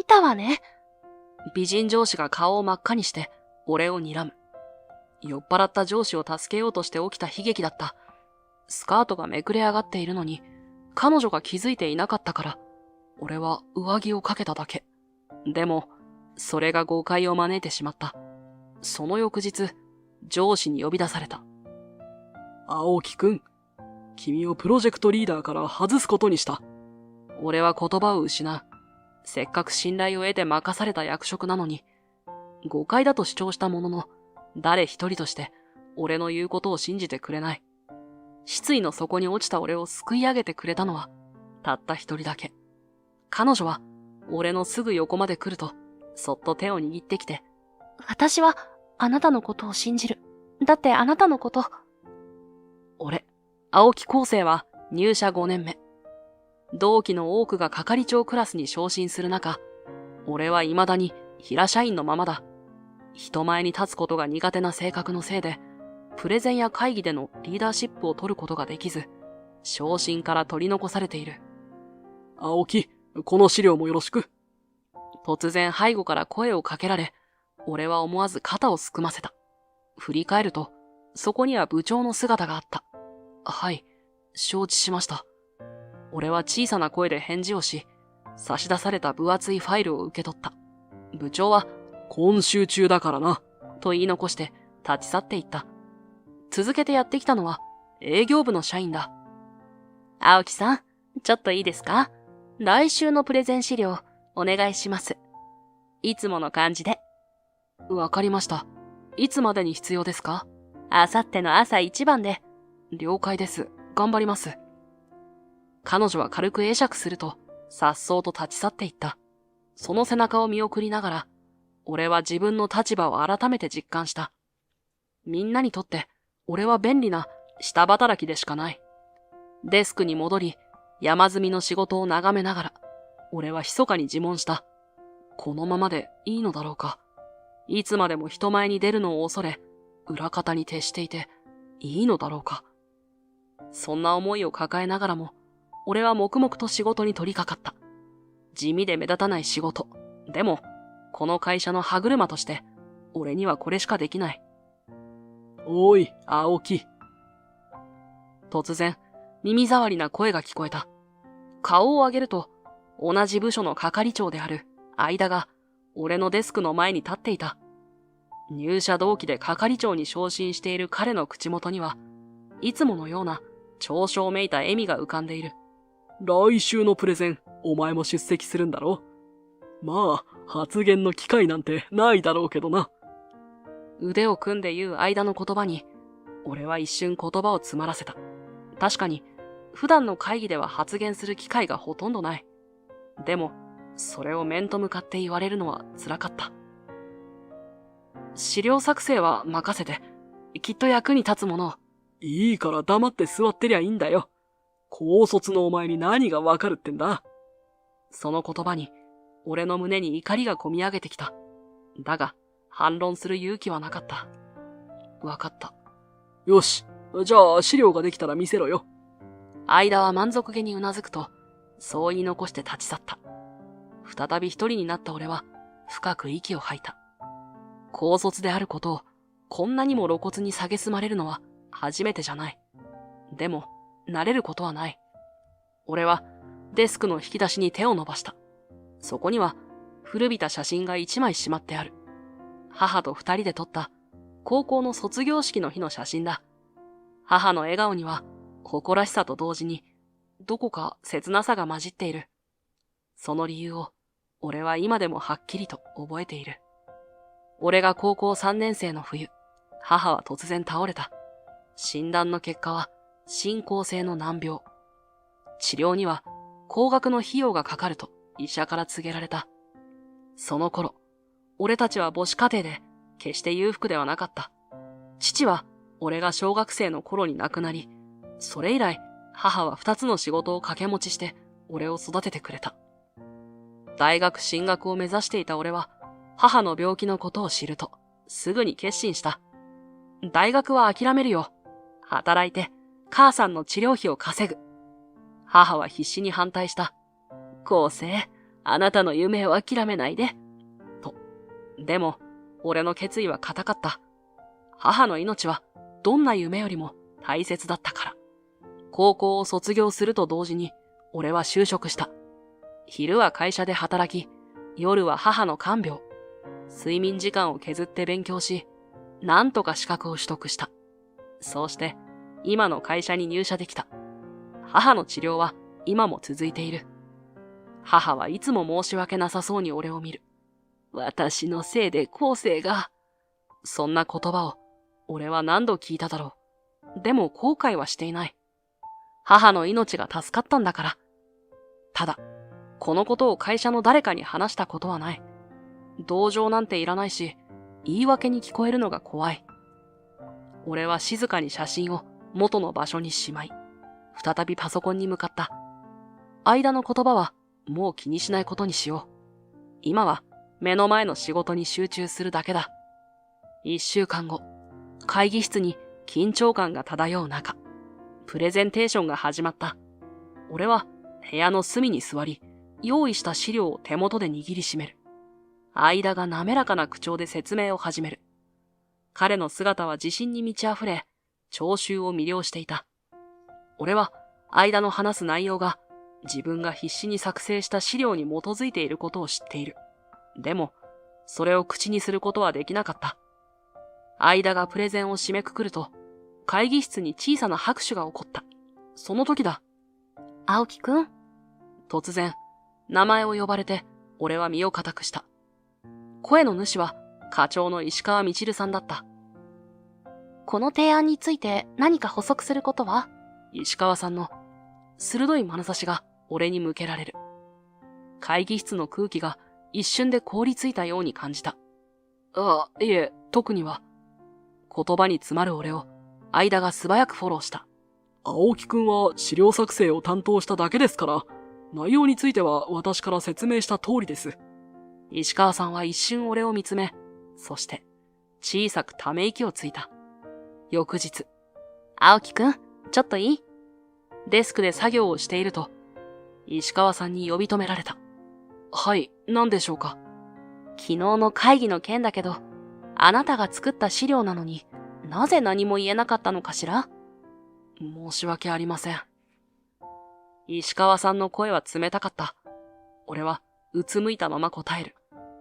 たわね。美人上司が顔を真っ赤にして、俺を睨む。酔っ払った上司を助けようとして起きた悲劇だった。スカートがめくれ上がっているのに、彼女が気づいていなかったから、俺は上着をかけただけ。でも、それが誤解を招いてしまった。その翌日、上司に呼び出された。青木くん、君をプロジェクトリーダーから外すことにした。俺は言葉を失う。せっかく信頼を得て任された役職なのに、誤解だと主張したものの、誰一人として俺の言うことを信じてくれない。失意の底に落ちた俺を救い上げてくれたのは、たった一人だけ。彼女は、俺のすぐ横まで来ると、そっと手を握ってきて、私は、あなたのことを信じる。だってあなたのこと。俺、青木康生は入社5年目。同期の多くが係長クラスに昇進する中、俺は未だに平社員のままだ。人前に立つことが苦手な性格のせいで、プレゼンや会議でのリーダーシップを取ることができず、昇進から取り残されている。青木、この資料もよろしく。突然背後から声をかけられ、俺は思わず肩をすくませた。振り返ると、そこには部長の姿があった。はい、承知しました。俺は小さな声で返事をし、差し出された分厚いファイルを受け取った。部長は、今週中だからな、と言い残して立ち去っていった。続けてやってきたのは営業部の社員だ。青木さん、ちょっといいですか？来週のプレゼン資料、お願いします。いつもの感じで。わかりました。いつまでに必要ですか？あさっての朝一番で。了解です。頑張ります。彼女は軽く会釈すると、颯爽と立ち去っていった。その背中を見送りながら、俺は自分の立場を改めて実感した。みんなにとって、俺は便利な下働きでしかない。デスクに戻り、山積みの仕事を眺めながら、俺は密かに自問した。このままでいいのだろうか。いつまでも人前に出るのを恐れ、裏方に徹していて、いいのだろうか。そんな思いを抱えながらも、俺は黙々と仕事に取り掛かった。地味で目立たない仕事。でも、この会社の歯車として、俺にはこれしかできない。おい、青木。突然、耳障りな声が聞こえた。顔を上げると、同じ部署の係長である相田が、俺のデスクの前に立っていた。入社同期で係長に昇進している彼の口元には、いつものような嘲笑めいた笑みが浮かんでいる。来週のプレゼン、お前も出席するんだろ？まあ、発言の機会なんてないだろうけどな。腕を組んで言う間の言葉に、俺は一瞬言葉を詰まらせた。確かに、普段の会議では発言する機会がほとんどない。でも、それを面と向かって言われるのは辛かった。資料作成は任せて、きっと役に立つものを。いいから黙って座ってりゃいいんだよ。高卒のお前に何がわかるってんだ。その言葉に、俺の胸に怒りがこみ上げてきた。だが、反論する勇気はなかった。わかった。よし、じゃあ資料ができたら見せろよ。相田は満足げにうなずくと、そう言い残して立ち去った。再び一人になった俺は、深く息を吐いた。高卒であることを、こんなにも露骨に蔑まれるのは初めてじゃない。でも、慣れることはない。俺は、デスクの引き出しに手を伸ばした。そこには、古びた写真が一枚しまってある。母と二人で撮った、高校の卒業式の日の写真だ。母の笑顔には、誇らしさと同時に、どこか切なさが混じっている。その理由を、俺は今でもはっきりと覚えている。俺が高校3年生の冬、母は突然倒れた。診断の結果は、進行性の難病。治療には、高額の費用がかかると医者から告げられた。その頃、俺たちは母子家庭で、決して裕福ではなかった。父は、俺が小学生の頃に亡くなり、それ以来、母は2つの仕事を掛け持ちして、俺を育ててくれた。大学進学を目指していた俺は、母の病気のことを知ると、すぐに決心した。大学は諦めるよ。働いて、母さんの治療費を稼ぐ。母は必死に反対した。康生、あなたの夢を諦めないで。と。でも、俺の決意は固かった。母の命はどんな夢よりも大切だったから。高校を卒業すると同時に、俺は就職した。昼は会社で働き、夜は母の看病。睡眠時間を削って勉強し、なんとか資格を取得した。そうして、今の会社に入社できた。母の治療は今も続いている。母はいつも申し訳なさそうに俺を見る。私のせいで後世が。そんな言葉を俺は何度聞いただろう。でも後悔はしていない。母の命が助かったんだから。ただ、このことを会社の誰かに話したことはない。同情なんていらないし、言い訳に聞こえるのが怖い。俺は静かに写真を元の場所にしまい、再びパソコンに向かった。間の言葉はもう気にしないことにしよう。今は目の前の仕事に集中するだけだ。1週間後、会議室に緊張感が漂う中、プレゼンテーションが始まった。俺は部屋の隅に座り、用意した資料を手元で握りしめる。間が滑らかな口調で説明を始める。彼の姿は自信に満ち溢れ、聴衆を魅了していた。俺は間の話す内容が自分が必死に作成した資料に基づいていることを知っている。でも、それを口にすることはできなかった。間がプレゼンを締めくくると、会議室に小さな拍手が起こった。その時だ。青木くん。突然、名前を呼ばれて、俺は身を固くした。声の主は、課長の石川みちるさんだった。この提案について何か補足することは？石川さんの鋭い眼差しが俺に向けられる。会議室の空気が一瞬で凍りついたように感じた。ああ、いえ、特には。言葉に詰まる俺を、間が素早くフォローした。青木くんは資料作成を担当しただけですから、内容については私から説明した通りです。石川さんは一瞬俺を見つめ、そして小さくため息をついた。翌日、青木くん、ちょっといい？デスクで作業をしていると、石川さんに呼び止められた。はい、何でしょうか。昨日の会議の件だけど、あなたが作った資料なのになぜ何も言えなかったのかしら？申し訳ありません。石川さんの声は冷たかった。俺はうつむいたまま答える。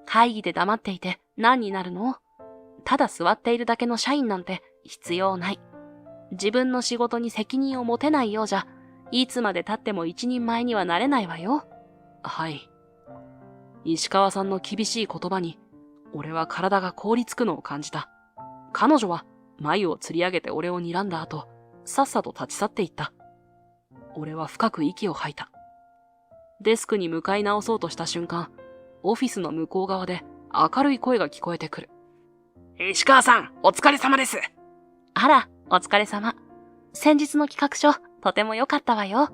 会議で黙っていて何になるの？ただ座っているだけの社員なんて必要ない。自分の仕事に責任を持てないようじゃ、いつまで経っても一人前にはなれないわよ。はい。石川さんの厳しい言葉に、俺は体が凍りつくのを感じた。彼女は眉を吊り上げて俺を睨んだ後、さっさと立ち去っていった。俺は深く息を吐いた。デスクに向かい直そうとした瞬間、オフィスの向こう側で明るい声が聞こえてくる。石川さん、お疲れ様です。あら、お疲れ様。先日の企画書、とても良かったわよ。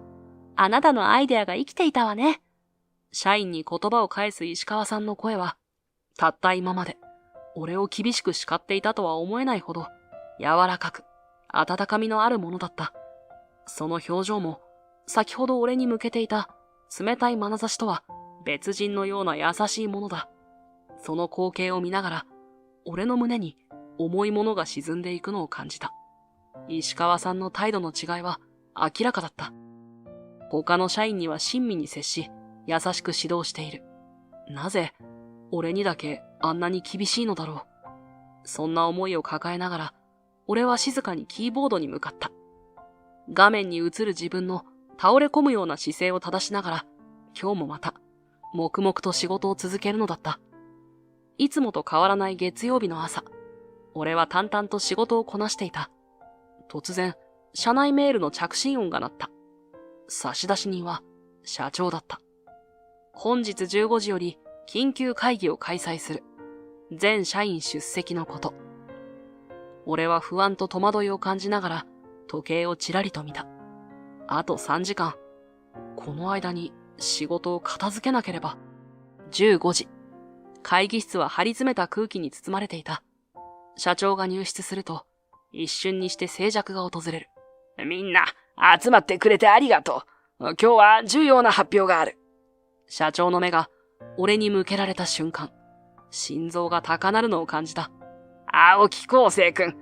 あなたのアイデアが生きていたわね。社員に言葉を返す石川さんの声は、たった今まで、俺を厳しく叱っていたとは思えないほど、柔らかく、温かみのあるものだった。その表情も、先ほど俺に向けていた、冷たい眼差しとは、別人のような優しいものだ。その光景を見ながら、俺の胸に重いものが沈んでいくのを感じた。石川さんの態度の違いは明らかだった。他の社員には親身に接し、優しく指導している。なぜ、俺にだけあんなに厳しいのだろう。そんな思いを抱えながら、俺は静かにキーボードに向かった。画面に映る自分の倒れ込むような姿勢を正しながら、今日もまた、黙々と仕事を続けるのだった。いつもと変わらない月曜日の朝、俺は淡々と仕事をこなしていた。突然、社内メールの着信音が鳴った。差出人は社長だった。本日15時より緊急会議を開催する。全社員出席のこと。俺は不安と戸惑いを感じながら時計をちらりと見た。あと3時間。この間に仕事を片付けなければ。15時。会議室は張り詰めた空気に包まれていた。社長が入室すると、一瞬にして静寂が訪れる。みんな、集まってくれてありがとう。今日は重要な発表がある。社長の目が俺に向けられた瞬間、心臓が高鳴るのを感じた。青木康生君、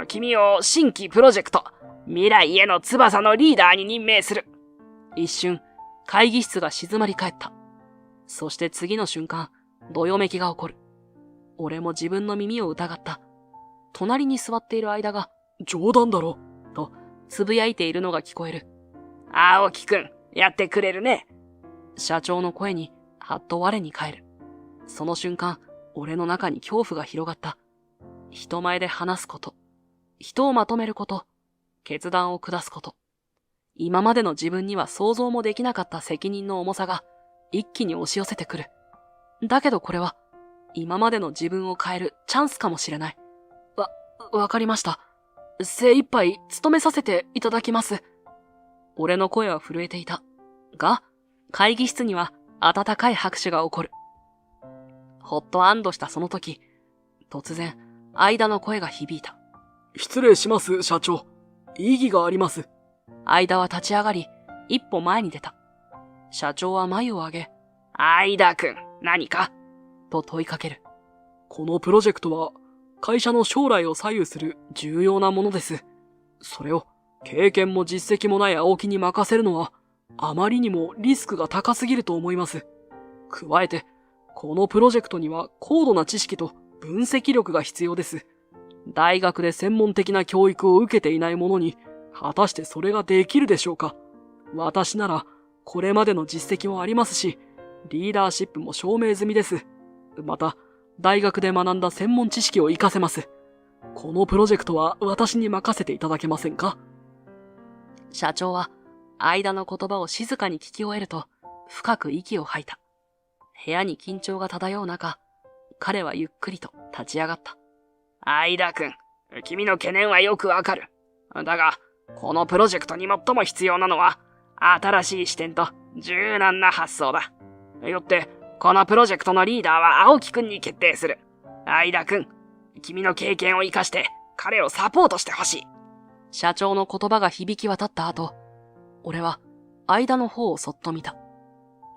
君を新規プロジェクト、未来への翼のリーダーに任命する。一瞬、会議室が静まり返った。そして次の瞬間、どよめきが起こる。俺も自分の耳を疑った。隣に座っている間が、冗談だろ。と、つぶやいているのが聞こえる。青木君、やってくれるね。社長の声に、はっと我に返る。その瞬間、俺の中に恐怖が広がった。人前で話すこと、人をまとめること、決断を下すこと。今までの自分には想像もできなかった責任の重さが一気に押し寄せてくる。だけどこれは、今までの自分を変えるチャンスかもしれない。わかりました。精一杯務めさせていただきます。俺の声は震えていた。が、会議室には温かい拍手が起こる。ほっと安堵したその時、突然、相田の声が響いた。失礼します、社長。意義があります。相田は立ち上がり、一歩前に出た。社長は眉を上げ、相田君、何かと問いかける。このプロジェクトは、会社の将来を左右する重要なものです。それを、経験も実績もない青木に任せるのは、あまりにもリスクが高すぎると思います。加えて、このプロジェクトには高度な知識と分析力が必要です。大学で専門的な教育を受けていない者に、果たしてそれができるでしょうか。私なら、これまでの実績もありますし、リーダーシップも証明済みです。また、大学で学んだ専門知識を活かせます。このプロジェクトは私に任せていただけませんか？社長は、相田の言葉を静かに聞き終えると、深く息を吐いた。部屋に緊張が漂う中、彼はゆっくりと立ち上がった。相田君、君の懸念はよくわかる。だが、このプロジェクトに最も必要なのは、新しい視点と柔軟な発想だ。よって、このプロジェクトのリーダーは青木くんに決定する。相田くん、君の経験を生かして彼をサポートしてほしい。社長の言葉が響き渡った後、俺は相田の方をそっと見た。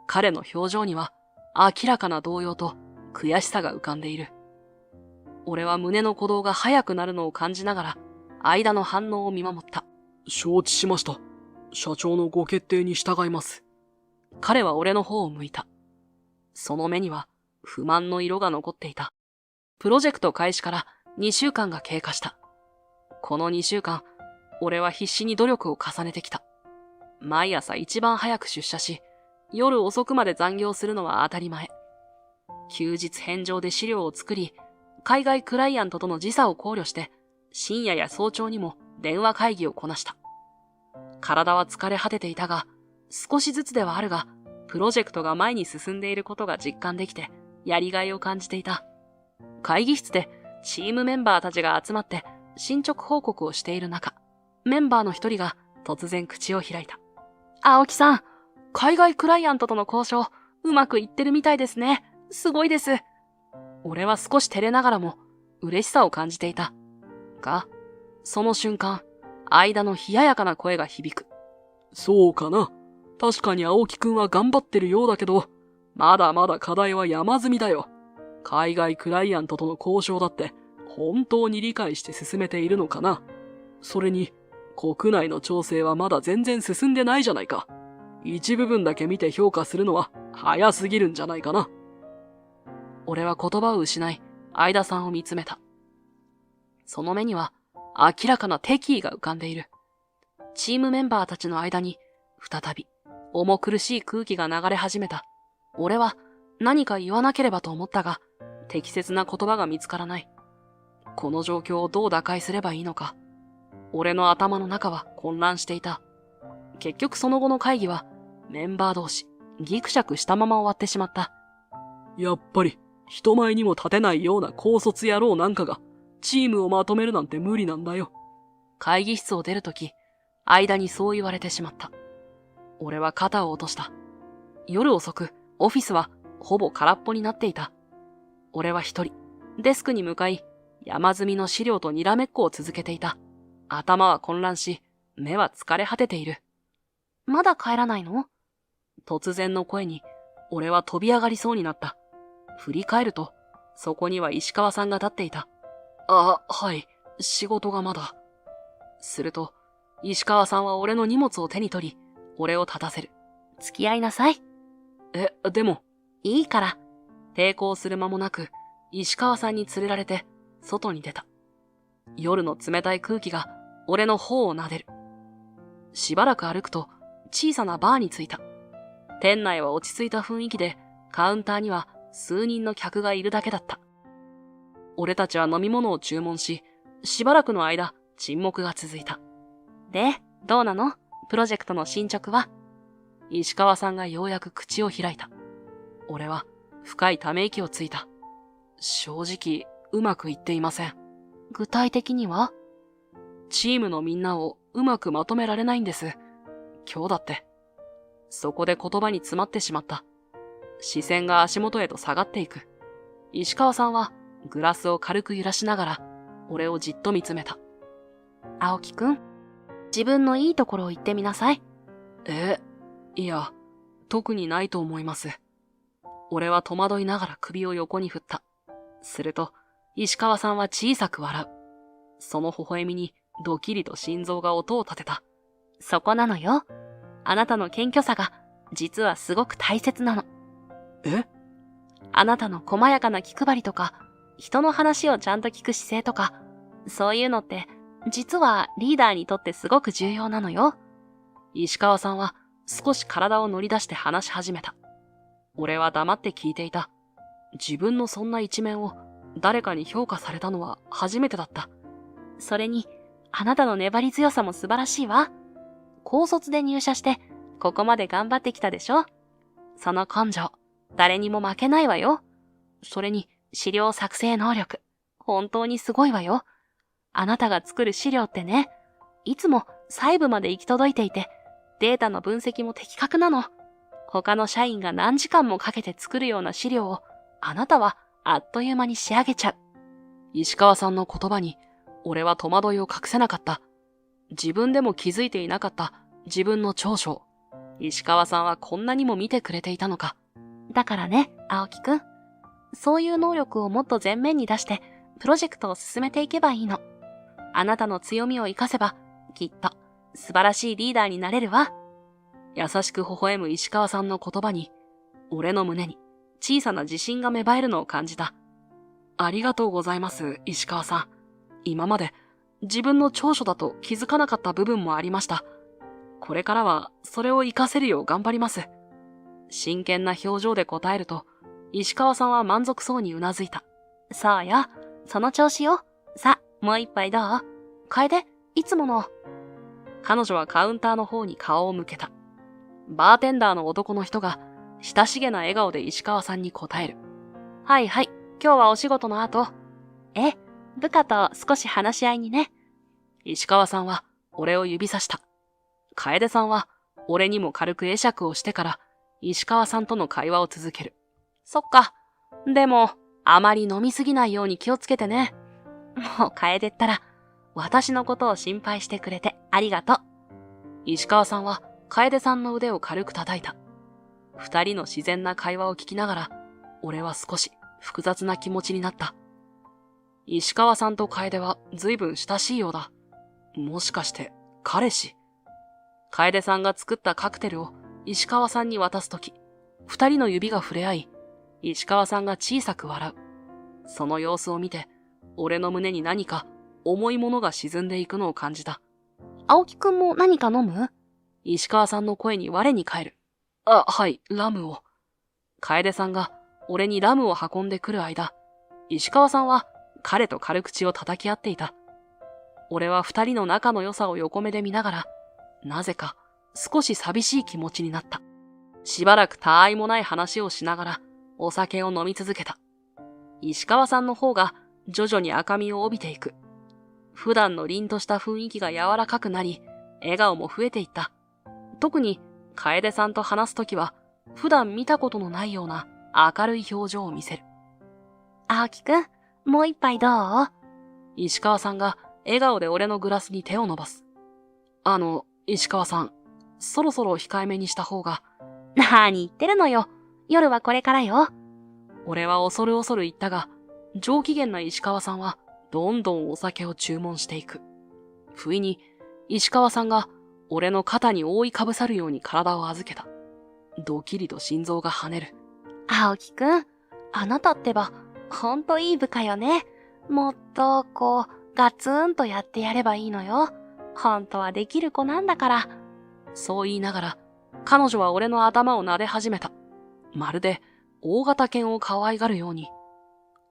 彼の表情には明らかな動揺と悔しさが浮かんでいる。俺は胸の鼓動が速くなるのを感じながら、相田の反応を見守った。承知しました。社長のご決定に従います。彼は俺の方を向いた。その目には不満の色が残っていた。プロジェクト開始から2週間が経過した。この2週間、俺は必死に努力を重ねてきた。毎朝一番早く出社し、夜遅くまで残業するのは当たり前。休日返上で資料を作り、海外クライアントとの時差を考慮して、深夜や早朝にも電話会議をこなした。体は疲れ果てていたが、少しずつではあるが、プロジェクトが前に進んでいることが実感できて、やりがいを感じていた。会議室でチームメンバーたちが集まって進捗報告をしている中、メンバーの一人が突然口を開いた。青木さん、海外クライアントとの交渉、うまくいってるみたいですね。すごいです。俺は少し照れながらも嬉しさを感じていた。が、その瞬間、相田の冷ややかな声が響く。そうかな。確かに青木くんは頑張ってるようだけど、まだまだ課題は山積みだよ。海外クライアントとの交渉だって本当に理解して進めているのかな。それに国内の調整はまだ全然進んでないじゃないか。一部分だけ見て評価するのは早すぎるんじゃないかな。俺は言葉を失い、相田さんを見つめた。その目には明らかな敵意が浮かんでいる。チームメンバーたちの間に再び重苦しい空気が流れ始めた。俺は何か言わなければと思ったが、適切な言葉が見つからない。この状況をどう打開すればいいのか。俺の頭の中は混乱していた。結局その後の会議はメンバー同士ギクシャクしたまま終わってしまった。やっぱり人前にも立てないような高卒野郎なんかがチームをまとめるなんて無理なんだよ。会議室を出るとき、間にそう言われてしまった。俺は肩を落とした。夜遅く、オフィスはほぼ空っぽになっていた。俺は一人、デスクに向かい、山積みの資料とにらめっこを続けていた。頭は混乱し、目は疲れ果てている。まだ帰らないの？突然の声に、俺は飛び上がりそうになった。振り返ると、そこには石川さんが立っていた。あ、はい、仕事がまだ。すると、石川さんは俺の荷物を手に取り、俺を立たせる。付き合いなさい。でも、いいから。抵抗する間もなく、石川さんに連れられて、外に出た。夜の冷たい空気が、俺の頬を撫でる。しばらく歩くと、小さなバーに着いた。店内は落ち着いた雰囲気で、カウンターには数人の客がいるだけだった。俺たちは飲み物を注文し、しばらくの間、沈黙が続いた。で、どうなの？プロジェクトの進捗は？石川さんがようやく口を開いた。俺は深いため息をついた。正直、うまくいっていません。具体的には？チームのみんなをうまくまとめられないんです。今日だって。そこで言葉に詰まってしまった。視線が足元へと下がっていく。石川さんはグラスを軽く揺らしながら、俺をじっと見つめた。青木くん、自分のいいところを言ってみなさい。いや、特にないと思います。俺は戸惑いながら首を横に振った。すると、石川さんは小さく笑う。その微笑みにドキリと心臓が音を立てた。そこなのよ。あなたの謙虚さが、実はすごく大切なの。あなたの細やかな気配りとか、人の話をちゃんと聞く姿勢とか、そういうのって、実はリーダーにとってすごく重要なのよ。石川さんは少し体を乗り出して話し始めた。俺は黙って聞いていた。自分のそんな一面を誰かに評価されたのは初めてだった。それに、あなたの粘り強さも素晴らしいわ。高卒で入社して、ここまで頑張ってきたでしょ？その根性、誰にも負けないわよ。それに、資料作成能力、本当にすごいわよ。あなたが作る資料ってね、いつも細部まで行き届いていて、データの分析も的確なの。他の社員が何時間もかけて作るような資料を、あなたはあっという間に仕上げちゃう。石川さんの言葉に、俺は戸惑いを隠せなかった。自分でも気づいていなかった自分の長所。石川さんはこんなにも見てくれていたのか。だからね、青木くん。そういう能力をもっと前面に出して、プロジェクトを進めていけばいいの。あなたの強みを活かせば、きっと素晴らしいリーダーになれるわ。優しく微笑む石川さんの言葉に、俺の胸に小さな自信が芽生えるのを感じた。ありがとうございます、石川さん。今まで自分の長所だと気づかなかった部分もありました。これからはそれを活かせるよう頑張ります。真剣な表情で答えると、石川さんは満足そうにうなずいた。そうよ。その調子よ。さ、もう一杯どう？楓、いつもの。彼女はカウンターの方に顔を向けた。バーテンダーの男の人が親しげな笑顔で石川さんに答える。はいはい、今日はお仕事の後。部下と少し話し合いにね。石川さんは俺を指さした。楓さんは俺にも軽く会釈をしてから石川さんとの会話を続ける。そっか。でも、あまり飲みすぎないように気をつけてね。もう楓ったら、私のことを心配してくれてありがとう。石川さんは楓さんの腕を軽く叩いた。二人の自然な会話を聞きながら、俺は少し複雑な気持ちになった。石川さんと楓は随分親しいようだ。もしかして彼氏？楓さんが作ったカクテルを石川さんに渡すとき、二人の指が触れ合い、石川さんが小さく笑う。その様子を見て、俺の胸に何か重いものが沈んでいくのを感じた。青木くんも何か飲む？石川さんの声に我に返る。あ、はい、ラムを。楓さんが俺にラムを運んでくる間、石川さんは彼と軽口を叩き合っていた。俺は二人の仲の良さを横目で見ながら、なぜか少し寂しい気持ちになった。しばらく他愛もない話をしながらお酒を飲み続けた。石川さんの方が徐々に赤みを帯びていく。普段の凛とした雰囲気が柔らかくなり、笑顔も増えていった。特に楓さんと話すときは、普段見たことのないような明るい表情を見せる。青木くん、もう一杯どう？石川さんが笑顔で俺のグラスに手を伸ばす。石川さん、そろそろ控えめにした方が。何言ってるのよ。夜はこれからよ。俺は恐る恐る言ったが、上機嫌な石川さんはどんどんお酒を注文していく。不意に石川さんが俺の肩に覆いかぶさるように体を預けた。ドキリと心臓が跳ねる。青木くん、あなたってば、ほんといい部下よね。もっと、ガツンとやってやればいいのよ。ほんとはできる子なんだから。そう言いながら、彼女は俺の頭を撫で始めた。まるで大型犬を可愛がるように。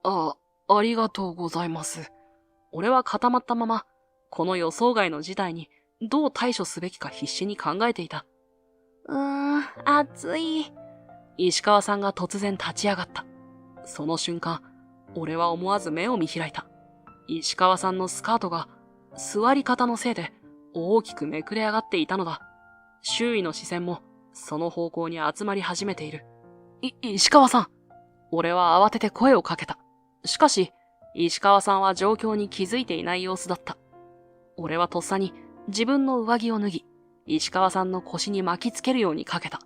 ありがとうございます。俺は固まったまま、この予想外の事態にどう対処すべきか必死に考えていた。暑い。石川さんが突然立ち上がった。その瞬間、俺は思わず目を見開いた。石川さんのスカートが座り方のせいで大きくめくれ上がっていたのだ。周囲の視線もその方向に集まり始めている。石川さん。俺は慌てて声をかけた。しかし、石川さんは状況に気づいていない様子だった。俺はとっさに自分の上着を脱ぎ、石川さんの腰に巻きつけるようにかけた。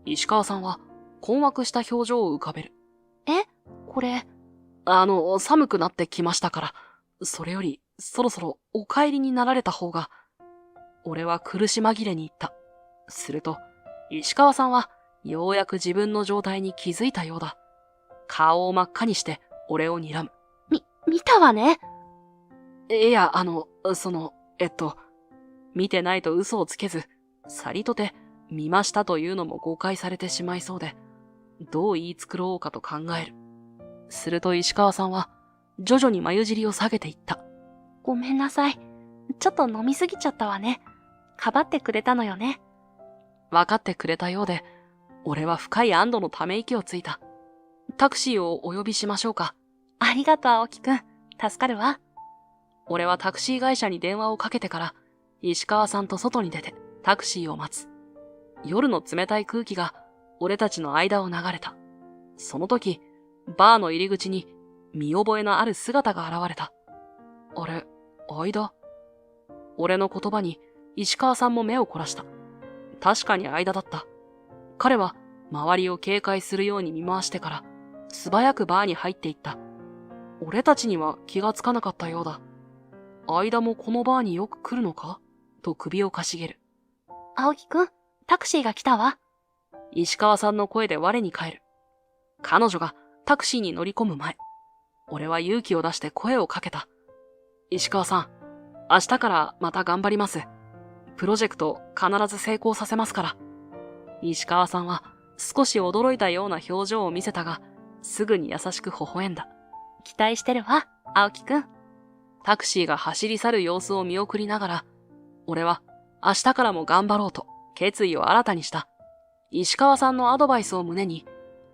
石川さんは困惑した表情を浮かべる。これ。寒くなってきましたから、それよりそろそろお帰りになられた方が。俺は苦し紛れに言った。すると、石川さんはようやく自分の状態に気づいたようだ。顔を真っ赤にして俺を睨む。見たわね。いや、見てないと嘘をつけず、さりとて見ましたというのも誤解されてしまいそうで、どう言い繕おうかと考える。すると石川さんは徐々に眉尻を下げていった。ごめんなさい。ちょっと飲みすぎちゃったわね。かばってくれたのよね。分かってくれたようで、俺は深い安堵のため息をついた。タクシーをお呼びしましょうか。ありがとう、青木くん。助かるわ。俺はタクシー会社に電話をかけてから、石川さんと外に出てタクシーを待つ。夜の冷たい空気が俺たちの間を流れた。その時、バーの入り口に見覚えのある姿が現れた。あれ、間？俺の言葉に石川さんも目を凝らした。確かに間だった。彼は周りを警戒するように見回してから素早くバーに入っていった。俺たちには気がつかなかったようだ。間もこのバーによく来るのかと首をかしげる。青木くん、タクシーが来たわ。石川さんの声で我に返る。彼女がタクシーに乗り込む前、俺は勇気を出して声をかけた。石川さん、明日からまた頑張ります。プロジェクト必ず成功させますから。石川さんは少し驚いたような表情を見せたが、すぐに優しく微笑んだ。期待してるわ、青木くん。タクシーが走り去る様子を見送りながら、俺は明日からも頑張ろうと決意を新たにした。石川さんのアドバイスを胸に、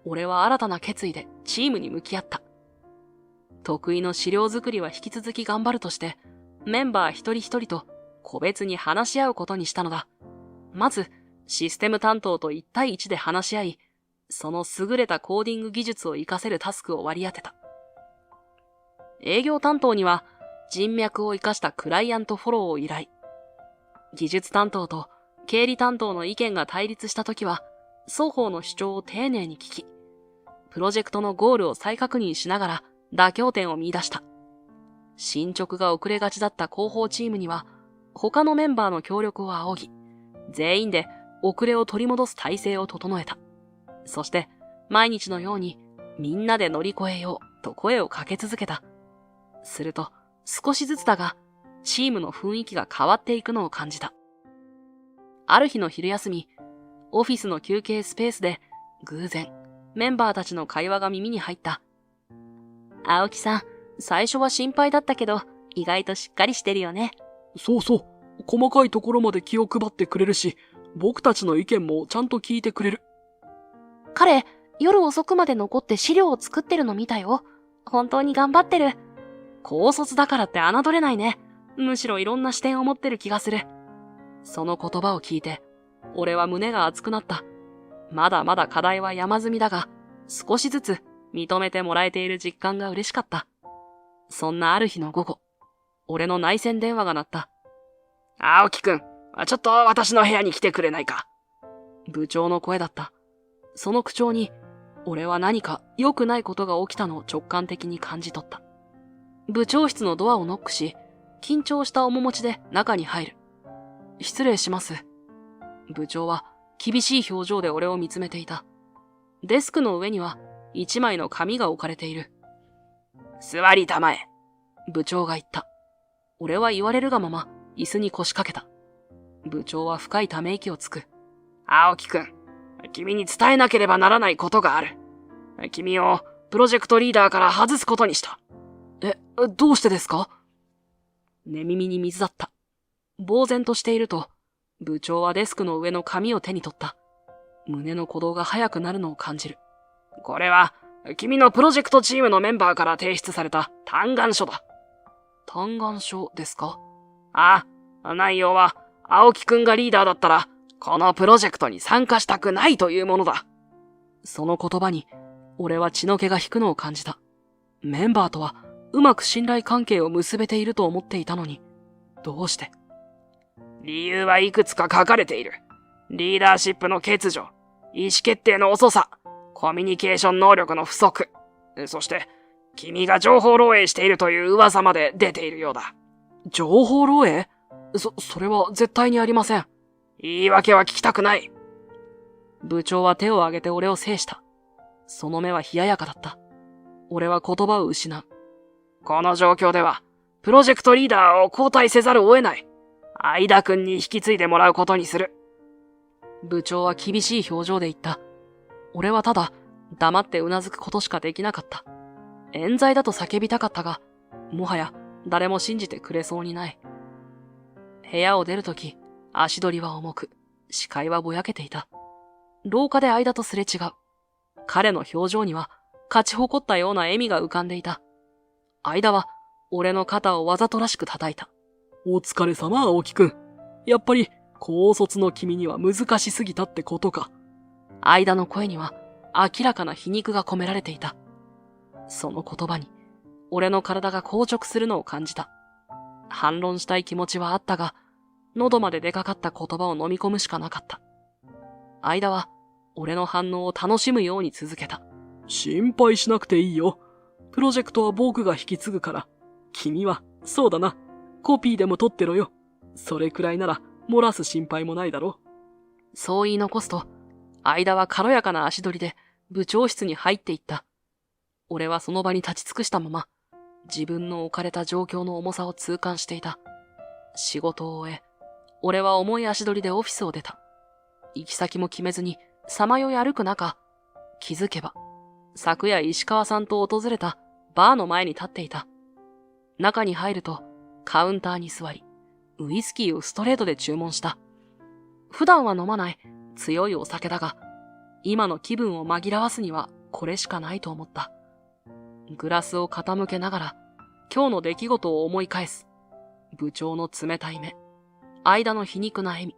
俺は新たな決意でチームに向き合った。得意の資料作りは引き続き頑張るとして、メンバー一人一人と個別に話し合うことにしたのだ。まず、システム担当と1対1で話し合い、その優れたコーディング技術を活かせるタスクを割り当てた。営業担当には人脈を活かしたクライアントフォローを依頼。技術担当と経理担当の意見が対立したときは、双方の主張を丁寧に聞き、プロジェクトのゴールを再確認しながら妥協点を見出した。進捗が遅れがちだった広報チームには、他のメンバーの協力を仰ぎ、全員で遅れを取り戻す体制を整えた。そして、毎日のようにみんなで乗り越えようと声をかけ続けた。すると、少しずつだが、チームの雰囲気が変わっていくのを感じた。ある日の昼休み、オフィスの休憩スペースで、偶然、メンバーたちの会話が耳に入った。青木さん、最初は心配だったけど、意外としっかりしてるよね。そうそう。細かいところまで気を配ってくれるし、僕たちの意見もちゃんと聞いてくれる。彼、夜遅くまで残って資料を作ってるの見たよ。本当に頑張ってる。高卒だからって侮れないね。むしろいろんな視点を持ってる気がする。その言葉を聞いて、俺は胸が熱くなった。まだまだ課題は山積みだが、少しずつ認めてもらえている実感が嬉しかった。そんなある日の午後、俺の内線電話が鳴った。青木くん、ちょっと私の部屋に来てくれないか。部長の声だった。その口調に、俺は何か良くないことが起きたのを直感的に感じ取った。部長室のドアをノックし、緊張した面持ちで中に入る。失礼します。部長は厳しい表情で俺を見つめていた。デスクの上には一枚の紙が置かれている。座りたまえ。部長が言った。俺は言われるがまま椅子に腰掛けた。部長は深いため息をつく。青木くん、君に伝えなければならないことがある。君をプロジェクトリーダーから外すことにした。どうしてですか？寝耳に水だった。呆然としていると、部長はデスクの上の紙を手に取った。胸の鼓動が速くなるのを感じる。これは、君のプロジェクトチームのメンバーから提出された嘆願書だ。嘆願書ですか？ああ、内容は、青木くんがリーダーだったら、このプロジェクトに参加したくないというものだ。その言葉に、俺は血の気が引くのを感じた。メンバーとは、うまく信頼関係を結べていると思っていたのに、どうして？理由はいくつか書かれている。リーダーシップの欠如、意思決定の遅さ、コミュニケーション能力の不足、そして、君が情報漏洩しているという噂まで出ているようだ。情報漏洩？それは絶対にありません。言い訳は聞きたくない。部長は手を挙げて俺を制した。その目は冷ややかだった。俺は言葉を失う。この状況では、プロジェクトリーダーを交代せざるを得ない。相田くんに引き継いでもらうことにする。部長は厳しい表情で言った。俺はただ、黙ってうなずくことしかできなかった。冤罪だと叫びたかったが、もはや誰も信じてくれそうにない。部屋を出るとき、足取りは重く、視界はぼやけていた。廊下で相田とすれ違う。彼の表情には、勝ち誇ったような笑みが浮かんでいた。相田は、俺の肩をわざとらしく叩いた。お疲れ様、青木くん。やっぱり、高卒の君には難しすぎたってことか。相田の声には、明らかな皮肉が込められていた。その言葉に、俺の体が硬直するのを感じた。反論したい気持ちはあったが、喉まで出かかった言葉を飲み込むしかなかった。相田は、俺の反応を楽しむように続けた。心配しなくていいよ。プロジェクトは僕が引き継ぐから。君は、そうだな。コピーでも取ってろよ。それくらいなら、漏らす心配もないだろ。そう言い残すと、相田は軽やかな足取りで部長室に入っていった。俺はその場に立ち尽くしたまま、自分の置かれた状況の重さを痛感していた。仕事を終え、俺は重い足取りでオフィスを出た。行き先も決めずに、さまよい歩く中、気づけば、昨夜石川さんと訪れたバーの前に立っていた。中に入ると、カウンターに座り、ウイスキーをストレートで注文した。普段は飲まない強いお酒だが、今の気分を紛らわすにはこれしかないと思った。グラスを傾けながら、今日の出来事を思い返す。部長の冷たい目、間の皮肉な笑み、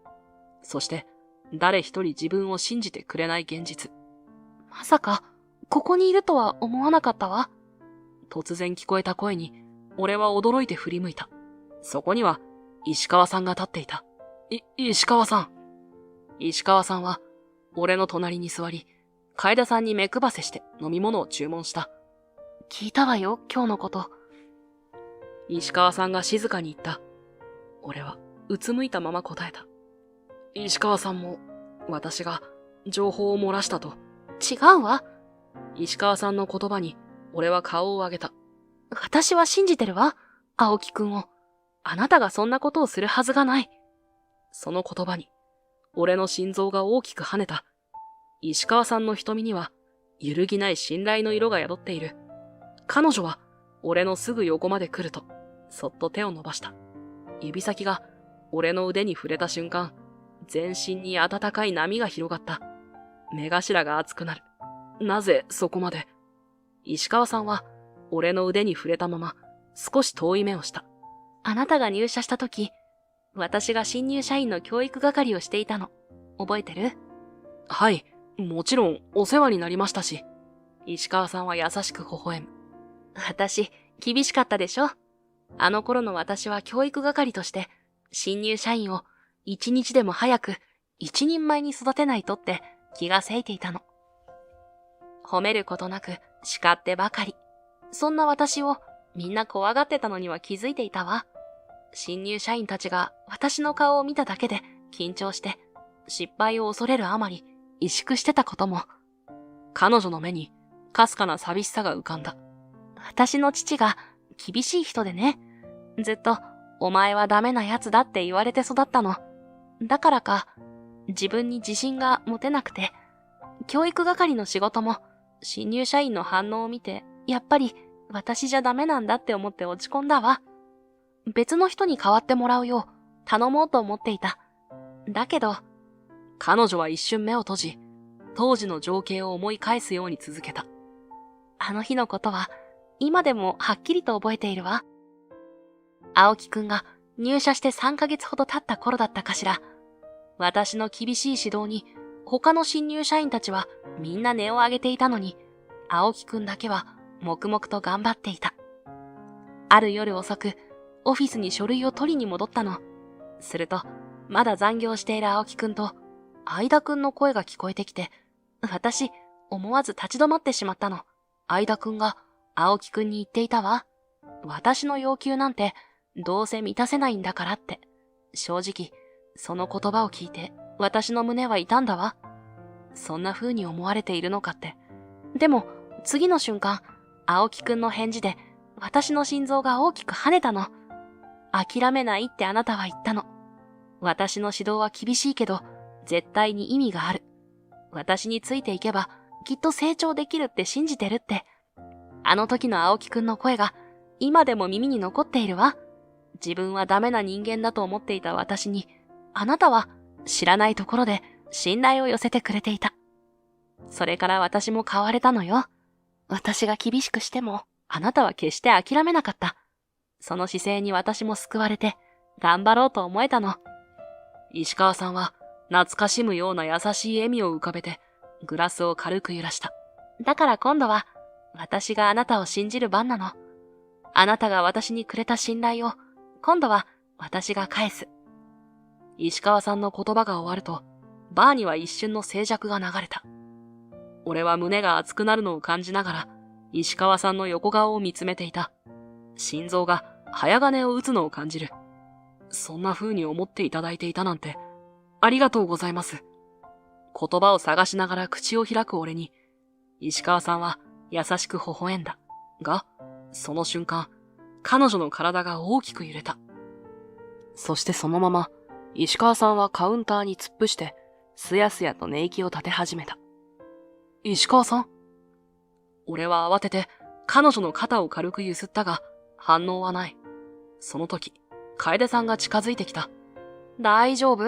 そして誰一人自分を信じてくれない現実。まさか、ここにいるとは思わなかったわ。突然聞こえた声に、俺は驚いて振り向いた。そこには、石川さんが立っていた。石川さん。石川さんは、俺の隣に座り、楓さんに目配せして飲み物を注文した。聞いたわよ、今日のこと。石川さんが静かに言った。俺は、うつむいたまま答えた。石川さんも、私が、情報を漏らしたと。違うわ。石川さんの言葉に、俺は顔を上げた。私は信じてるわ、青木くんを。あなたがそんなことをするはずがない。その言葉に、俺の心臓が大きく跳ねた。石川さんの瞳には、揺るぎない信頼の色が宿っている。彼女は、俺のすぐ横まで来ると、そっと手を伸ばした。指先が、俺の腕に触れた瞬間、全身に温かい波が広がった。目頭が熱くなる。なぜそこまで。石川さんは、俺の腕に触れたまま、少し遠い目をした。あなたが入社した時、私が新入社員の教育係をしていたの。覚えてる？はい、もちろんお世話になりましたし。石川さんは優しく微笑む。私、厳しかったでしょ？あの頃の私は教育係として、新入社員を一日でも早く一人前に育てないとって気がせいていたの。褒めることなく叱ってばかり。そんな私をみんな怖がってたのには気づいていたわ。新入社員たちが私の顔を見ただけで緊張して失敗を恐れるあまり萎縮してたことも。彼女の目にかすかな寂しさが浮かんだ。私の父が厳しい人でね。ずっとお前はダメなやつだって言われて育ったの。だからか自分に自信が持てなくて、教育係の仕事も新入社員の反応を見てやっぱり私じゃダメなんだって思って落ち込んだわ。別の人に代わってもらうよう頼もうと思っていた。だけど、彼女は一瞬目を閉じ、当時の情景を思い返すように続けた。あの日のことは今でもはっきりと覚えているわ。青木くんが入社して3ヶ月ほど経った頃だったかしら。私の厳しい指導に他の新入社員たちはみんな音を上げていたのに、青木くんだけは黙々と頑張っていた。ある夜遅く、オフィスに書類を取りに戻ったの。すると、まだ残業している青木くんと、相田くんの声が聞こえてきて、私、思わず立ち止まってしまったの。相田くんが青木くんに言っていたわ。私の要求なんて、どうせ満たせないんだからって。正直、その言葉を聞いて、私の胸は痛んだわ。そんな風に思われているのかって。でも、次の瞬間、青木くんの返事で、私の心臓が大きく跳ねたの。諦めないってあなたは言ったの。私の指導は厳しいけど、絶対に意味がある。私についていけば、きっと成長できるって信じてるって。あの時の青木くんの声が、今でも耳に残っているわ。自分はダメな人間だと思っていた私に、あなたは知らないところで信頼を寄せてくれていた。それから私も変われたのよ。私が厳しくしても、あなたは決して諦めなかった。その姿勢に私も救われて、頑張ろうと思えたの。石川さんは懐かしむような優しい笑みを浮かべて、グラスを軽く揺らした。だから今度は、私があなたを信じる番なの。あなたが私にくれた信頼を、今度は私が返す。石川さんの言葉が終わると、バーには一瞬の静寂が流れた。俺は胸が熱くなるのを感じながら、石川さんの横顔を見つめていた。心臓が早金を打つのを感じる。そんな風に思っていただいていたなんて、ありがとうございます。言葉を探しながら口を開く俺に、石川さんは優しく微笑んだ。が、その瞬間、彼女の体が大きく揺れた。そしてそのまま、石川さんはカウンターに突っ伏して、すやすやと寝息を立て始めた。石川さん？俺は慌てて、彼女の肩を軽く揺すったが、反応はない。その時、楓さんが近づいてきた。大丈夫？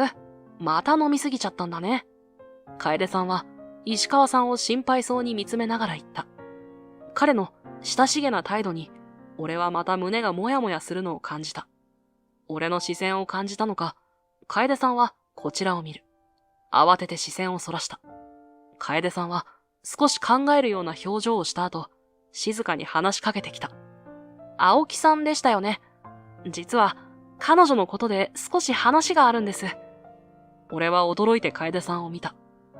また飲みすぎちゃったんだね。楓さんは、石川さんを心配そうに見つめながら言った。彼の親しげな態度に、俺はまた胸がもやもやするのを感じた。俺の視線を感じたのか、楓さんはこちらを見る。慌てて視線をそらした。楓さんは少し考えるような表情をした後、静かに話しかけてきた。青木さんでしたよね。実は、彼女のことで少し話があるんです。俺は驚いて楓さんを見た。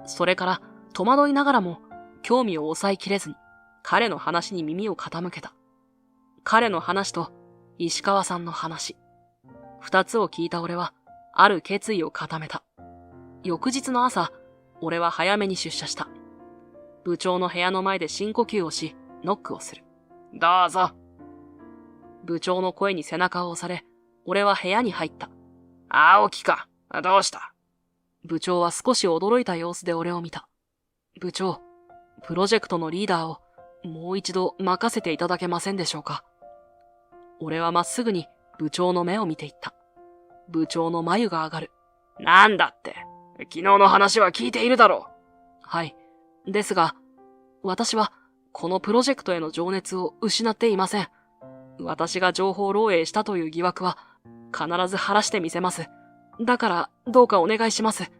それから戸惑いながらも興味を抑えきれずに彼の話に耳を傾けた。彼の話と石川さんの話。二つを聞いた俺はある決意を固めた。翌日の朝、俺は早めに出社した。部長の部屋の前で深呼吸をし、ノックをする。どうぞ。部長の声に背中を押され、俺は部屋に入った。青木か。どうした？部長は少し驚いた様子で俺を見た。部長、プロジェクトのリーダーをもう一度任せていただけませんでしょうか。俺はまっすぐに部長の目を見ていった。部長の眉が上がる。なんだって。昨日の話は聞いているだろう。はい。ですが、私はこのプロジェクトへの情熱を失っていません。私が情報漏洩したという疑惑は必ず晴らしてみせます。だからどうかお願いします。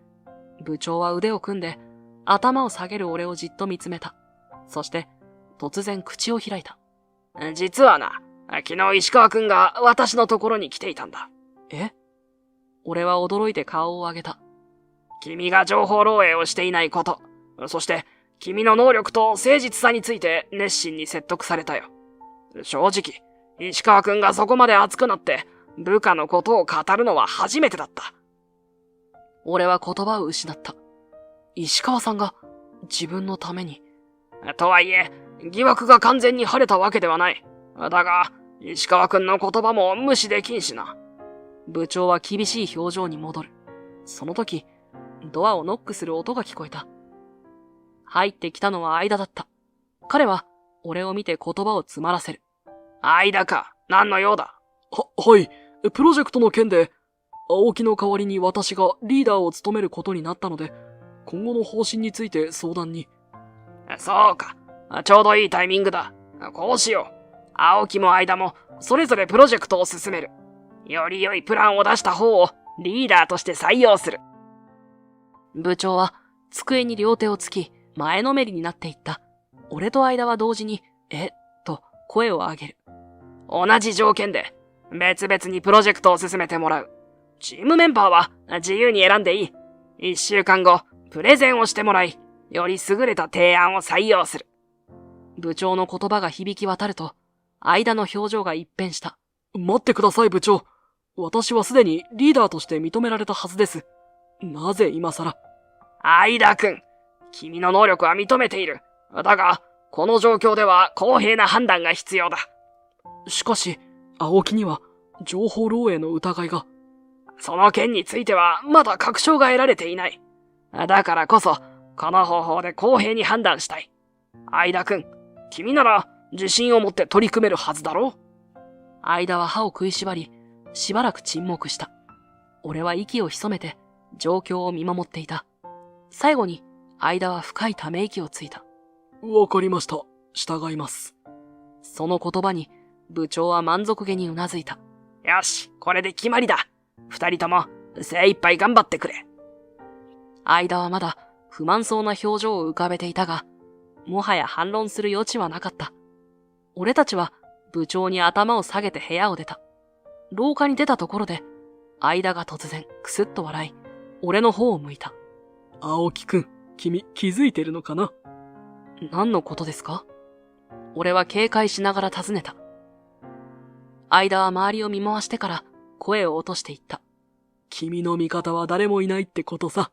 部長は腕を組んで頭を下げる俺をじっと見つめた。そして突然口を開いた。実はな、昨日石川くんが私のところに来ていたんだ。え？俺は驚いて顔を上げた。君が情報漏洩をしていないこと、そして君の能力と誠実さについて熱心に説得されたよ。正直、石川くんがそこまで熱くなって部下のことを語るのは初めてだった。俺は言葉を失った。石川さんが自分のために。とはいえ、疑惑が完全に晴れたわけではない。だが、石川くんの言葉も無視できんしな。部長は厳しい表情に戻る。その時、ドアをノックする音が聞こえた。入ってきたのは相田だった。彼は俺を見て言葉を詰まらせる。相田か、何の用だ。はい。プロジェクトの件で、青木の代わりに私がリーダーを務めることになったので、今後の方針について相談に。そうか。ちょうどいいタイミングだ。こうしよう。青木も相田もそれぞれプロジェクトを進める。より良いプランを出した方をリーダーとして採用する。部長は机に両手をつき前のめりになっていった。俺と相田は同時に、と声を上げる。同じ条件で別々にプロジェクトを進めてもらう。チームメンバーは自由に選んでいい。1週間後、プレゼンをしてもらい、より優れた提案を採用する。部長の言葉が響き渡ると、相田の表情が一変した。待ってください部長。私はすでにリーダーとして認められたはずです。なぜ今更。相田くん、君の能力は認めている。だが、この状況では公平な判断が必要だ。しかし、青木には情報漏洩の疑いが。その件についてはまだ確証が得られていない。だからこそ、この方法で公平に判断したい。相田くん、君なら自信を持って取り組めるはずだろう。相田は歯を食いしばり、しばらく沈黙した。俺は息を潜めて状況を見守っていた。最後に相田は深いため息をついた。わかりました。従います。その言葉に部長は満足げにうなずいた。よし、これで決まりだ。二人とも精一杯頑張ってくれ。相田はまだ不満そうな表情を浮かべていたが、もはや反論する余地はなかった。俺たちは部長に頭を下げて部屋を出た。廊下に出たところで、相田が突然クスッと笑い、俺の方を向いた。青木くん、君気づいてるのかな？何のことですか？俺は警戒しながら尋ねた。相田は周りを見回してから声を落としていった。君の味方は誰もいないってことさ。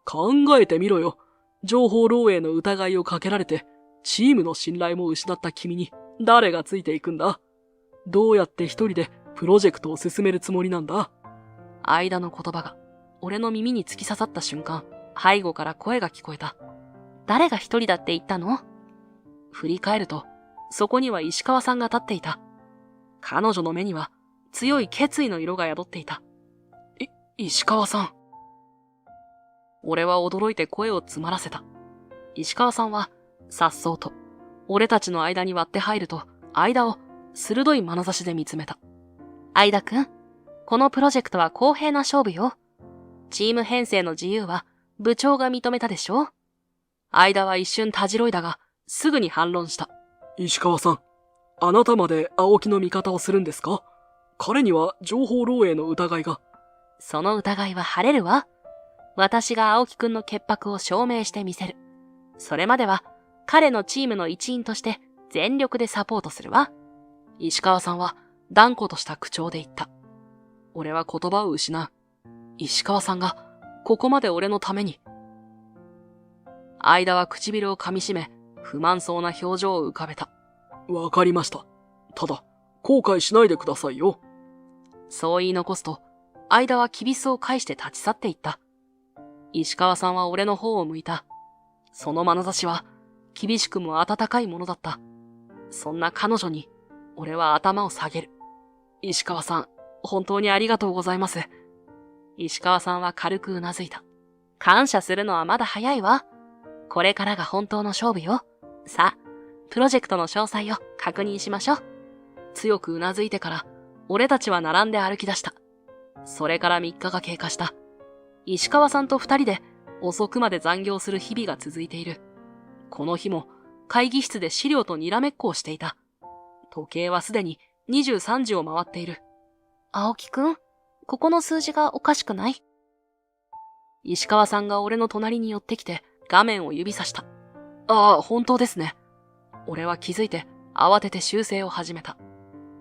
考えてみろよ。情報漏洩の疑いをかけられて、チームの信頼も失った君に誰がついていくんだ？どうやって一人でプロジェクトを進めるつもりなんだ？相田の言葉が俺の耳に突き刺さった瞬間、背後から声が聞こえた。誰が一人だって言ったの？振り返ると、そこには石川さんが立っていた。彼女の目には強い決意の色が宿っていた。石川さん。俺は驚いて声を詰まらせた。石川さんは、颯爽と、俺たちの間に割って入ると、間を鋭い眼差しで見つめた。相田くん、このプロジェクトは公平な勝負よ。チーム編成の自由は部長が認めたでしょ？相田は一瞬たじろいだが、すぐに反論した。石川さん、あなたまで青木の味方をするんですか？彼には情報漏洩の疑いが。その疑いは晴れるわ。私が青木くんの潔白を証明してみせる。それまでは彼のチームの一員として全力でサポートするわ。石川さんは断固とした口調で言った。俺は言葉を失う。石川さんがここまで俺のために。相田は唇を噛みしめ、不満そうな表情を浮かべた。わかりました。ただ、後悔しないでくださいよ。そう言い残すと、相田はきびすを返して立ち去っていった。石川さんは俺の方を向いた。その眼差しは、厳しくも温かいものだった。そんな彼女に、俺は頭を下げる。石川さん、本当にありがとうございます。石川さんは軽くうなずいた。感謝するのはまだ早いわ。これからが本当の勝負よ。さあ、プロジェクトの詳細を確認しましょう。強くうなずいてから、俺たちは並んで歩き出した。それから3日が経過した。石川さんと2人で遅くまで残業する日々が続いている。この日も会議室で資料とにらめっこをしていた。時計はすでに23時を回っている。青木くん、ここの数字がおかしくない？石川さんが俺の隣に寄ってきて画面を指さした。ああ、本当ですね。俺は気づいて慌てて修正を始めた。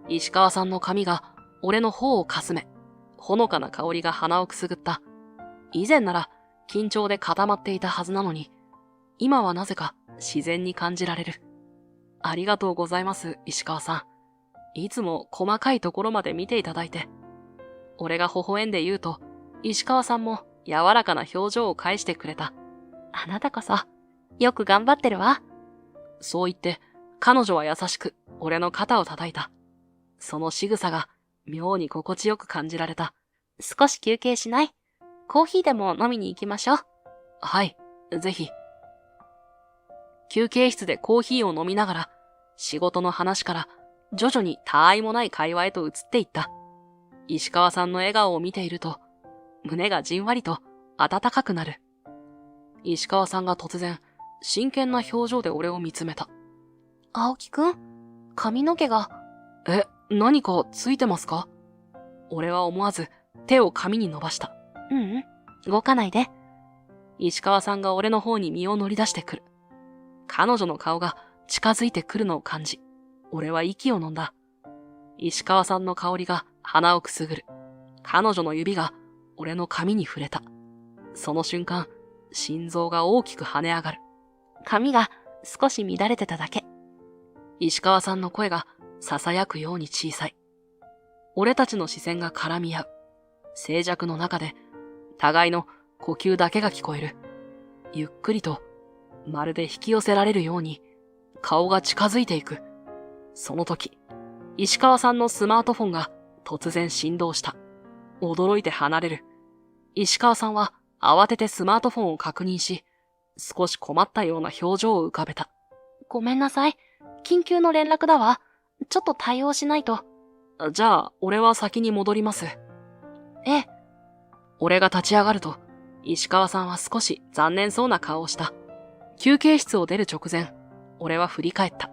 石川さんの髪が俺の頬をかすめ、ほのかな香りが鼻をくすぐった。以前なら緊張で固まっていたはずなのに、今はなぜか自然に感じられる。ありがとうございます、石川さん。いつも細かいところまで見ていただいて。俺が微笑んで言うと、石川さんも柔らかな表情を返してくれた。あなたこそ、よく頑張ってるわ。そう言って、彼女は優しく俺の肩を叩いた。その仕草が妙に心地よく感じられた。少し休憩しない？コーヒーでも飲みに行きましょう。はい、ぜひ。休憩室でコーヒーを飲みながら、仕事の話から徐々に他愛もない会話へと移っていった。石川さんの笑顔を見ていると、胸がじんわりと温かくなる。石川さんが突然、真剣な表情で俺を見つめた。青木くん、髪の毛が。何かついてますか？俺は思わず手を髪に伸ばした。動かないで。石川さんが俺の方に身を乗り出してくる。彼女の顔が近づいてくるのを感じ、俺は息を飲んだ。石川さんの香りが鼻をくすぐる。彼女の指が俺の髪に触れた。その瞬間、心臓が大きく跳ね上がる。髪が少し乱れてただけ。石川さんの声が囁くように小さい。俺たちの視線が絡み合う。静寂の中で、互いの呼吸だけが聞こえる。ゆっくりと、まるで引き寄せられるように、顔が近づいていく。その時、石川さんのスマートフォンが突然振動した。驚いて離れる。石川さんは慌ててスマートフォンを確認し、少し困ったような表情を浮かべた。ごめんなさい。緊急の連絡だわ。ちょっと対応しないと。じゃあ、俺は先に戻ります。ええ。俺が立ち上がると、石川さんは少し残念そうな顔をした。休憩室を出る直前、俺は振り返った。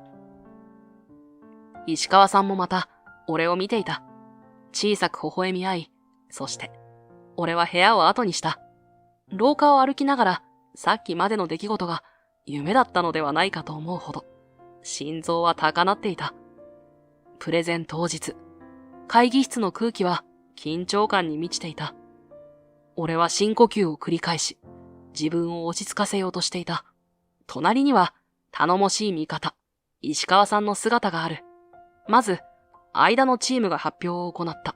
石川さんもまた、俺を見ていた。小さく微笑み合い、そして、俺は部屋を後にした。廊下を歩きながら、さっきまでの出来事が夢だったのではないかと思うほど、心臓は高鳴っていた。プレゼン当日、会議室の空気は緊張感に満ちていた。俺は深呼吸を繰り返し、自分を落ち着かせようとしていた。隣には頼もしい味方、石川さんの姿がある。まず、間のチームが発表を行った。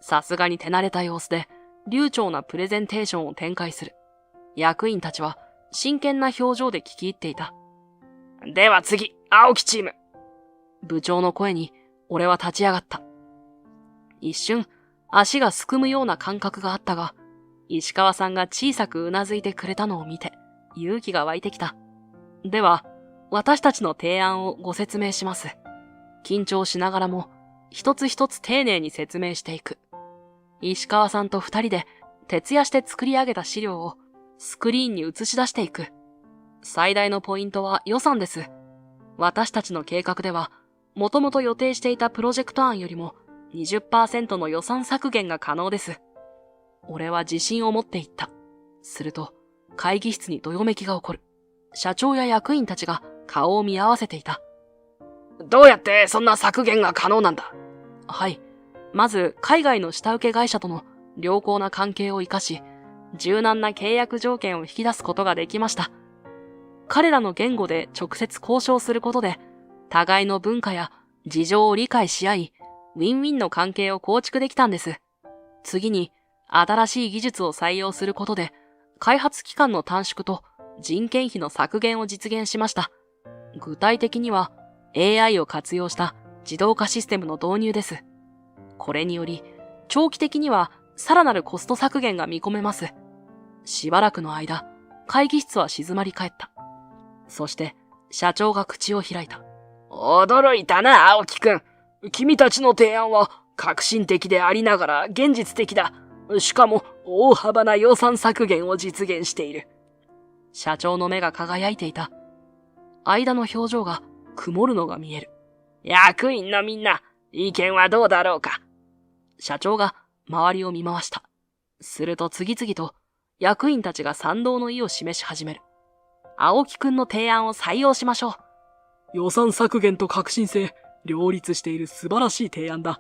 さすがに手慣れた様子で、流暢なプレゼンテーションを展開する。役員たちは真剣な表情で聞き入っていた。では次、青木チーム。部長の声に俺は立ち上がった。一瞬、足がすくむような感覚があったが、石川さんが小さくうなずいてくれたのを見て、勇気が湧いてきた。では、私たちの提案をご説明します。緊張しながらも、一つ一つ丁寧に説明していく。石川さんと二人で、徹夜して作り上げた資料を、スクリーンに映し出していく。最大のポイントは予算です。私たちの計画では、もともと予定していたプロジェクト案よりも 20% の予算削減が可能です。俺は自信を持って言った。すると、会議室にどよめきが起こる。社長や役員たちが顔を見合わせていた。どうやってそんな削減が可能なんだ？はい。まず、海外の下請け会社との良好な関係を生かし、柔軟な契約条件を引き出すことができました。彼らの言語で直接交渉することで、互いの文化や事情を理解し合い、ウィンウィンの関係を構築できたんです。次に、新しい技術を採用することで、開発期間の短縮と人件費の削減を実現しました。具体的には、AI を活用した自動化システムの導入です。これにより、長期的にはさらなるコスト削減が見込めます。しばらくの間、会議室は静まり返った。そして、社長が口を開いた。驚いたな、青木くん。君たちの提案は革新的でありながら現実的だ。しかも大幅な予算削減を実現している。社長の目が輝いていた。間の表情が曇るのが見える。役員のみんな、意見はどうだろうか。社長が周りを見回した。すると次々と役員たちが賛同の意を示し始める。青木くんの提案を採用しましょう。予算削減と革新性、両立している素晴らしい提案だ。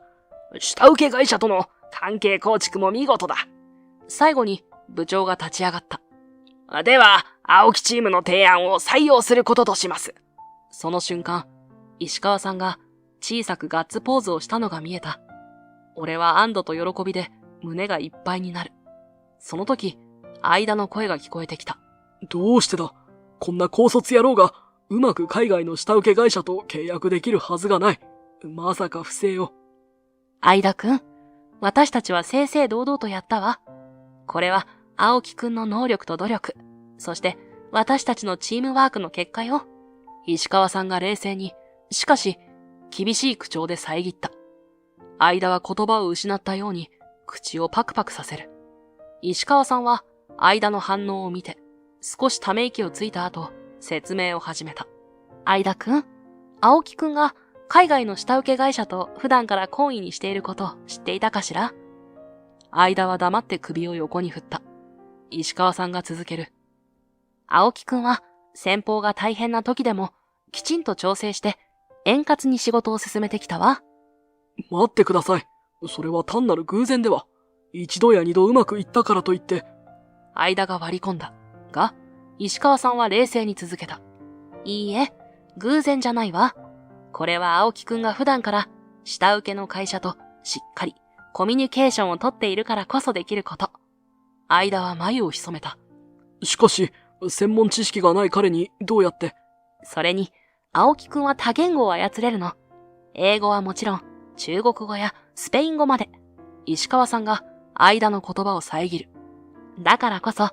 下請け会社との関係構築も見事だ。最後に部長が立ち上がった。では、青木チームの提案を採用することとします。その瞬間、石川さんが小さくガッツポーズをしたのが見えた。俺は安堵と喜びで胸がいっぱいになる。その時、間の声が聞こえてきた。どうしてだ？こんな高卒野郎がうまく海外の下請け会社と契約できるはずがない。まさか不正よ。間くん、私たちは正々堂々とやったわ。これは青木くんの能力と努力、そして私たちのチームワークの結果よ。石川さんが冷静に、しかし厳しい口調で遮った。間は言葉を失ったように口をパクパクさせる。石川さんは間の反応を見て少しため息をついた後、説明を始めた。間くん、青木くんが海外の下請け会社と普段から懇意にしていること知っていたかしら？間は黙って首を横に振った。石川さんが続ける。青木くんは先方が大変な時でもきちんと調整して円滑に仕事を進めてきたわ。待ってください。それは単なる偶然では。一度や二度うまくいったからといって。間が割り込んだ。が、石川さんは冷静に続けた。いいえ、偶然じゃないわ。これは青木くんが普段から下請けの会社としっかりコミュニケーションをとっているからこそできること。間は眉を潜めた。しかし、専門知識がない彼にどうやって。それに、青木くんは多言語を操れるの。英語はもちろん、中国語やスペイン語まで。石川さんが間の言葉を遮る。だからこそ、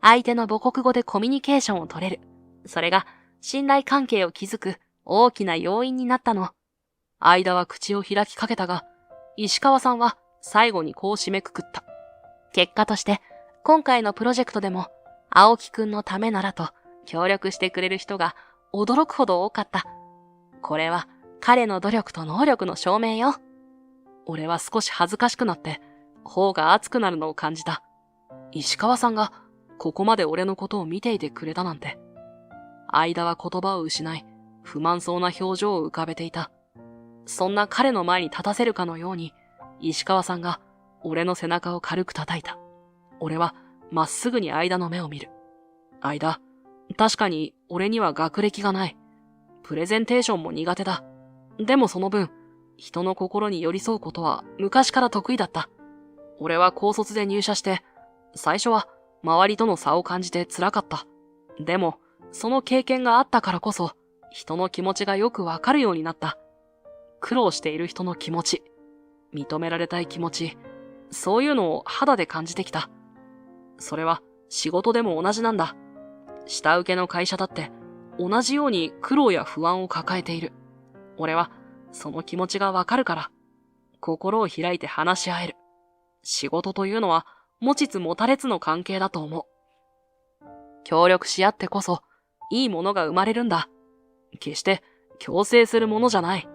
相手の母国語でコミュニケーションを取れる。それが信頼関係を築く大きな要因になったの。間は口を開きかけたが、石川さんは最後にこう締めくくった。結果として、今回のプロジェクトでも、青木くんのためならと協力してくれる人が驚くほど多かった。これは彼の努力と能力の証明よ。俺は少し恥ずかしくなって、頬が熱くなるのを感じた。石川さんがここまで俺のことを見ていてくれたなんて。間は言葉を失い、不満そうな表情を浮かべていた。そんな彼の前に立たせるかのように、石川さんが俺の背中を軽く叩いた。俺はまっすぐに間の目を見る。間、確かに俺には学歴がない。プレゼンテーションも苦手だ。でもその分、人の心に寄り添うことは昔から得意だった。俺は高卒で入社して、最初は周りとの差を感じて辛かった。でも、その経験があったからこそ、人の気持ちがよくわかるようになった。苦労している人の気持ち、認められたい気持ち、そういうのを肌で感じてきた。それは仕事でも同じなんだ。下請けの会社だって同じように苦労や不安を抱えている。俺はその気持ちがわかるから、心を開いて話し合える。仕事というのは持ちつ持たれつの関係だと思う。協力し合ってこそいいものが生まれるんだ。決して強制するものじゃない。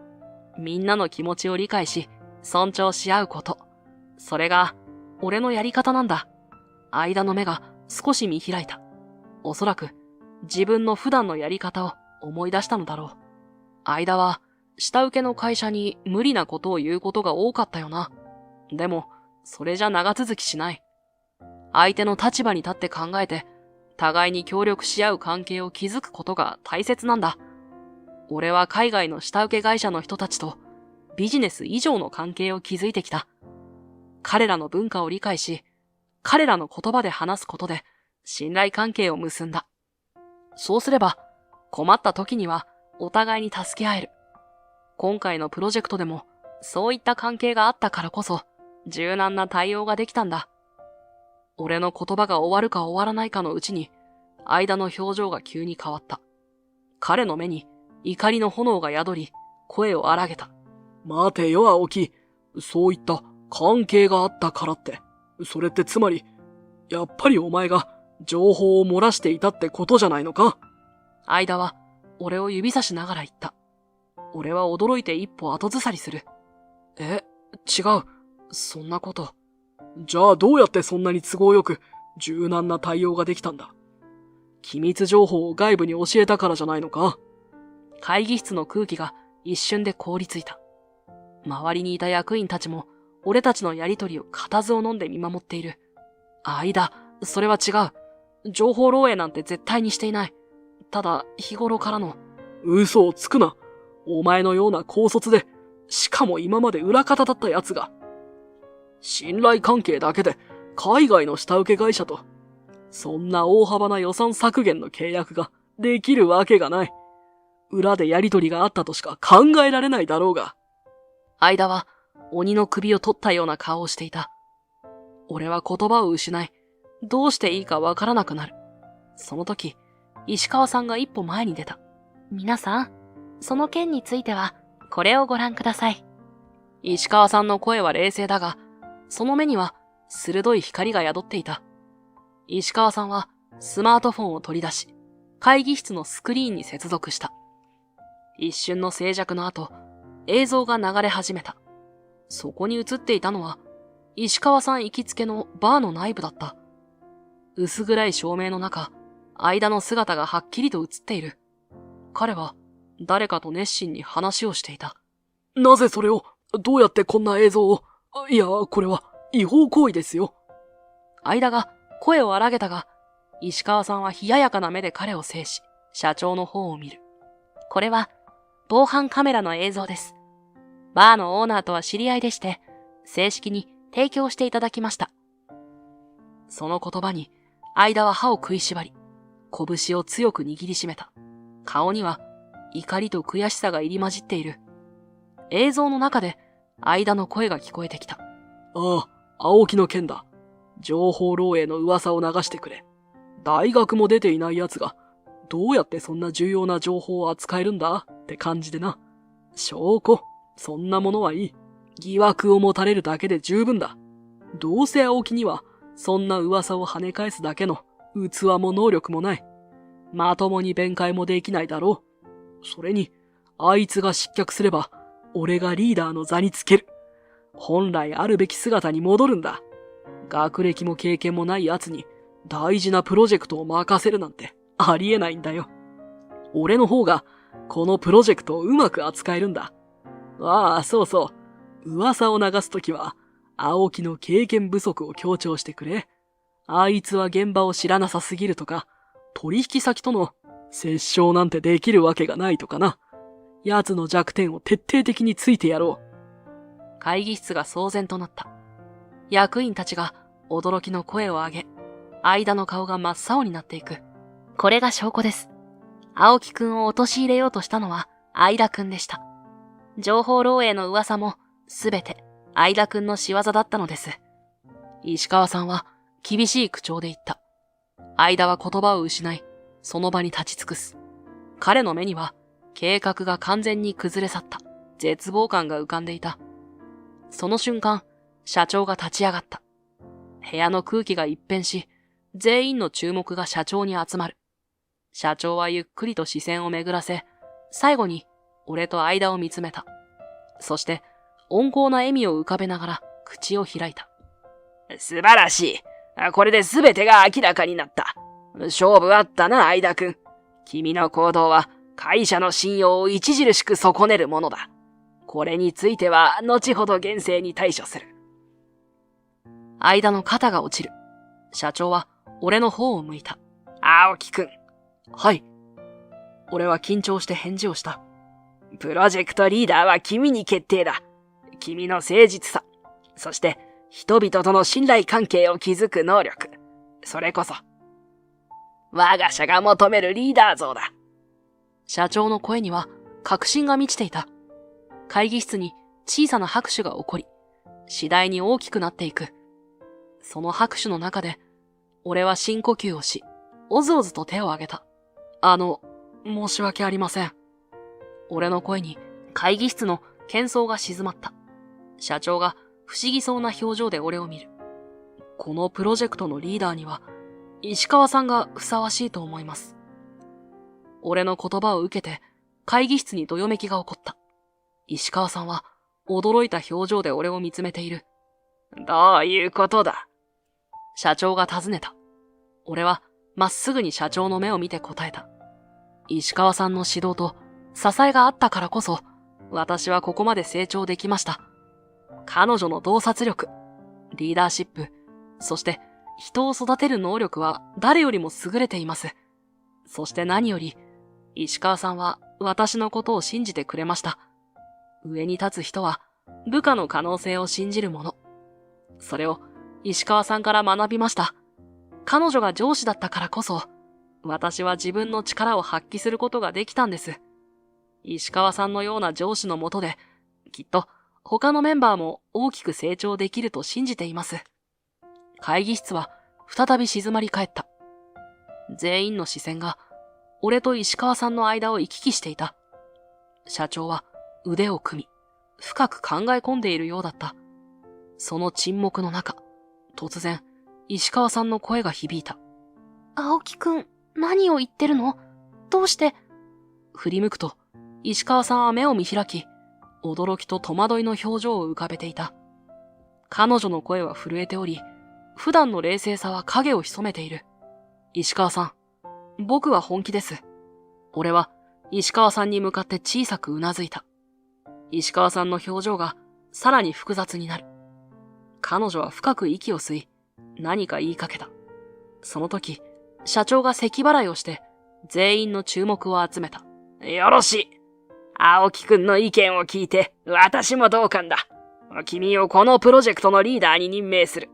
みんなの気持ちを理解し、尊重し合うこと。それが俺のやり方なんだ。間の目が少し見開いた。おそらく自分の普段のやり方を思い出したのだろう。間は下請けの会社に無理なことを言うことが多かったよな。でもそれじゃ長続きしない。相手の立場に立って考えて、互いに協力し合う関係を築くことが大切なんだ。俺は海外の下請け会社の人たちとビジネス以上の関係を築いてきた。彼らの文化を理解し、彼らの言葉で話すことで信頼関係を結んだ。そうすれば困った時にはお互いに助け合える。今回のプロジェクトでもそういった関係があったからこそ柔軟な対応ができたんだ。俺の言葉が終わるか終わらないかのうちに、間の表情が急に変わった。彼の目に怒りの炎が宿り、声を荒げた。待てよ、青木。そういった関係があったからって。それってつまり、やっぱりお前が情報を漏らしていたってことじゃないのか？間は俺を指さしながら言った。俺は驚いて一歩後ずさりする。違う。そんなこと。じゃあどうやってそんなに都合よく柔軟な対応ができたんだ？機密情報を外部に教えたからじゃないのか？会議室の空気が一瞬で凍りついた。周りにいた役員たちも、俺たちのやりとりを固唾を飲んで見守っている。間、それは違う。情報漏洩なんて絶対にしていない。ただ、日頃からの。嘘をつくな。お前のような高卒で、しかも今まで裏方だった奴が。信頼関係だけで、海外の下請け会社と、そんな大幅な予算削減の契約ができるわけがない。裏でやりとりがあったとしか考えられないだろうが。間は鬼の首を取ったような顔をしていた。俺は言葉を失い、どうしていいかわからなくなる。その時、石川さんが一歩前に出た。皆さん、その件については、これをご覧ください。石川さんの声は冷静だが、その目には鋭い光が宿っていた。石川さんはスマートフォンを取り出し、会議室のスクリーンに接続した。一瞬の静寂の後、映像が流れ始めた。そこに映っていたのは、石川さん行きつけのバーの内部だった。薄暗い照明の中、間の姿がはっきりと映っている。彼は誰かと熱心に話をしていた。なぜそれを、どうやってこんな映像を、いや、これは違法行為ですよ。間が声を荒げたが、石川さんは冷ややかな目で彼を制し、社長の方を見る。これは、防犯カメラの映像です。バーのオーナーとは知り合いでして、正式に提供していただきました。その言葉に、間は歯を食いしばり、拳を強く握りしめた。顔には、怒りと悔しさが入り混じっている。映像の中で、間の声が聞こえてきた。ああ、青木の件だ。情報漏洩の噂を流してくれ。大学も出ていない奴が、どうやってそんな重要な情報を扱えるんだって感じでな。証拠、そんなものはいい。疑惑を持たれるだけで十分だ。どうせ青木には、そんな噂を跳ね返すだけの器も能力もない。まともに弁解もできないだろう。それに、あいつが失脚すれば、俺がリーダーの座につける。本来あるべき姿に戻るんだ。学歴も経験もない奴に大事なプロジェクトを任せるなんてありえないんだよ。俺の方がこのプロジェクトをうまく扱えるんだ。ああ、そうそう。噂を流すときは、青木の経験不足を強調してくれ。あいつは現場を知らなさすぎるとか、取引先との折衝なんてできるわけがないとかな。奴の弱点を徹底的についてやろう。会議室が騒然となった。役員たちが驚きの声を上げ、間の顔が真っ青になっていく。これが証拠です。青木くんを陥れようとしたのは相田くんでした。情報漏洩の噂もすべて相田くんの仕業だったのです。石川さんは厳しい口調で言った。間は言葉を失い、その場に立ち尽くす。彼の目には計画が完全に崩れ去った絶望感が浮かんでいた。その瞬間、社長が立ち上がった。部屋の空気が一変し、全員の注目が社長に集まる。社長はゆっくりと視線を巡らせ、最後に俺と間を見つめた。そして、温厚な笑みを浮かべながら口を開いた。素晴らしい。これで全てが明らかになった。勝負あったな、相田くん。君の行動は会社の信用を著しく損ねるものだ。これについては後ほど厳正に対処する。間の肩が落ちる。社長は俺の方を向いた。青木くん。はい。俺は緊張して返事をした。プロジェクトリーダーは君に決定だ。君の誠実さ、そして人々との信頼関係を築く能力。それこそ、我が社が求めるリーダー像だ。社長の声には確信が満ちていた。会議室に小さな拍手が起こり、次第に大きくなっていく。その拍手の中で、俺は深呼吸をし、おずおずと手を挙げた。申し訳ありません。俺の声に会議室の喧騒が静まった。社長が不思議そうな表情で俺を見る。このプロジェクトのリーダーには、石川さんがふさわしいと思います。俺の言葉を受けて、会議室にどよめきが起こった。石川さんは驚いた表情で俺を見つめている。どういうことだ？社長が尋ねた。俺はまっすぐに社長の目を見て答えた。石川さんの指導と支えがあったからこそ、私はここまで成長できました。彼女の洞察力、リーダーシップ、そして人を育てる能力は誰よりも優れています。そして何より、石川さんは私のことを信じてくれました。上に立つ人は部下の可能性を信じるもの。それを石川さんから学びました。彼女が上司だったからこそ、私は自分の力を発揮することができたんです。石川さんのような上司のもとで、きっと他のメンバーも大きく成長できると信じています。会議室は再び静まり返った。全員の視線が俺と石川さんの間を行き来していた。社長は腕を組み、深く考え込んでいるようだった。その沈黙の中、突然、石川さんの声が響いた。青木くん、何を言ってるの？どうして？振り向くと、石川さんは目を見開き、驚きと戸惑いの表情を浮かべていた。彼女の声は震えており、普段の冷静さは影を潜めている。石川さん、僕は本気です。俺は石川さんに向かって小さくうなずいた。石川さんの表情がさらに複雑になる。彼女は深く息を吸い、何か言いかけた。その時、社長が咳払いをして、全員の注目を集めた。よろしい。青木くんの意見を聞いて、私も同感だ。君をこのプロジェクトのリーダーに任命する。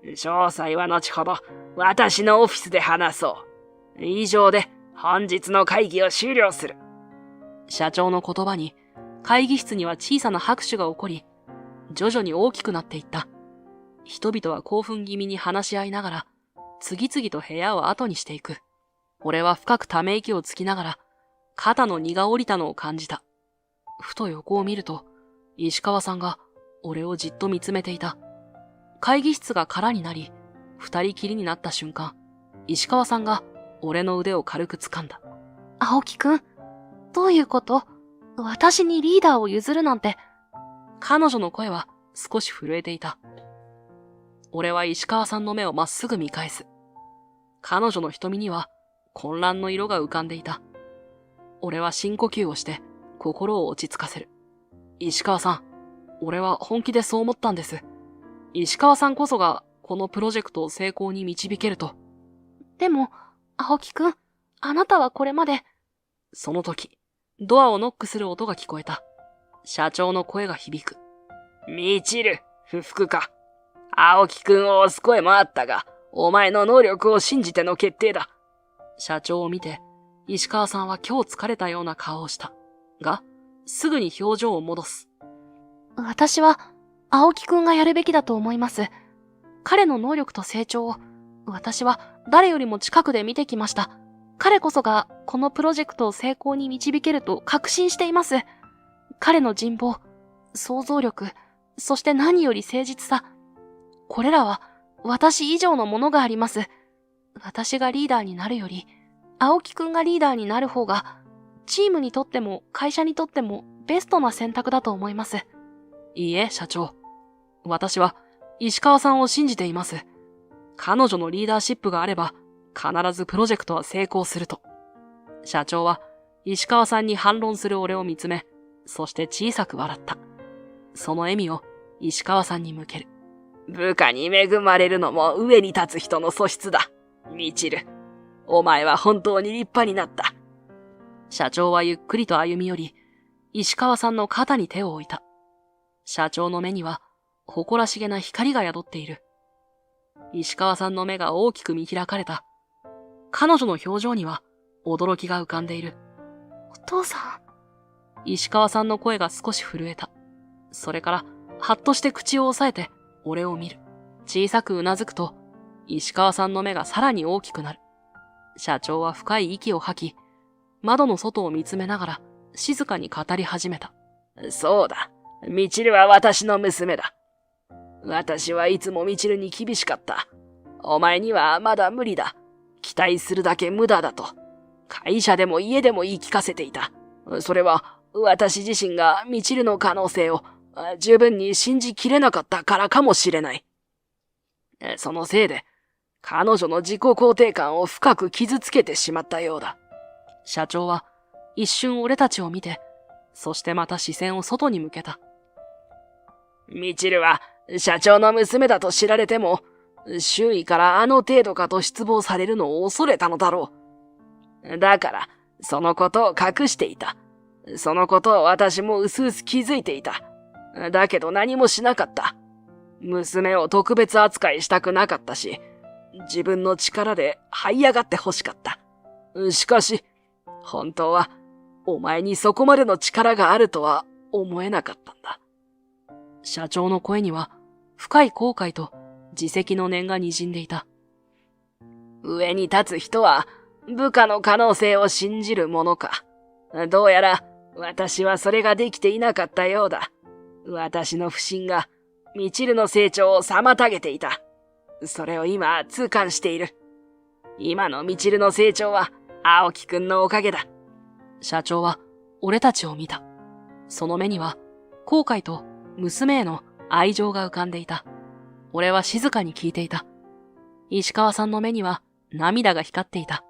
詳細は後ほど、私のオフィスで話そう。以上で、本日の会議を終了する。社長の言葉に、会議室には小さな拍手が起こり、徐々に大きくなっていった。人々は興奮気味に話し合いながら、次々と部屋を後にしていく。俺は深くため息をつきながら、肩の荷が下りたのを感じた。ふと横を見ると、石川さんが俺をじっと見つめていた。会議室が空になり、二人きりになった瞬間、石川さんが俺の腕を軽く掴んだ。青木くん、どういうこと？私にリーダーを譲るなんて。彼女の声は少し震えていた。俺は石川さんの目をまっすぐ見返す。彼女の瞳には混乱の色が浮かんでいた。俺は深呼吸をして心を落ち着かせる。石川さん、俺は本気でそう思ったんです。石川さんこそがこのプロジェクトを成功に導けると。でも、青木くん、あなたはこれまで。その時、ドアをノックする音が聞こえた。社長の声が響く。みちる、不服か。青木くんを押す声もあったが、お前の能力を信じての決定だ。社長を見て、石川さんは今日疲れたような顔をした。が、すぐに表情を戻す。私は、青木くんがやるべきだと思います。彼の能力と成長を、私は誰よりも近くで見てきました。彼こそが、このプロジェクトを成功に導けると確信しています。彼の人望、想像力、そして何より誠実さ。これらは、私以上のものがあります。私がリーダーになるより、青木くんがリーダーになる方が、チームにとっても会社にとってもベストな選択だと思います。いいえ、社長。私は石川さんを信じています。彼女のリーダーシップがあれば、必ずプロジェクトは成功すると。社長は石川さんに反論する俺を見つめ、そして小さく笑った。その笑みを石川さんに向ける。部下に恵まれるのも上に立つ人の素質だ。みちる、お前は本当に立派になった。社長はゆっくりと歩み寄り、石川さんの肩に手を置いた。社長の目には誇らしげな光が宿っている。石川さんの目が大きく見開かれた。彼女の表情には驚きが浮かんでいる。お父さん。石川さんの声が少し震えた。それから、はっとして口を押さえて、俺を見る。小さくうなずくと、石川さんの目がさらに大きくなる。社長は深い息を吐き、窓の外を見つめながら、静かに語り始めた。そうだ。みちるは私の娘だ。私はいつもみちるに厳しかった。お前にはまだ無理だ。期待するだけ無駄だと。会社でも家でも言い聞かせていた。それは私自身がみちるの可能性を十分に信じきれなかったからかもしれない。そのせいで彼女の自己肯定感を深く傷つけてしまったようだ。社長は一瞬俺たちを見て、そしてまた視線を外に向けた。ミチルは社長の娘だと知られても、周囲からあの程度かと失望されるのを恐れたのだろう。だから、そのことを隠していた。そのことを私も薄々気づいていた。だけど何もしなかった。娘を特別扱いしたくなかったし、自分の力で這い上がって欲しかった。しかし、本当は、お前にそこまでの力があるとは思えなかったんだ。社長の声には深い後悔と自責の念が滲んでいた。上に立つ人は部下の可能性を信じるものか。どうやら私はそれができていなかったようだ。私の不信がミチルの成長を妨げていた。それを今痛感している。今のミチルの成長は青木くんのおかげだ。社長は俺たちを見た。その目には後悔と娘への愛情が浮かんでいた。俺は静かに聞いていた。石川さんの目には涙が光っていた。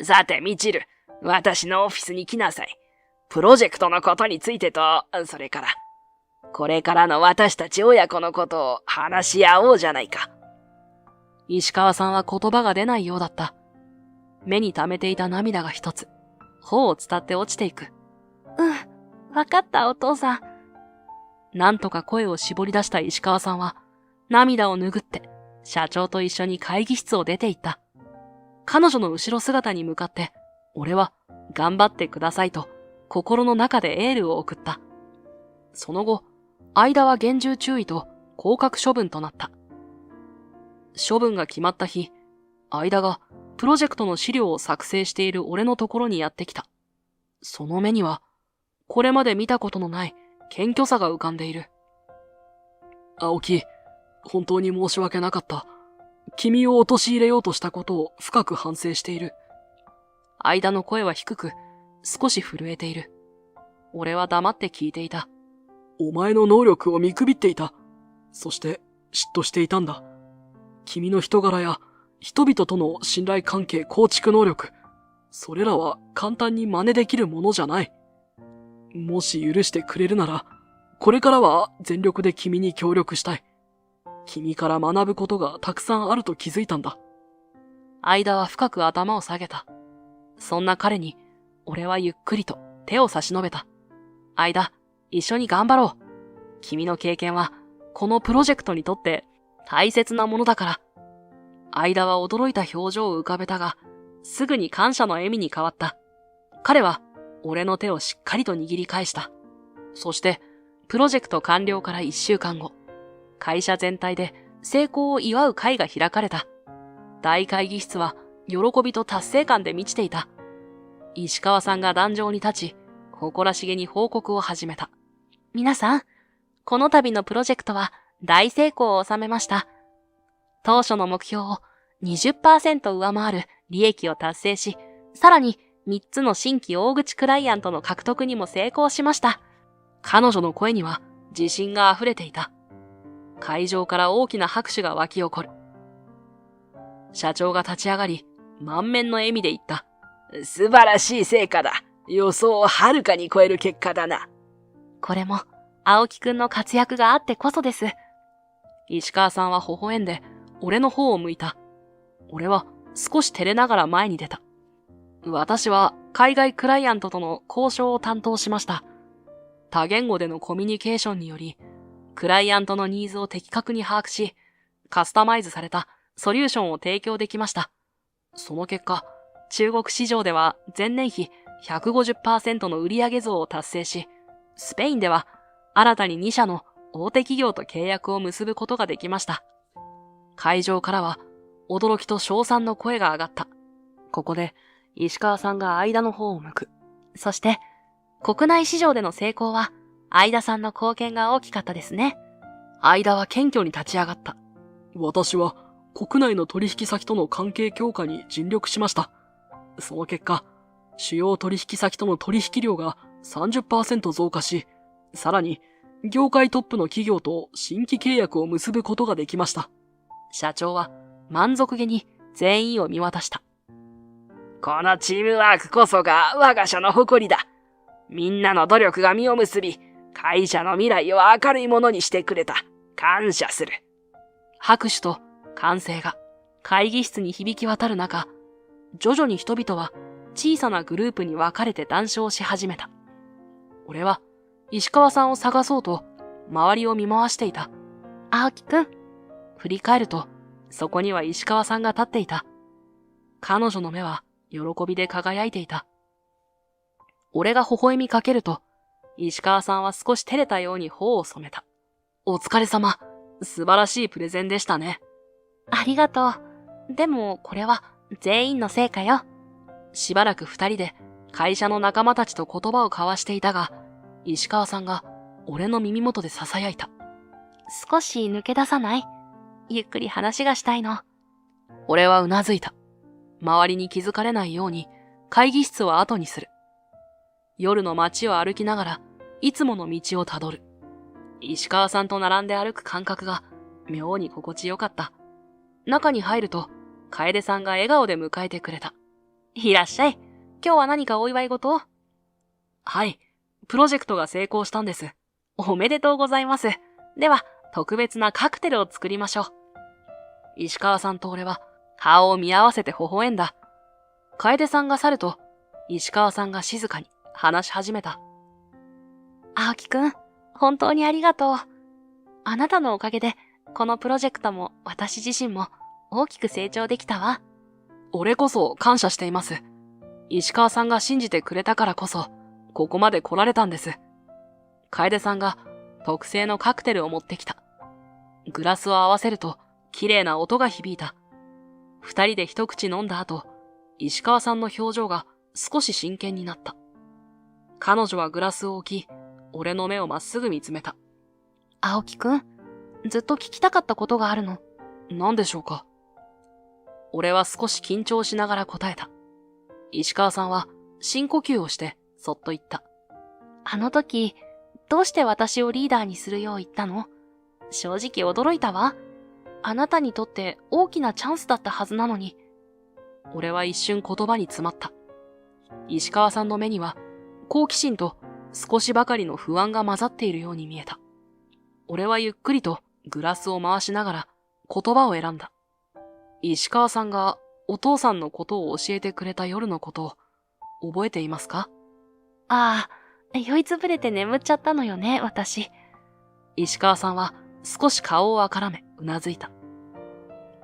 さて、ミチル、私のオフィスに来なさい。プロジェクトのことについてと、それから、これからの私たち親子のことを話し合おうじゃないか。石川さんは言葉が出ないようだった。目に溜めていた涙が一つ、頬を伝って落ちていく。わかったお父さん。なんとか声を絞り出した石川さんは、涙を拭って、社長と一緒に会議室を出て行った。彼女の後ろ姿に向かって、俺は、頑張ってくださいと、心の中でエールを送った。その後、間は厳重注意と降格処分となった。処分が決まった日、間がプロジェクトの資料を作成している俺のところにやってきた。その目には、これまで見たことのない謙虚さが浮かんでいる。青木、本当に申し訳なかった。君を陥れようとしたことを深く反省している。間の声は低く、少し震えている。俺は黙って聞いていた。お前の能力を見くびっていた。そして嫉妬していたんだ。君の人柄や人々との信頼関係構築能力、それらは簡単に真似できるものじゃない。もし許してくれるなら、これからは全力で君に協力したい。君から学ぶことがたくさんあると気づいたんだ。間は深く頭を下げた。そんな彼に、俺はゆっくりと手を差し伸べた。間、一緒に頑張ろう。君の経験は、このプロジェクトにとって大切なものだから。間は驚いた表情を浮かべたが、すぐに感謝の笑みに変わった。彼は、俺の手をしっかりと握り返した。そして、プロジェクト完了から1週間後、会社全体で成功を祝う会が開かれた。大会議室は喜びと達成感で満ちていた。石川さんが壇上に立ち、誇らしげに報告を始めた。皆さん、この度のプロジェクトは大成功を収めました。当初の目標を 20% 上回る利益を達成し、さらに3つの新規大口クライアントの獲得にも成功しました。彼女の声には自信が溢れていた。会場から大きな拍手が湧き起こる。社長が立ち上がり、満面の笑みで言った。素晴らしい成果だ。予想をはるかに超える結果だな。これも、青木くんの活躍があってこそです。石川さんは微笑んで、俺の方を向いた。俺は少し照れながら前に出た。私は海外クライアントとの交渉を担当しました。多言語でのコミュニケーションにより、クライアントのニーズを的確に把握し、カスタマイズされたソリューションを提供できました。その結果、中国市場では前年比 150% の売上増を達成し、スペインでは新たに2社の大手企業と契約を結ぶことができました。会場からは驚きと称賛の声が上がった。ここで石川さんが間の方を向く。そして、国内市場での成功は、間さんの貢献が大きかったですね。間は謙虚に立ち上がった。私は国内の取引先との関係強化に尽力しました。その結果、主要取引先との取引量が 30% 増加し、さらに業界トップの企業と新規契約を結ぶことができました。社長は満足げに全員を見渡した。このチームワークこそが我が社の誇りだ。みんなの努力が実を結び、会社の未来を明るいものにしてくれた。感謝する。拍手と歓声が会議室に響き渡る中、徐々に人々は小さなグループに分かれて談笑し始めた。俺は石川さんを探そうと周りを見回していた。青木くん。振り返ると、そこには石川さんが立っていた。彼女の目は喜びで輝いていた。俺が微笑みかけると、石川さんは少し照れたように頬を染めた。お疲れ様。素晴らしいプレゼンでしたね。ありがとう。でも、これは全員の成果よ。しばらく二人で会社の仲間たちと言葉を交わしていたが、石川さんが俺の耳元で囁いた。少し抜け出さない？ゆっくり話がしたいの。俺はうなずいた。周りに気づかれないように会議室を後にする。夜の街を歩きながらいつもの道をたどる。石川さんと並んで歩く感覚が妙に心地よかった。中に入ると、楓さんが笑顔で迎えてくれた。いらっしゃい。今日は何かお祝い事を？はい。プロジェクトが成功したんです。おめでとうございます。では、特別なカクテルを作りましょう。石川さんと俺は顔を見合わせて微笑んだ。楓さんが去ると、石川さんが静かに話し始めた。青木くん、本当にありがとう。あなたのおかげで、このプロジェクトも私自身も大きく成長できたわ。俺こそ感謝しています。石川さんが信じてくれたからこそ、ここまで来られたんです。楓さんが特製のカクテルを持ってきた。グラスを合わせると、綺麗な音が響いた。二人で一口飲んだ後、石川さんの表情が少し真剣になった。彼女はグラスを置き、俺の目をまっすぐ見つめた。青木くん、ずっと聞きたかったことがあるの。何でしょうか？俺は少し緊張しながら答えた。石川さんは深呼吸をしてそっと言った。あの時、どうして私をリーダーにするよう言ったの？正直驚いたわ。あなたにとって大きなチャンスだったはずなのに。俺は一瞬言葉に詰まった。石川さんの目には好奇心と少しばかりの不安が混ざっているように見えた。俺はゆっくりとグラスを回しながら言葉を選んだ。石川さんがお父さんのことを教えてくれた夜のことを覚えていますか？ああ、酔いつぶれて眠っちゃったのよね、私。石川さんは少し顔をあからめうなずいた。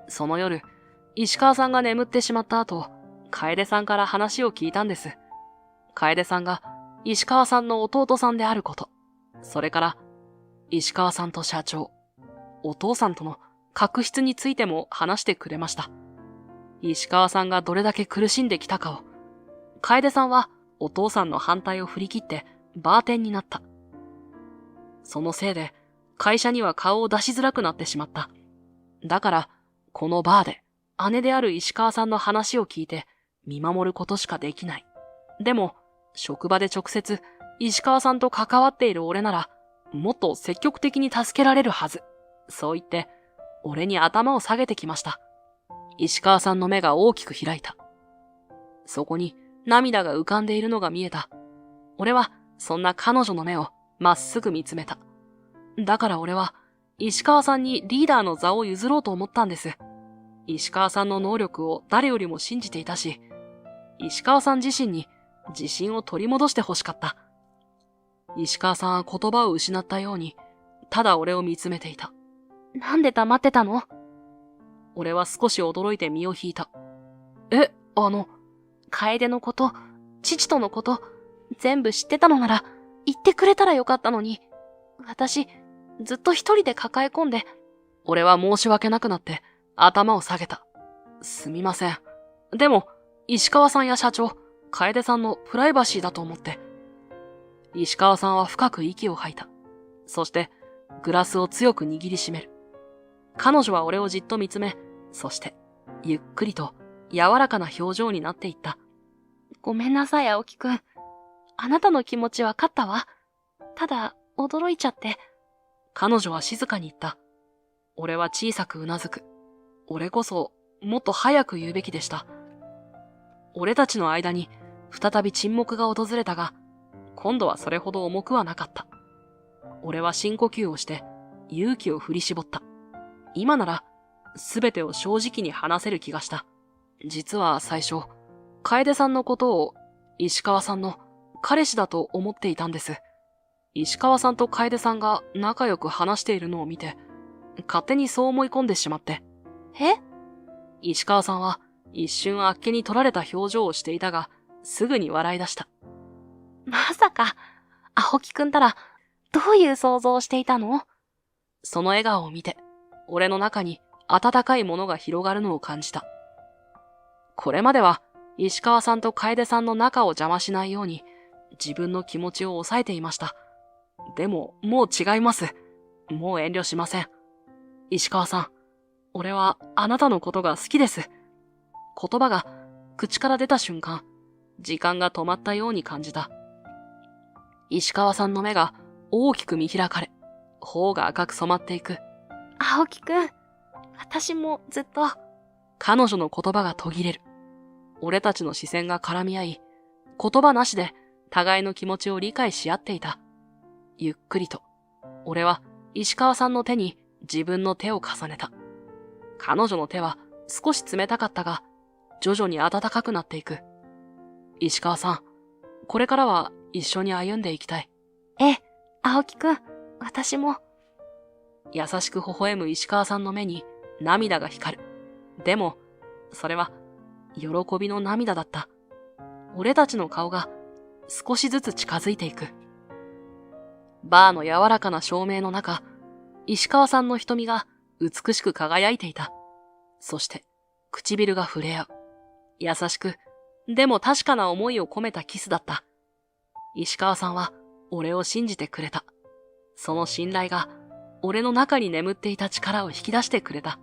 その夜、石川さんが眠ってしまった後、楓さんから話を聞いたんです。楓さんが石川さんの弟さんであること、それから石川さんと社長、お父さんとの確執についても話してくれました。石川さんがどれだけ苦しんできたかを。楓さんはお父さんの反対を振り切ってバーテンになった。そのせいで会社には顔を出しづらくなってしまった。だからこのバーで姉である石川さんの話を聞いて見守ることしかできない。でも職場で直接石川さんと関わっている俺ならもっと積極的に助けられるはず。そう言って俺に頭を下げてきました。石川さんの目が大きく開いた。そこに涙が浮かんでいるのが見えた。俺はそんな彼女の目をまっすぐ見つめた。だから俺は石川さんにリーダーの座を譲ろうと思ったんです。石川さんの能力を誰よりも信じていたし、石川さん自身に自信を取り戻して欲しかった。石川さんは言葉を失ったように、ただ俺を見つめていた。なんで黙ってたの？俺は少し驚いて身を引いた。楓のこと、父とのこと、全部知ってたのなら言ってくれたらよかったのに。私、ずっと一人で抱え込んで。俺は申し訳なくなって頭を下げた。すみません。でも、石川さんや社長、楓さんのプライバシーだと思って。石川さんは深く息を吐いた。そして、グラスを強く握りしめる。彼女は俺をじっと見つめ、そして、ゆっくりと柔らかな表情になっていった。ごめんなさい、青木くん。あなたの気持ちわかったわ。ただ、驚いちゃって。彼女は静かに言った。俺は小さくうなずく。俺こそもっと早く言うべきでした。俺たちの間に再び沈黙が訪れたが、今度はそれほど重くはなかった。俺は深呼吸をして勇気を振り絞った。今ならすべてを正直に話せる気がした。実は最初、楓さんのことを石川さんの彼氏だと思っていたんです。石川さんと楓さんが仲良く話しているのを見て、勝手にそう思い込んでしまって。え？石川さんは一瞬あっけに取られた表情をしていたが、すぐに笑い出した。まさか、青木くんたら、どういう想像をしていたの？その笑顔を見て、俺の中に温かいものが広がるのを感じた。これまでは、石川さんと楓さんの仲を邪魔しないように、自分の気持ちを抑えていました。でも、もう違います。もう遠慮しません。石川さん、俺はあなたのことが好きです。言葉が口から出た瞬間、時間が止まったように感じた。石川さんの目が大きく見開かれ、頬が赤く染まっていく。青木くん、私もずっと。彼女の言葉が途切れる。俺たちの視線が絡み合い、言葉なしで互いの気持ちを理解し合っていた。ゆっくりと、俺は石川さんの手に自分の手を重ねた。彼女の手は少し冷たかったが、徐々に暖かくなっていく。石川さん、これからは一緒に歩んでいきたい。ええ、青木くん、私も。優しく微笑む石川さんの目に涙が光る。でも、それは喜びの涙だった。俺たちの顔が少しずつ近づいていく。バーの柔らかな照明の中、石川さんの瞳が美しく輝いていた。そして、唇が触れ合う。優しく、でも確かな思いを込めたキスだった。石川さんは俺を信じてくれた。その信頼が俺の中に眠っていた力を引き出してくれた。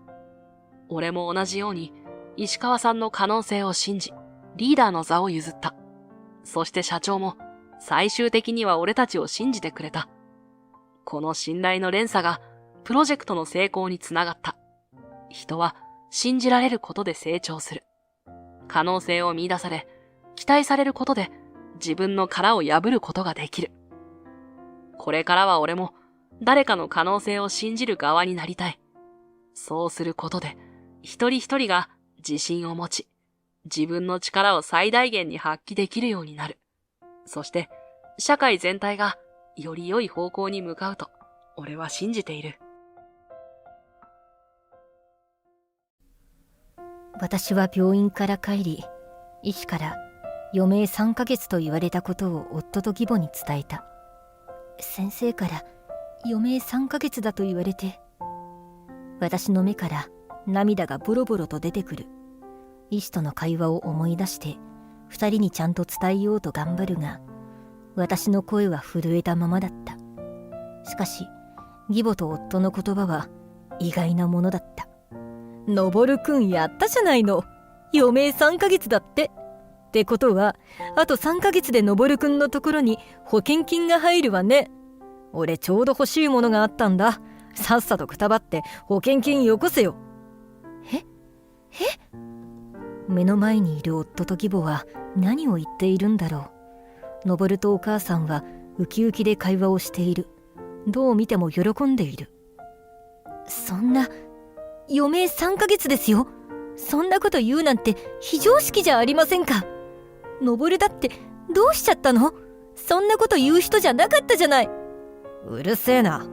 俺も同じように石川さんの可能性を信じ、リーダーの座を譲った。そして社長も最終的には俺たちを信じてくれた。この信頼の連鎖がプロジェクトの成功につながった。人は信じられることで成長する。可能性を見出され、期待されることで自分の殻を破ることができる。これからは俺も誰かの可能性を信じる側になりたい。そうすることで一人一人が自信を持ち、自分の力を最大限に発揮できるようになる。そして社会全体がより良い方向に向かうと俺は信じている。私は病院から帰り、医師から余命3ヶ月と言われたことを夫と義母に伝えた。先生から余命3ヶ月だと言われて、私の目から涙がボロボロと出てくる。医師との会話を思い出して2人にちゃんと伝えようと頑張るが、私の声は震えたままだった。しかし義母と夫の言葉は意外なものだった。のぼるくんやったじゃないの。余命3ヶ月だって。ってことはあと3ヶ月でのぼるくんのところに保険金が入るわね。俺ちょうど欲しいものがあったんだ。さっさとくたばって保険金よこせよ。え目の前にいる夫と義母は何を言っているんだろう。のぼるとお母さんはウキウキで会話をしている。どう見ても喜んでいる。そんな余命3ヶ月ですよ。そんなこと言うなんて非常識じゃありませんか。のぼるだってどうしちゃったの。そんなこと言う人じゃなかったじゃない。うるせえな。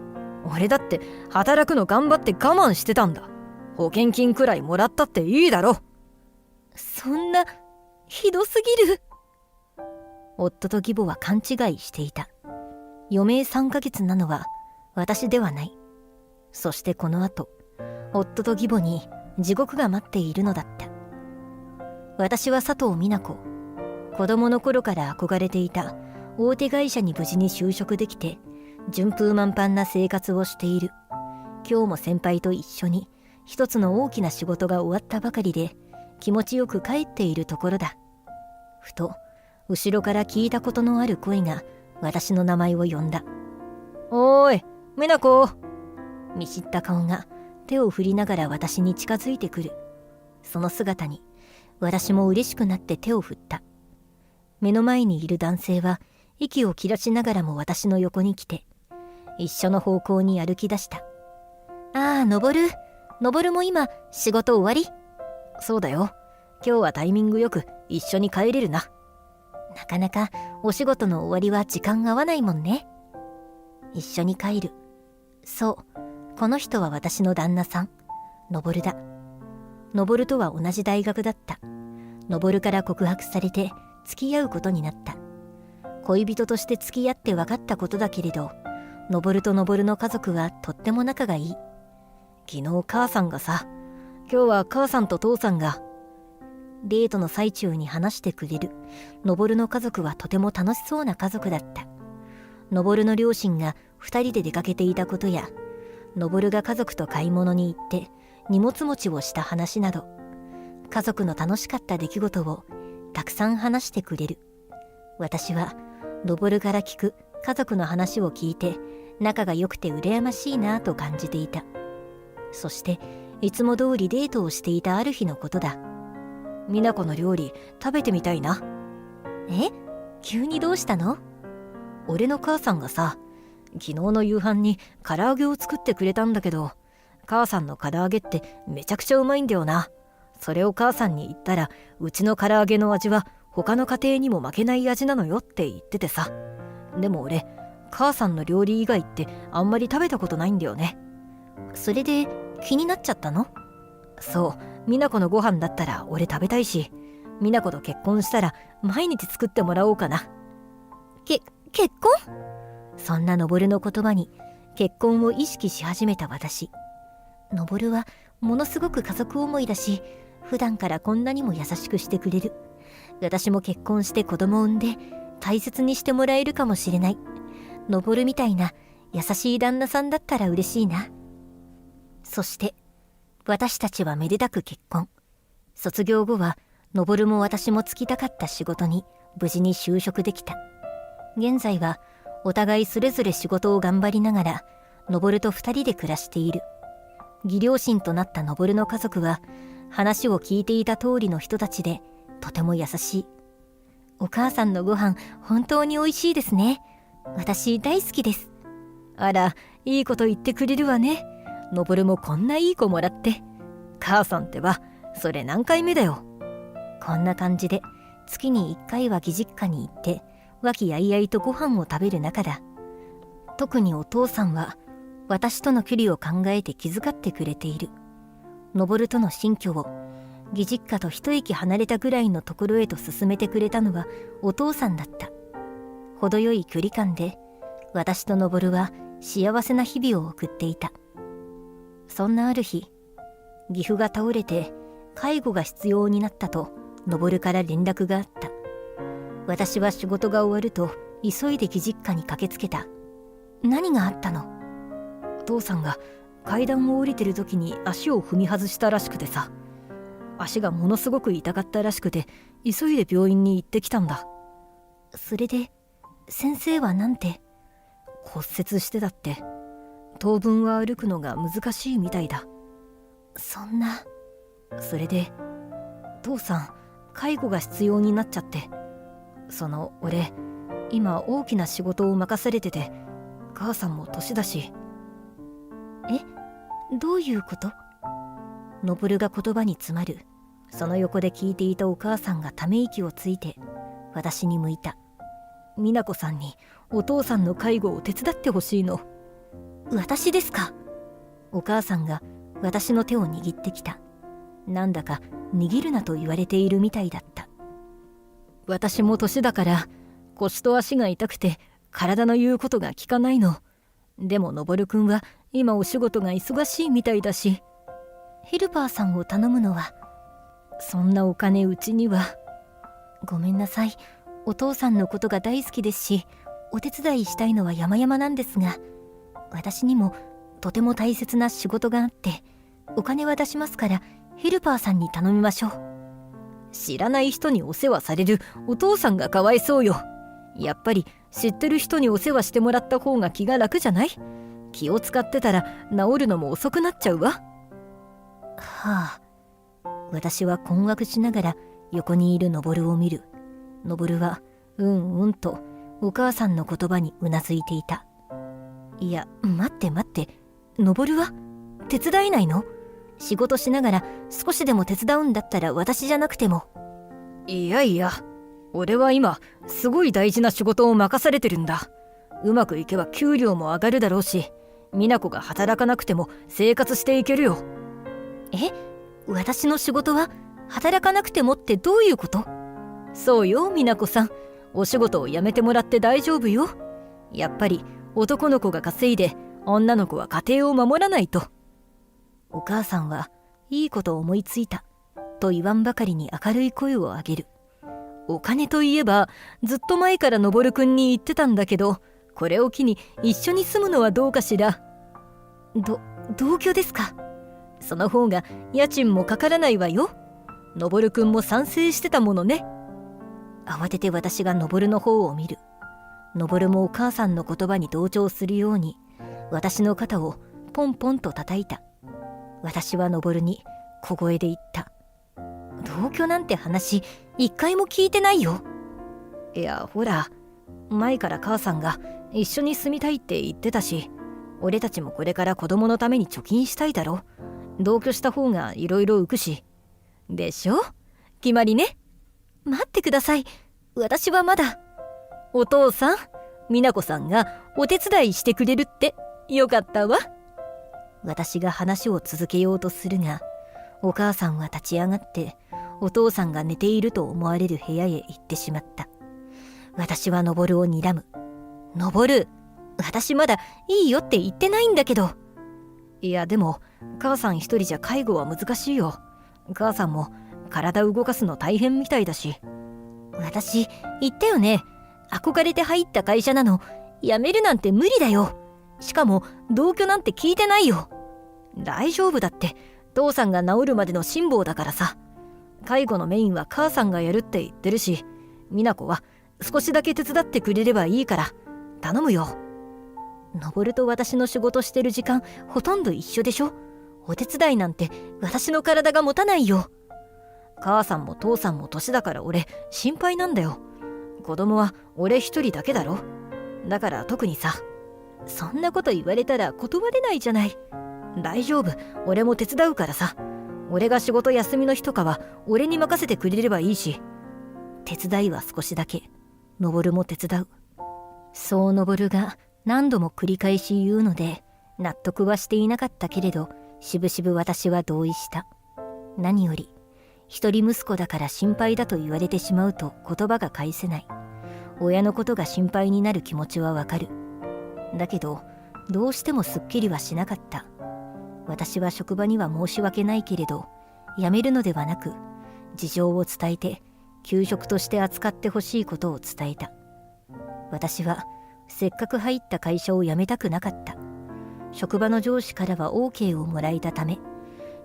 俺だって働くの頑張って我慢してたんだ。保険金くらいもらったっていいだろ。そんなひどすぎる。夫と義母は勘違いしていた。余命3ヶ月なのは私ではない。そしてこの後、夫と義母に地獄が待っているのだった。私は佐藤美奈子。子供の頃から憧れていた大手会社に無事に就職できて、順風満帆な生活をしている。今日も先輩と一緒に一つの大きな仕事が終わったばかりで、気持ちよく帰っているところだ。ふと後ろから聞いたことのある声が私の名前を呼んだ。おーい、美奈子。見知った顔が手を振りながら私に近づいてくる。その姿に私も嬉しくなって手を振った。目の前にいる男性は息を切らしながらも私の横に来て、一緒の方向に歩き出した。ああ、登るも今仕事終わり？そうだよ。今日はタイミングよく一緒に帰れるな。なかなかお仕事の終わりは時間合わないもんね。一緒に帰る。そう、この人は私の旦那さん、登だ。登とは同じ大学だった。登から告白されて付き合うことになった。恋人として付き合って分かったことだけれど、登と登の家族はとっても仲がいい。昨日母さんがさ、今日は母さんと父さんが、デートの最中に話してくれる登の家族はとても楽しそうな家族だった。登の両親が2人で出かけていたことや、登が家族と買い物に行って荷物持ちをした話など、家族の楽しかった出来事をたくさん話してくれる。私は登から聞く家族の話を聞いて仲が良くて羨ましいなと感じていた。そしていつも通りデートをしていたある日のことだ。美奈子の料理食べてみたいな。え？急にどうしたの？俺の母さんがさ、昨日の夕飯に唐揚げを作ってくれたんだけど、母さんの唐揚げってめちゃくちゃうまいんだよな。それを母さんに言ったら、うちの唐揚げの味は他の家庭にも負けない味なのよって言っててさ。でも俺、母さんの料理以外ってあんまり食べたことないんだよね。それで気になっちゃったの？そう、美奈子のご飯だったら俺食べたいし、美奈子と結婚したら毎日作ってもらおうかな。結婚？そんな登の言葉に結婚を意識し始めた私。登はものすごく家族思いだし、普段からこんなにも優しくしてくれる。私も結婚して子供を産んで大切にしてもらえるかもしれない。登みたいな優しい旦那さんだったら嬉しいな。そして私たちはめでたく結婚。卒業後は登も私も就きたかった仕事に無事に就職できた。現在はお互いそれぞれ仕事を頑張りながら登と2人で暮らしている。義両親となった登の家族は話を聞いていた通りの人たちでとても優しい。お母さんのご飯本当に美味しいですね。私大好きです。あら、いいこと言ってくれるわね。登もこんないい子もらって。母さんってば、それ何回目だよ。こんな感じで月に1回は義実家に行って和気あいあいとご飯を食べる仲だ。特にお父さんは私との距離を考えて気遣ってくれている。登との新居を義実家と一息離れたぐらいのところへと進めてくれたのはお父さんだった。程よい距離感で私と登は幸せな日々を送っていた。そんなある日、義父が倒れて介護が必要になったと登から連絡があった。私は仕事が終わると急いで義実家に駆けつけた。何があったの？父さんが階段を降りてる時に足を踏み外したらしくてさ、足がものすごく痛かったらしくて急いで病院に行ってきたんだ。それで先生はなんて？骨折してたって。当分は歩くのが難しいみたいだ。そんな。それで父さん介護が必要になっちゃって、俺今大きな仕事を任されてて、母さんも年だし。どういうこと？登が言葉に詰まる。その横で聞いていたお母さんがため息をついて私に向いた。美奈子さんにお父さんの介護を手伝ってほしいの。私ですか？お母さんが私の手を握ってきた。なんだか握るなと言われているみたいだった。私も年だから腰と足が痛くて体の言うことが聞かないの。でも登くんは今お仕事が忙しいみたいだし、ヘルパーさんを頼むのは。そんなお金うちには。ごめんなさい。お父さんのことが大好きですし、お手伝いしたいのは山々なんですが、私にもとても大切な仕事があって、お金は出しますからヘルパーさんに頼みましょう。知らない人にお世話されるお父さんがかわいそうよ。やっぱり知ってる人にお世話してもらった方が気が楽じゃない？気を使ってたら治るのも遅くなっちゃうわ。はあ、私は困惑しながら横にいるのぼるを見る。のぼるはうんうんとお母さんの言葉にうなずいていた。いや、待って待って、のぼるは手伝えないの？仕事しながら少しでも手伝うんだったら私じゃなくても。いやいや、俺は今すごい大事な仕事を任されてるんだ。うまくいけば給料も上がるだろうし、美奈子が働かなくても生活していけるよ。え？私の仕事は働かなくてもってどういうこと？そうよ、美奈子さん。お仕事を辞めてもらって大丈夫よ。やっぱり男の子が稼いで女の子は家庭を守らないと。お母さんはいいこと思いついたと言わんばかりに明るい声を上げる。お金といえばずっと前からのぼるくんに言ってたんだけど、これを機に一緒に住むのはどうかしら。同居ですか？その方が家賃もかからないわよ。のぼるくんも賛成してたものね。慌てて私がのぼるの方を見る。のぼるもお母さんの言葉に同調するように私の肩をポンポンと叩いた。私はのぼるに小声で言った。同居なんて話一回も聞いてないよ。いや、ほら、前から母さんが一緒に住みたいって言ってたし、俺たちもこれから子供のために貯金したいだろ。同居した方がいろいろ浮くし。でしょ？決まりね。待ってください。私はまだ。お父さん、美奈子さんがお手伝いしてくれるってよかったわ。私が話を続けようとするが、お母さんは立ち上がってお父さんが寝ていると思われる部屋へ行ってしまった。私はのぼるを睨む。のぼる、私まだいいよって言ってないんだけど。いや、でも母さん一人じゃ介護は難しいよ。母さんも体動かすの大変みたいだし。私言ったよね。憧れて入った会社なの。辞めるなんて無理だよ。しかも同居なんて聞いてないよ。大丈夫だって、父さんが治るまでの辛抱だからさ。介護のメインは母さんがやるって言ってるし、美奈子は少しだけ手伝ってくれればいいから頼むよ。のぼると私の仕事してる時間ほとんど一緒でしょ。お手伝いなんて私の体が持たないよ。母さんも父さんも年だから俺心配なんだよ。子供は俺一人だけだろ。だから特にさ。そんなこと言われたら断れないじゃない。大丈夫、俺も手伝うからさ。俺が仕事休みの日とかは俺に任せてくれればいいし。手伝いは少しだけ。のぼるも手伝う。そうのぼるが何度も繰り返し言うので納得はしていなかったけれど、しぶしぶ私は同意した。何より一人息子だから心配だと言われてしまうと言葉が返せない。親のことが心配になる気持ちはわかる。だけどどうしてもすっきりはしなかった。私は職場には申し訳ないけれど、辞めるのではなく事情を伝えて給食として扱ってほしいことを伝えた。私はせっかく入った会社を辞めたくなかった。職場の上司からは OK をもらえたため、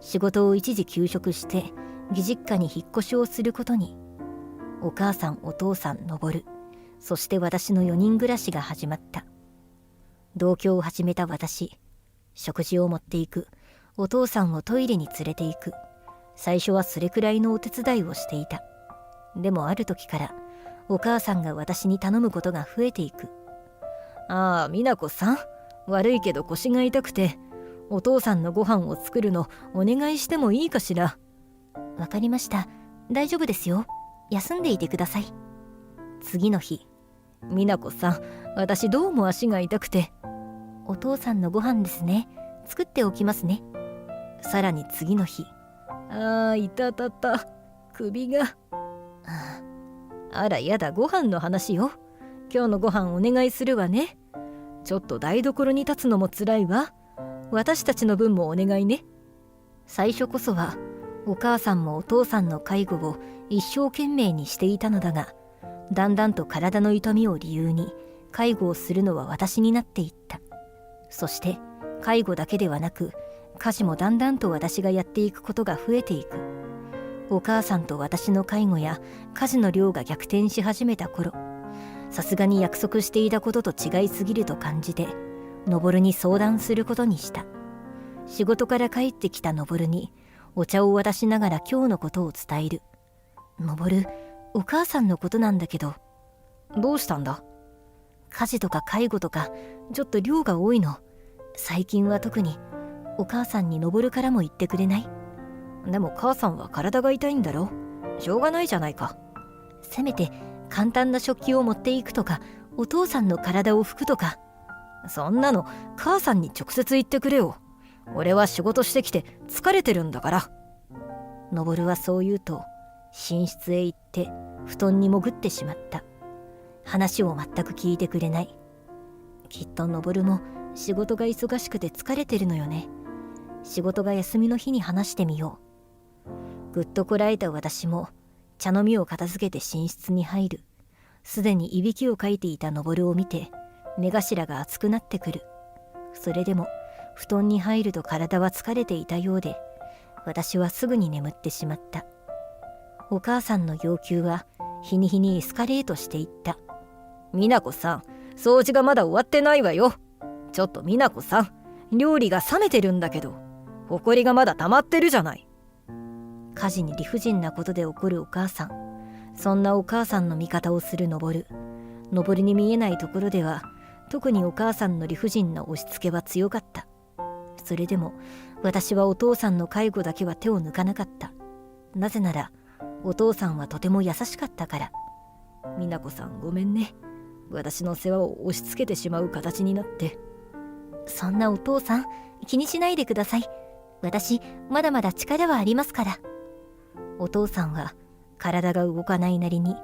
仕事を一時休職して義実家に引っ越しをすることに。お母さん、お父さん、のぼる、そして私の4人暮らしが始まった。同居を始めた私、食事を持っていく、お父さんをトイレに連れて行く。最初はそれくらいのお手伝いをしていた。でもある時からお母さんが私に頼むことが増えていく。ああ、美奈子さん、悪いけど腰が痛くてお父さんのご飯を作るのお願いしてもいいかしら。わかりました、大丈夫ですよ。休んでいてください。次の日、美奈子さん、私どうも足が痛くて。お父さんのご飯ですね、作っておきますね。さらに次の日、いたたた、首が。あらやだ、ご飯の話よ。今日のご飯お願いするわね。ちょっと台所に立つのもつらいわ。私たちの分もお願いね。最初こそはお母さんもお父さんの介護を一生懸命にしていたのだが、だんだんと体の痛みを理由に介護をするのは私になっていった。そして介護だけではなく家事もだんだんと私がやっていくことが増えていく。お母さんと私の介護や家事の量が逆転し始めた頃、さすがに約束していたことと違いすぎると感じて、のぼるに相談することにした。仕事から帰ってきたのぼるにお茶を渡しながら今日のことを伝える。登、お母さんのことなんだけど。どうしたんだ？家事とか介護とかちょっと量が多いの。最近は特に。お母さんに登からも言ってくれない？でも母さんは体が痛いんだろ。しょうがないじゃないか。せめて簡単な食器を持っていくとか、お父さんの体を拭くとか。そんなの母さんに直接言ってくれよ。俺は仕事してきて疲れてるんだから。登はそう言うと寝室へ行って布団に潜ってしまった。話を全く聞いてくれない。きっと登も仕事が忙しくて疲れてるのよね。仕事が休みの日に話してみよう。ぐっとこらえた私も茶飲みを片付けて寝室に入る。すでにいびきをかいていた登を見て目頭が熱くなってくる。それでも布団に入ると体は疲れていたようで、私はすぐに眠ってしまった。お母さんの要求は日に日にエスカレートしていった。美奈子さん、掃除がまだ終わってないわよ。ちょっと美奈子さん、料理が冷めてるんだけど、ほこりがまだ溜まってるじゃない。家事に理不尽なことで怒るお母さん。そんなお母さんの味方をする登に見えないところでは、特にお母さんの理不尽な押し付けは強かった。それでも私はお父さんの介護だけは手を抜かなかった。なぜならお父さんはとても優しかったから。美奈子さん、ごめんね。私の世話を押し付けてしまう形になって。そんなお父さん、気にしないでください。私まだまだ力はありますから。お父さんは体が動かないなりに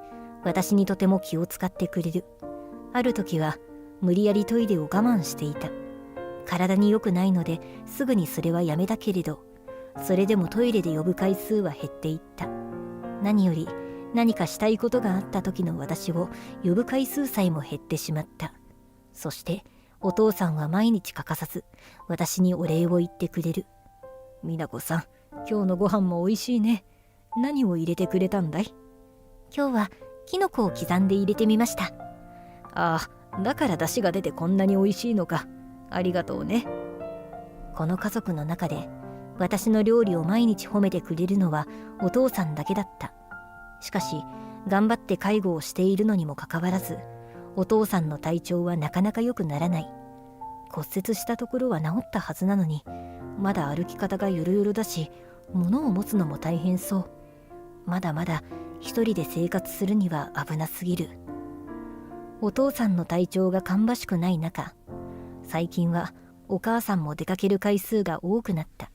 私にとても気を使ってくれる。ある時は無理やりトイレを我慢していた。体に良くないのですぐにそれはやめたけれど、それでもトイレで呼ぶ回数は減っていった。何より何かしたいことがあった時の私を呼ぶ回数さえも減ってしまった。そしてお父さんは毎日欠かさず私にお礼を言ってくれる。美奈子さん、今日のご飯も美味しいね。何を入れてくれたんだい？今日はキノコを刻んで入れてみました。ああ、だから出汁が出てこんなに美味しいのか。ありがとうね。この家族の中で私の料理を毎日褒めてくれるのはお父さんだけだった。しかし頑張って介護をしているのにもかかわらず、お父さんの体調はなかなか良くならない。骨折したところは治ったはずなのに、まだ歩き方がゆるゆるだし、物を持つのも大変そう。まだまだ一人で生活するには危なすぎる。お父さんの体調が芳しくない中、最近はお母さんも出かける回数が多くなった。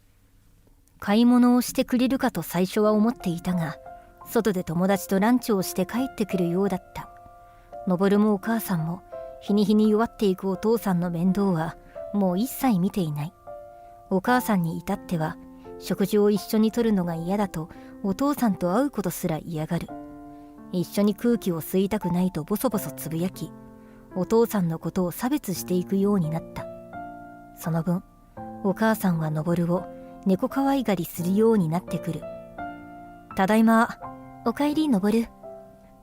買い物をしてくれるかと最初は思っていたが、外で友達とランチをして帰ってくるようだった。登もお母さんも日に日に弱っていくお父さんの面倒はもう一切見ていない。お母さんに至っては食事を一緒にとるのが嫌だとお父さんと会うことすら嫌がる。一緒に空気を吸いたくないとボソボソつぶやき、お父さんのことを差別していくようになった。その分お母さんは登を猫可愛がりするようになってくる。ただいま。おかえり登。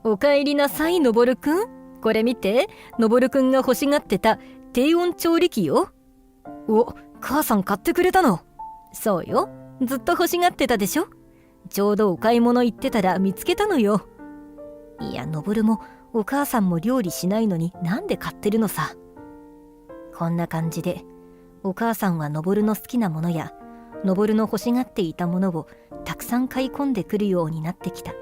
おかえりなさい登くん。これ見て、登くんが欲しがってた低温調理器よ。お、母さん買ってくれたの？そうよ、ずっと欲しがってたでしょ。ちょうどお買い物行ってたら見つけたのよ。いや、登もお母さんも料理しないのになんで買ってるのさ。こんな感じでお母さんは登の好きなものや登の欲しがっていたものをたくさん買い込んでくるようになってきた。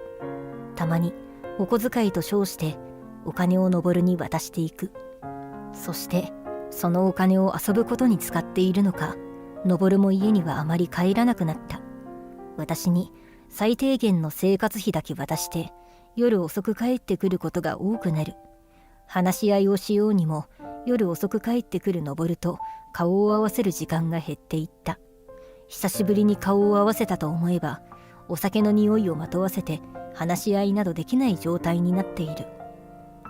たまにお小遣いと称してお金を登に渡していく。そしてそのお金を遊ぶことに使っているのか、登も家にはあまり帰らなくなった。私に最低限の生活費だけ渡して夜遅く帰ってくることが多くなる。話し合いをしようにも夜遅く帰ってくる登と顔を合わせる時間が減っていった。久しぶりに顔を合わせたと思えば、お酒の匂いをまとわせて話し合いなどできない状態になっている。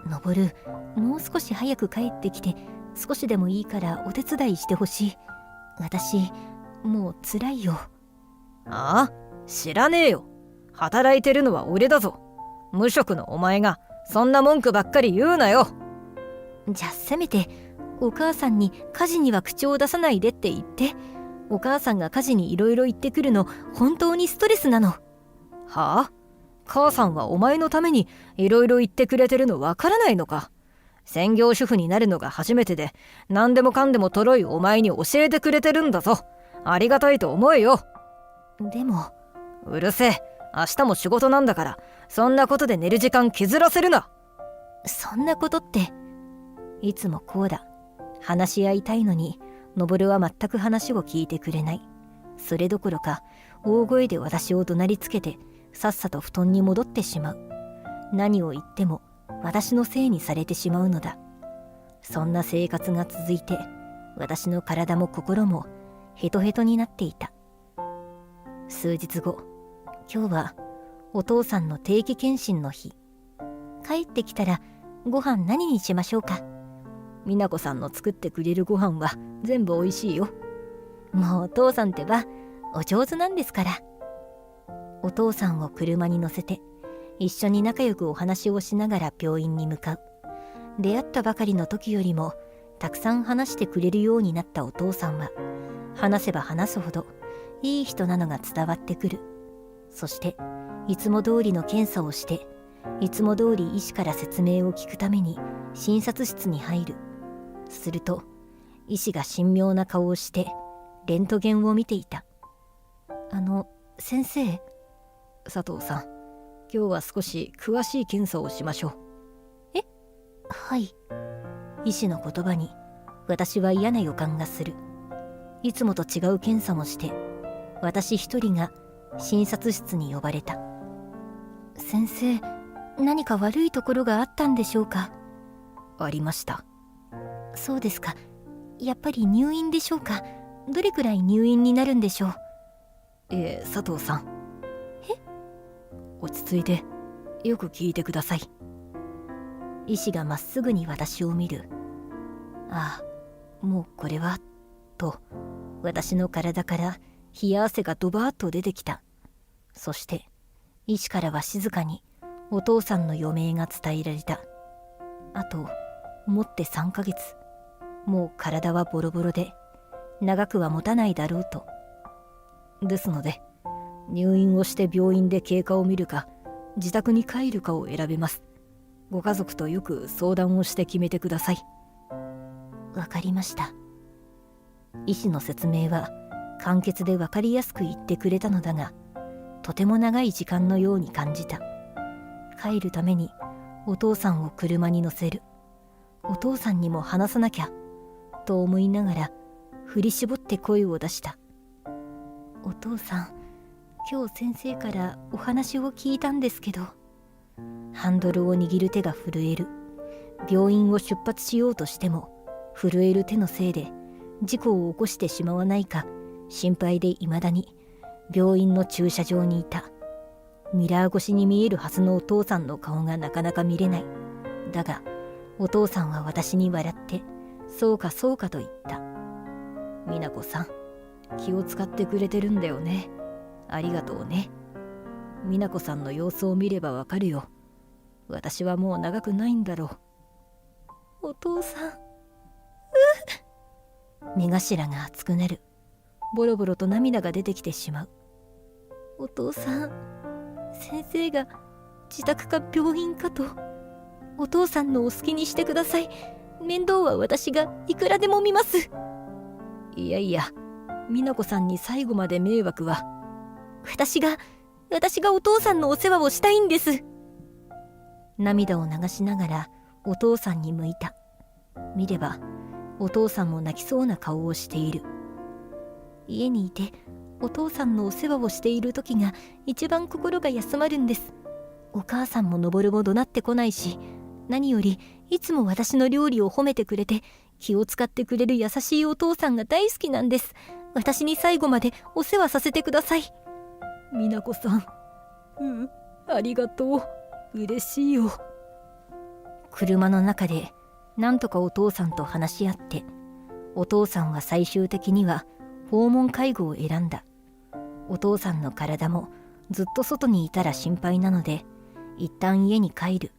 登、もう少し早く帰ってきて少しでもいいからお手伝いしてほしい。私もう辛いよ。ああ、知らねえよ。働いてるのは俺だぞ。無職のお前がそんな文句ばっかり言うなよ。じゃあせめてお母さんに家事には口を出さないでって言って。お母さんが家事にいろいろ言ってくるの本当にストレスなの。はあ？母さんはお前のためにいろいろ言ってくれてるのわからないのか？専業主婦になるのが初めてで、何でもかんでもとろいお前に教えてくれてるんだぞ。ありがたいと思えよ。でも、うるせえ。明日も仕事なんだから、そんなことで寝る時間削らせるな。そんなことって、いつもこうだ。話し合いたいのに、のぼるは全く話を聞いてくれない。それどころか、大声で私を怒鳴りつけて、さっさと布団に戻ってしまう。何を言っても、私のせいにされてしまうのだ。そんな生活が続いて、私の体も心もヘトヘトになっていた。数日後、今日はお父さんの定期検診の日。帰ってきたらご飯何にしましょうか。美奈子さんの作ってくれるご飯は全部おいしいよ。もうお父さんってばお上手なんですから。お父さんを車に乗せて一緒に仲良くお話をしながら病院に向かう。出会ったばかりの時よりもたくさん話してくれるようになったお父さんは、話せば話すほどいい人なのが伝わってくる。そしていつも通りの検査をして、いつも通り医師から説明を聞くために診察室に入る。すると医師が神妙な顔をしてレントゲンを見ていた。先生。佐藤さん、今日は少し詳しい検査をしましょう。え？はい。医師の言葉に私は嫌な予感がする。いつもと違う検査もして、私一人が診察室に呼ばれた。先生、何か悪いところがあったんでしょうか？ありました。そうですか。やっぱり入院でしょうか？どれくらい入院になるんでしょう？佐藤さん。落ち着いてよく聞いてください。医師がまっすぐに私を見る。ああ、もうこれはと、私の体から冷や汗がドバーッと出てきた。そして医師からは静かにお父さんの余命が伝えられた。あともって3ヶ月、もう体はボロボロで長くは持たないだろうと。ですので入院をして病院で経過を見るか自宅に帰るかを選べます。ご家族とよく相談をして決めてください。わかりました。医師の説明は簡潔でわかりやすく言ってくれたのだが、とても長い時間のように感じた。帰るためにお父さんを車に乗せる。お父さんにも話さなきゃと思いながら振り絞って声を出した。お父さん、今日先生からお話を聞いたんですけど。ハンドルを握る手が震える。病院を出発しようとしても震える手のせいで事故を起こしてしまわないか心配でいまだに病院の駐車場にいた。ミラー越しに見えるはずのお父さんの顔がなかなか見れない。だがお父さんは私に笑ってそうかそうかと言った。美奈子さん、気を使ってくれてるんだよね。ありがとうね。美奈子さんの様子を見ればわかるよ。私はもう長くないんだろう。お父さん。目頭が熱くなる。ボロボロと涙が出てきてしまう。お父さん、先生が自宅か病院かと。お父さんのお好きにしてください。面倒は私がいくらでも見ます。いやいや、美奈子さんに最後まで迷惑は。私がお父さんのお世話をしたいんです。涙を流しながらお父さんに向いた。見ればお父さんも泣きそうな顔をしている。家にいてお父さんのお世話をしている時が一番心が休まるんです。お母さんものぼるも怒鳴ってこないし、何よりいつも私の料理を褒めてくれて気を使ってくれる優しいお父さんが大好きなんです。私に最後までお世話させてください。美奈子さん、ありがとう。嬉しいよ。車の中でなんとかお父さんと話し合って、お父さんは最終的には訪問介護を選んだ。お父さんの体もずっと外にいたら心配なので、一旦家に帰る。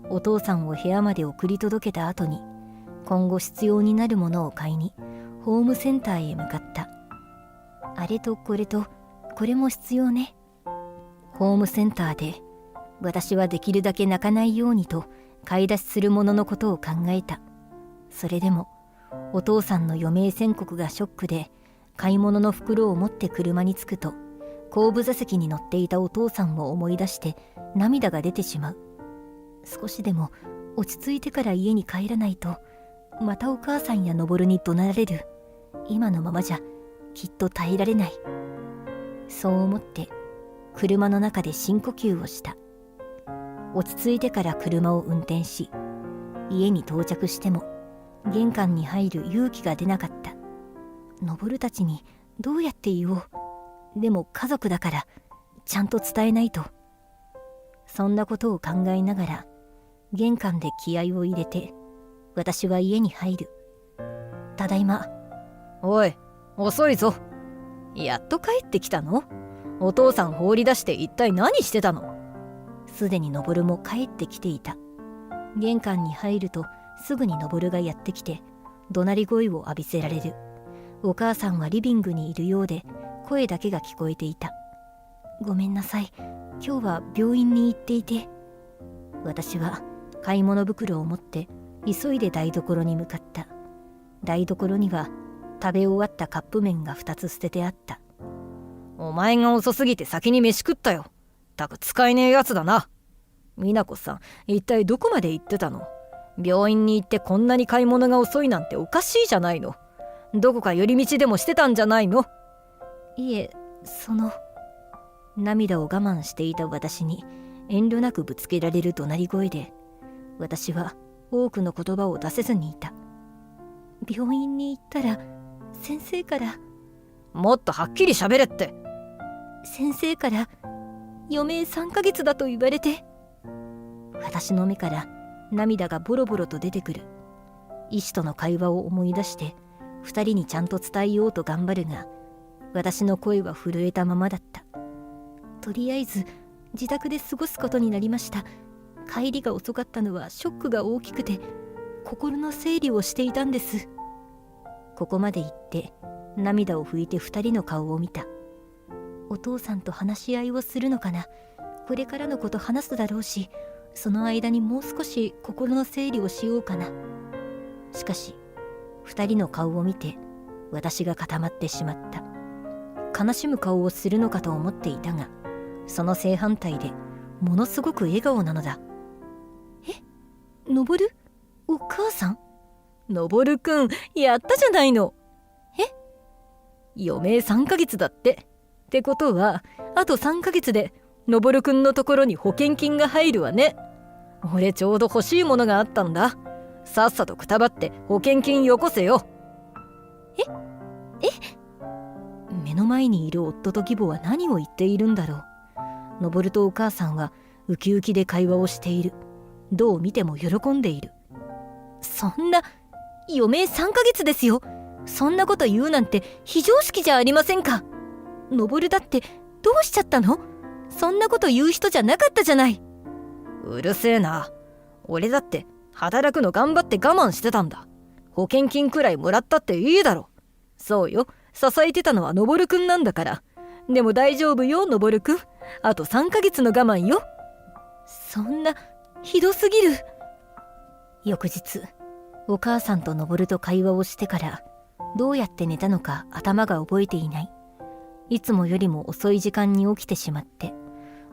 お父さんを部屋まで送り届けた後に、今後必要になるものを買いにホームセンターへ向かった。あれとこれとこれも必要ね。ホームセンターで私はできるだけ泣かないようにと買い出しするもののことを考えた。それでもお父さんの余命宣告がショックで、買い物の袋を持って車に着くと後部座席に乗っていたお父さんを思い出して涙が出てしまう。少しでも落ち着いてから家に帰らないと、またお母さんや登に怒鳴られる。今のままじゃきっと耐えられない。そう思って車の中で深呼吸をした。落ち着いてから車を運転し、家に到着しても玄関に入る勇気が出なかった。登たちにどうやって言おう。でも家族だからちゃんと伝えないと。そんなことを考えながら玄関で気合を入れて私は家に入る。ただいま。おい、遅いぞ。やっと帰ってきたの？お父さん放り出して一体何してたの？すでに登も帰ってきていた。玄関に入るとすぐに登がやってきて怒鳴り声を浴びせられる。お母さんはリビングにいるようで声だけが聞こえていた。ごめんなさい、今日は病院に行っていて。私は買い物袋を持って急いで台所に向かった。台所には食べ終わったカップ麺が2つ捨ててあった。お前が遅すぎて先に飯食ったよ。たく使えねえやつだな。美奈子さん、一体どこまで行ってたの？病院に行ってこんなに買い物が遅いなんておかしいじゃないの。どこか寄り道でもしてたんじゃないの？いえ、涙を我慢していた私に遠慮なくぶつけられる怒鳴り声で、私は多くの言葉を出せずにいた。病院に行ったら先生から。もっとはっきり喋れって。先生から余命3ヶ月だと言われて。私の目から涙がボロボロと出てくる。医師との会話を思い出して2人にちゃんと伝えようと頑張るが、私の声は震えたままだった。とりあえず自宅で過ごすことになりました。帰りが遅かったのはショックが大きくて心の整理をしていたんです。ここまで言って涙を拭いて2人の顔を見た。お父さんと話し合いをするのかな。これからのこと話すだろうし、その間にもう少し心の整理をしようかな。しかし2人の顔を見て私が固まってしまった。悲しむ顔をするのかと思っていたが、その正反対でものすごく笑顔なのだ。え、登る？お母さん？登くん、やったじゃないの。余命3ヶ月だって。ってことはあと3ヶ月で登くんのところに保険金が入るわね。俺ちょうど欲しいものがあったんだ。さっさとくたばって保険金よこせよ。目の前にいる夫と義母は何を言っているんだろう。登とお母さんはウキウキで会話をしている。どう見ても喜んでいる。そんな、余命3ヶ月ですよ。そんなこと言うなんて非常識じゃありませんか。登だってどうしちゃったの？そんなこと言う人じゃなかったじゃない。うるせえな。俺だって働くの頑張って我慢してたんだ。保険金くらいもらったっていいだろ。そうよ、支えてたのは登くんなんだから。でも大丈夫よ、登くん。あと3ヶ月の我慢よ。そんな、ひどすぎる。翌日、お母さんと登と会話をしてからどうやって寝たのか頭が覚えていない。いつもよりも遅い時間に起きてしまって、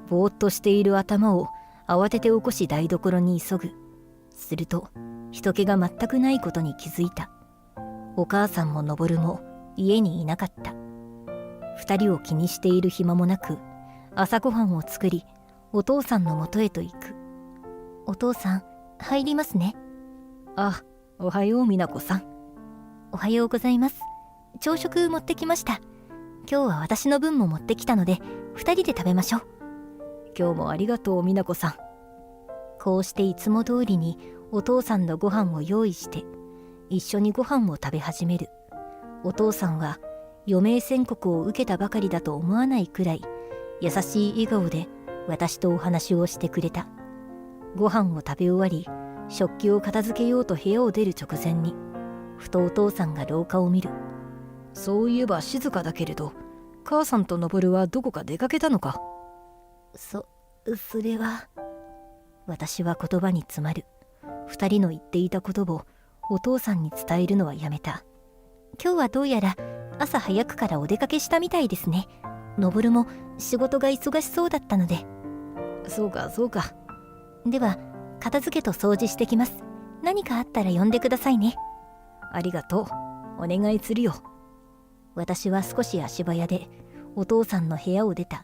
ぼーっとしている頭を慌てて起こし台所に急ぐ。すると人気が全くないことに気づいた。お母さんも登も家にいなかった。2人を気にしている暇もなく、朝ごはんを作りお父さんのもとへと行く。お父さん、入りますね。あ、おはよう美奈子さん。おはようございます。朝食持ってきました。今日は私の分も持ってきたので2人で食べましょう。今日もありがとう美奈子さん。こうしていつも通りにお父さんのご飯を用意して一緒にご飯を食べ始める。お父さんは余命宣告を受けたばかりだと思わないくらい優しい笑顔で私とお話をしてくれた。ご飯を食べ終わり、食器を片付けようと部屋を出る直前にふとお父さんが廊下を見る。そういえば静かだけれど母さんと登はどこか出かけたのか？それは。私は言葉に詰まる。二人の言っていたことをお父さんに伝えるのはやめた。今日はどうやら朝早くからお出かけしたみたいですね。登も仕事が忙しそうだったので。そうかそうか。では片付けと掃除してきます。何かあったら呼んでくださいね。ありがとう。お願いするよ。私は少し足早でお父さんの部屋を出た。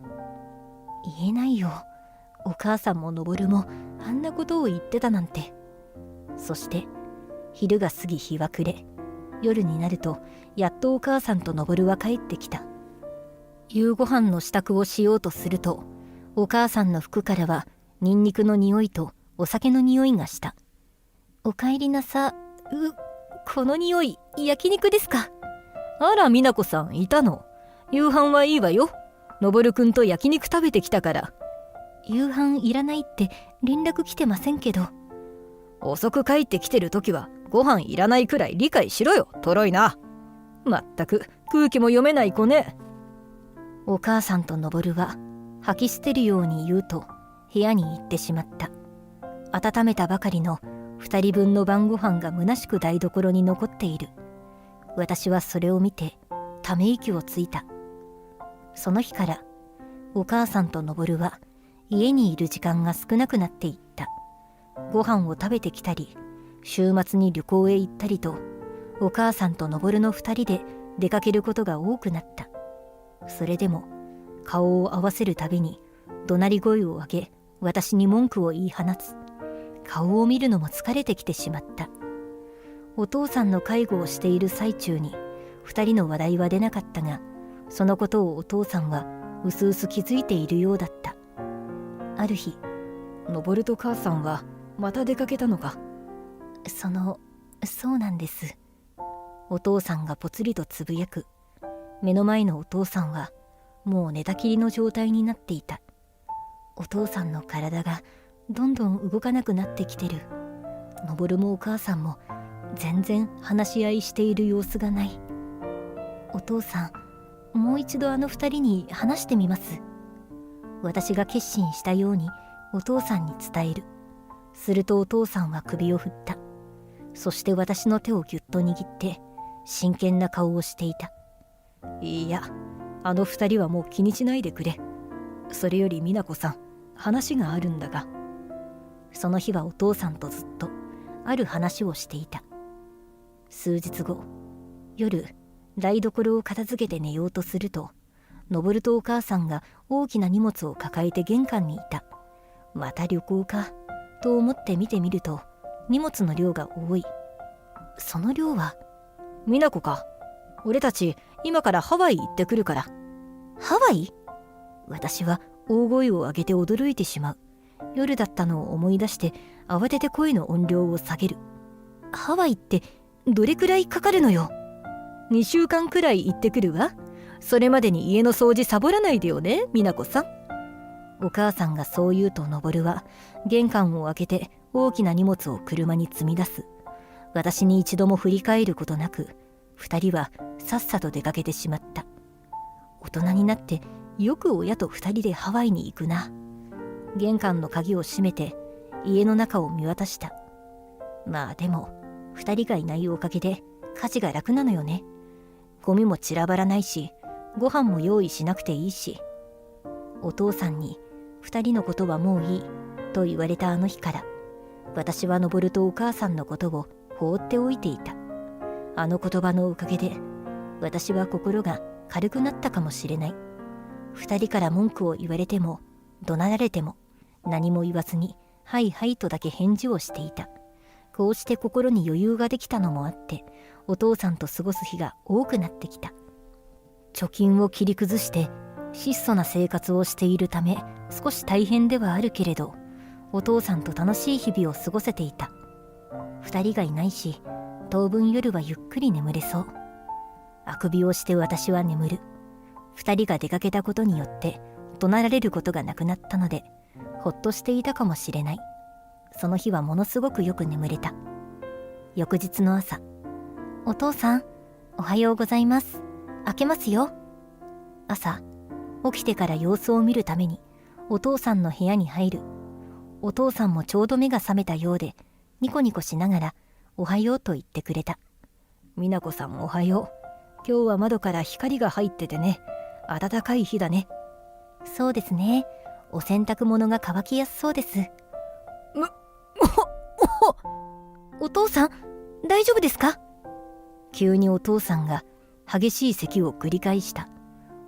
言えないよ。お母さんも登もあんなことを言ってたなんて。そして昼が過ぎ日は暮れ、夜になるとやっとお母さんと登は帰ってきた。夕ご飯の支度をしようとすると、お母さんの服からはニンニクの匂いとお酒の匂いがした。おかえりなさ。この匂い、焼肉ですか？あら、美奈子さんいたの。夕飯はいいわよ。登くんと焼肉食べてきたから。夕飯いらないって連絡来てませんけど。遅く帰ってきてる時はご飯いらないくらい理解しろよ、とろいな。まったく空気も読めない子ね。お母さんと登は吐き捨てるように言うと部屋に行ってしまった。温めたばかりの2人分の晩ご飯が虚しく台所に残っている。私はそれを見てため息をついた。その日からお母さんと登は家にいる時間が少なくなっていった。ご飯を食べてきたり、週末に旅行へ行ったりと、お母さんと登の2人で出かけることが多くなった。それでも顔を合わせるたびに怒鳴り声を上げ、私に文句を言い放つ。顔を見るのも疲れてきてしまった。お父さんの介護をしている最中に2人の話題は出なかったが、そのことをお父さんはうすうす気づいているようだった。ある日、登と母さんはまた出かけたのか？そうなんです。お父さんがぽつりとつぶやく。目の前のお父さんはもう寝たきりの状態になっていた。お父さんの体がどんどん動かなくなってきてる。登もお母さんも全然話し合いしている様子がない。お父さん、もう一度あの二人に話してみます。私が決心したようにお父さんに伝える。するとお父さんは首を振った。そして私の手をぎゅっと握って真剣な顔をしていた。いや、あの二人はもう気にしないでくれ。それより美奈子さん、話があるんだが。その日はお父さんとずっとある話をしていた。数日後、夜、台所を片付けて寝ようとすると、登とお母さんが大きな荷物を抱えて玄関にいた。また旅行かと思って見てみると、荷物の量が多い。その量は、美奈子か。俺たち今からハワイ行ってくるから。ハワイ？私は大声を上げて驚いてしまう。夜だったのを思い出して慌てて声の音量を下げる。ハワイってどれくらいかかるのよ？2週間くらい行ってくるわ。それまでに家の掃除サボらないでよね、美奈子さん。お母さんがそう言うと登は玄関を開けて大きな荷物を車に積み出す。私に一度も振り返ることなく2人はさっさと出かけてしまった。大人になってよく親と2人でハワイに行くな。玄関の鍵を閉めて家の中を見渡した。まあでも2人がいないおかげで家事が楽なのよね。ゴミも散らばらないし、ご飯も用意しなくていいし。お父さんに2人のことはもういいと言われたあの日から、私は登とお母さんのことを放っておいていた。あの言葉のおかげで私は心が軽くなったかもしれない。2人から文句を言われても怒鳴られても何も言わずにはいはいとだけ返事をしていた。こうして心に余裕ができたのもあって、お父さんと過ごす日が多くなってきた。貯金を切り崩して質素な生活をしているため少し大変ではあるけれど、お父さんと楽しい日々を過ごせていた。2人がいないし、当分夜はゆっくり眠れそう。あくびをして私は眠る。2人が出かけたことによって怒鳴られることがなくなったので、ほっとしていたかもしれない。その日はものすごくよく眠れた。翌日の朝、お父さん、おはようございます。開けますよ。朝、起きてから様子を見るためにお父さんの部屋に入る。お父さんもちょうど目が覚めたようで、ニコニコしながらおはようと言ってくれた。美奈子さんおはよう。今日は窓から光が入っててね、暖かい日だね。そうですね。お洗濯物が乾きやすそうです。お父さん、大丈夫ですか？急にお父さんが激しい咳を繰り返した。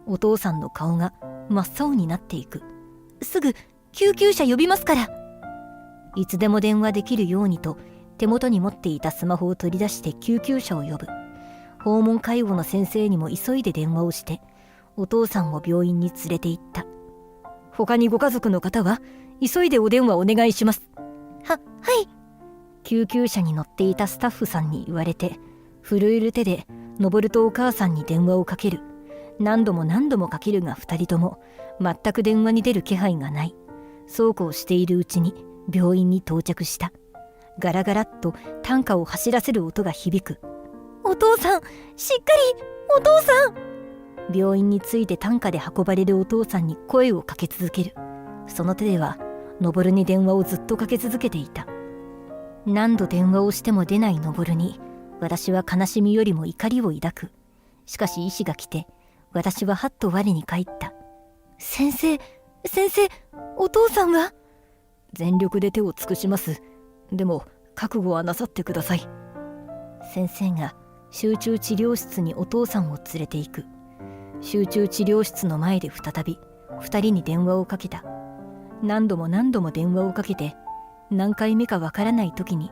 お父さんの顔が真っ青になっていく。すぐ救急車呼びますから。いつでも電話できるようにと手元に持っていたスマホを取り出して救急車を呼ぶ。訪問介護の先生にも急いで電話をしてお父さんを病院に連れて行った。他にご家族の方は急いでお電話お願いします。はい。救急車に乗っていたスタッフさんに言われて、震える手で登とお母さんに電話をかける。何度も何度もかけるが2人とも全く電話に出る気配がない。そうこうしているうちに病院に到着した。ガラガラっと担架を走らせる音が響く。お父さん、しっかり、お父さん。病院に着いて担架で運ばれるお父さんに声をかけ続ける。その手では登に電話をずっとかけ続けていた。何度電話をしても出ない登に私は悲しみよりも怒りを抱く。しかし医師が来て私ははっと我に返った。先生、お父さんは？全力で手を尽くします。でも覚悟はなさってください。先生が集中治療室にお父さんを連れて行く。集中治療室の前で再び2人に電話をかけた。何度も何度も電話をかけて、何回目かわからない時に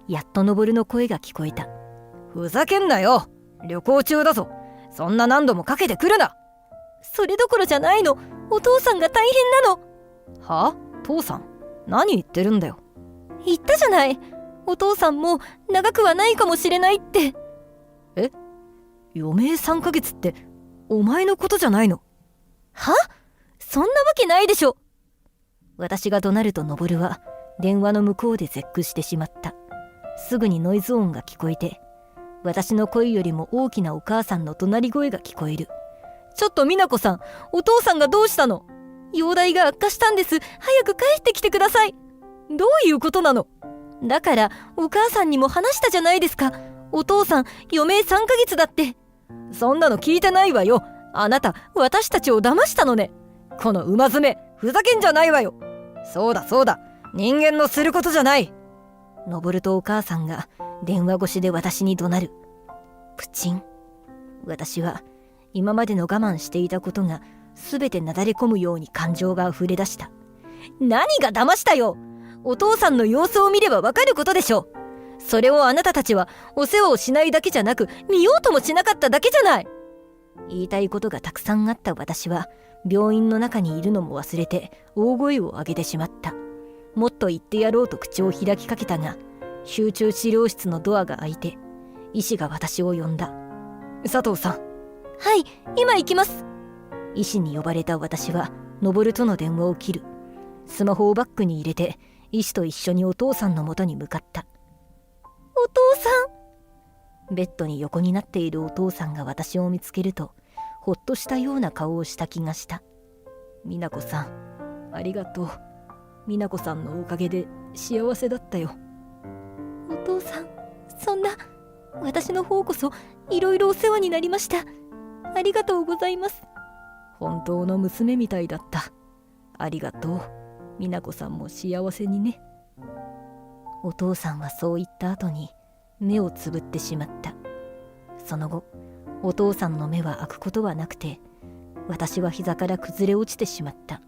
やっと登の声が聞こえた。ふざけんなよ、旅行中だぞ。そんな何度もかけてくるな。それどころじゃないの。お父さんが大変なの。はあ？父さん、何言ってるんだよ。言ったじゃない。お父さんも長くはないかもしれないって。え？余命3ヶ月ってお前のことじゃないの？は？そんなわけないでしょ。私が怒鳴ると登は電話の向こうで絶句してしまった。すぐにノイズ音が聞こえて、私の声よりも大きなお母さんの怒鳴り声が聞こえる。ちょっと美奈子さん、お父さんがどうしたの？容体が悪化したんです。早く帰ってきてください。どういうことなの？だからお母さんにも話したじゃないですか。お父さん余命3ヶ月だって。そんなの聞いてないわよ。あなた私たちを騙したのね。この馬詰め、ふざけんじゃないわよ。そうだそうだ、人間のすることじゃない。登とお母さんが電話越しで私に怒鳴る。プチン。私は今までの我慢していたことが全てなだれ込むように感情が溢れ出した。何が騙したよ。お父さんの様子を見ればわかることでしょ。それをあなたたちはお世話をしないだけじゃなく、見ようともしなかっただけじゃない。言いたいことがたくさんあった私は病院の中にいるのも忘れて大声を上げてしまった。もっと言ってやろうと口を開きかけたが、集中治療室のドアが開いて医師が私を呼んだ。佐藤さん。はい、今行きます。医師に呼ばれた私は登との電話を切る。スマホをバッグに入れて医師と一緒にお父さんの元に向かった。お父さん。ベッドに横になっているお父さんが私を見つけるとほっとしたような顔をした気がした。美奈子さん、ありがとう。美奈子さんのおかげで幸せだったよ。お父さん、そんな、私の方こそいろいろお世話になりました。ありがとうございます。本当の娘みたいだった。ありがとう。美奈子さんも幸せにね。お父さんはそう言った後に目をつぶってしまった。その後、お父さんの目は開くことはなくて、私は膝から崩れ落ちてしまった。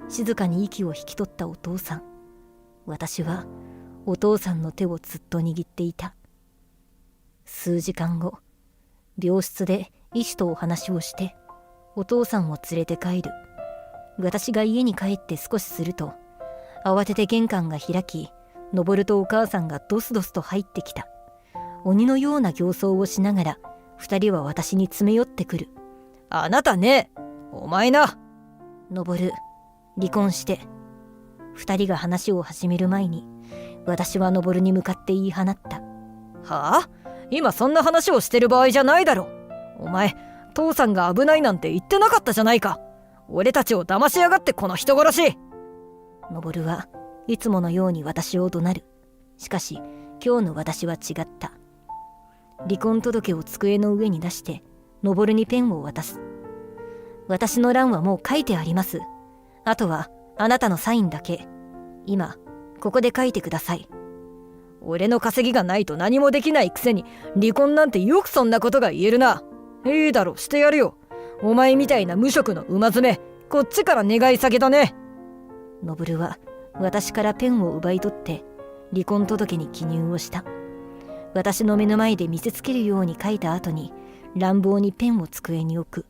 静かに息を引き取ったお父さん。私はお父さんの手をずっと握っていた。数時間後、病室で医師とお話をしてお父さんを連れて帰る。私が家に帰って少しすると、慌てて玄関が開き、登とお母さんがドスドスと入ってきた。鬼のような形相をしながら二人は私に詰め寄ってくる。あなたね、お前な。登、離婚して。二人が話を始める前に私は登に向かって言い放った。はあ？今そんな話をしてる場合じゃないだろ。お前父さんが危ないなんて言ってなかったじゃないか。俺たちを騙しやがってこの人殺し。登はいつものように私を怒鳴る。しかし今日の私は違った。離婚届を机の上に出して登にペンを渡す。私の欄はもう書いてあります。あとはあなたのサインだけ。今ここで書いてください。俺の稼ぎがないと何もできないくせに離婚なんてよくそんなことが言えるな。いいだろ、してやるよ。お前みたいな無職の馬詰め、こっちから願い下げだね。登は私からペンを奪い取って離婚届に記入をした。私の目の前で見せつけるように書いた後に乱暴にペンを机に置く。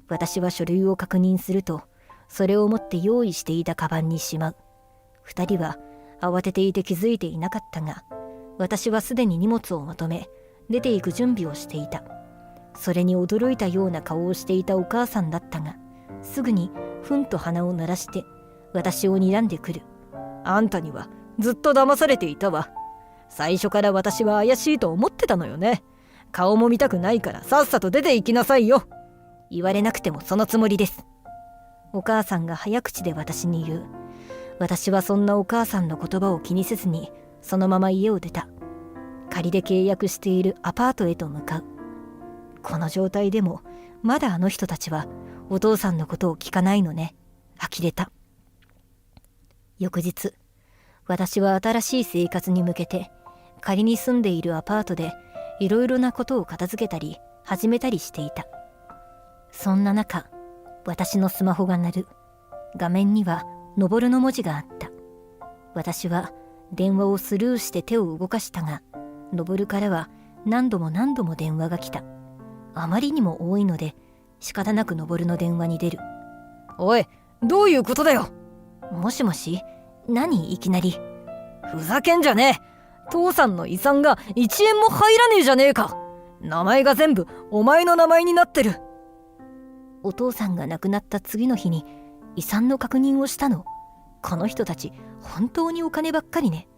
私は書類を確認すると、それを持って用意していたカバンにしまう。二人は慌てていて気づいていなかったが、私はすでに荷物をまとめ出ていく準備をしていた。それに驚いたような顔をしていたお母さんだったが、すぐにふんと鼻を鳴らして私を睨んでくる。あんたにはずっと騙されていたわ。最初から私は怪しいと思ってたのよね。顔も見たくないからさっさと出て行きなさいよ。言われなくてもそのつもりです。お母さんが早口で私に言う。私はそんなお母さんの言葉を気にせずにそのまま家を出た。仮で契約しているアパートへと向かう。この状態でもまだあの人たちはお父さんのことを聞かないのね。呆れた。翌日、私は新しい生活に向けて仮に住んでいるアパートでいろいろなことを片付けたり始めたりしていた。そんな中、私のスマホが鳴る。画面には登の文字があった。私は電話をスルーして手を動かしたが、登からは何度も何度も電話が来た。あまりにも多いので仕方なく登の電話に出る。おい、どういうことだよ。もしもし、何いきなり。ふざけんじゃねえ。父さんの遺産が1円も入らねえじゃねえか。名前が全部お前の名前になってる。お父さんが亡くなった次の日に遺産の確認をしたの。この人たち本当にお金ばっかりね。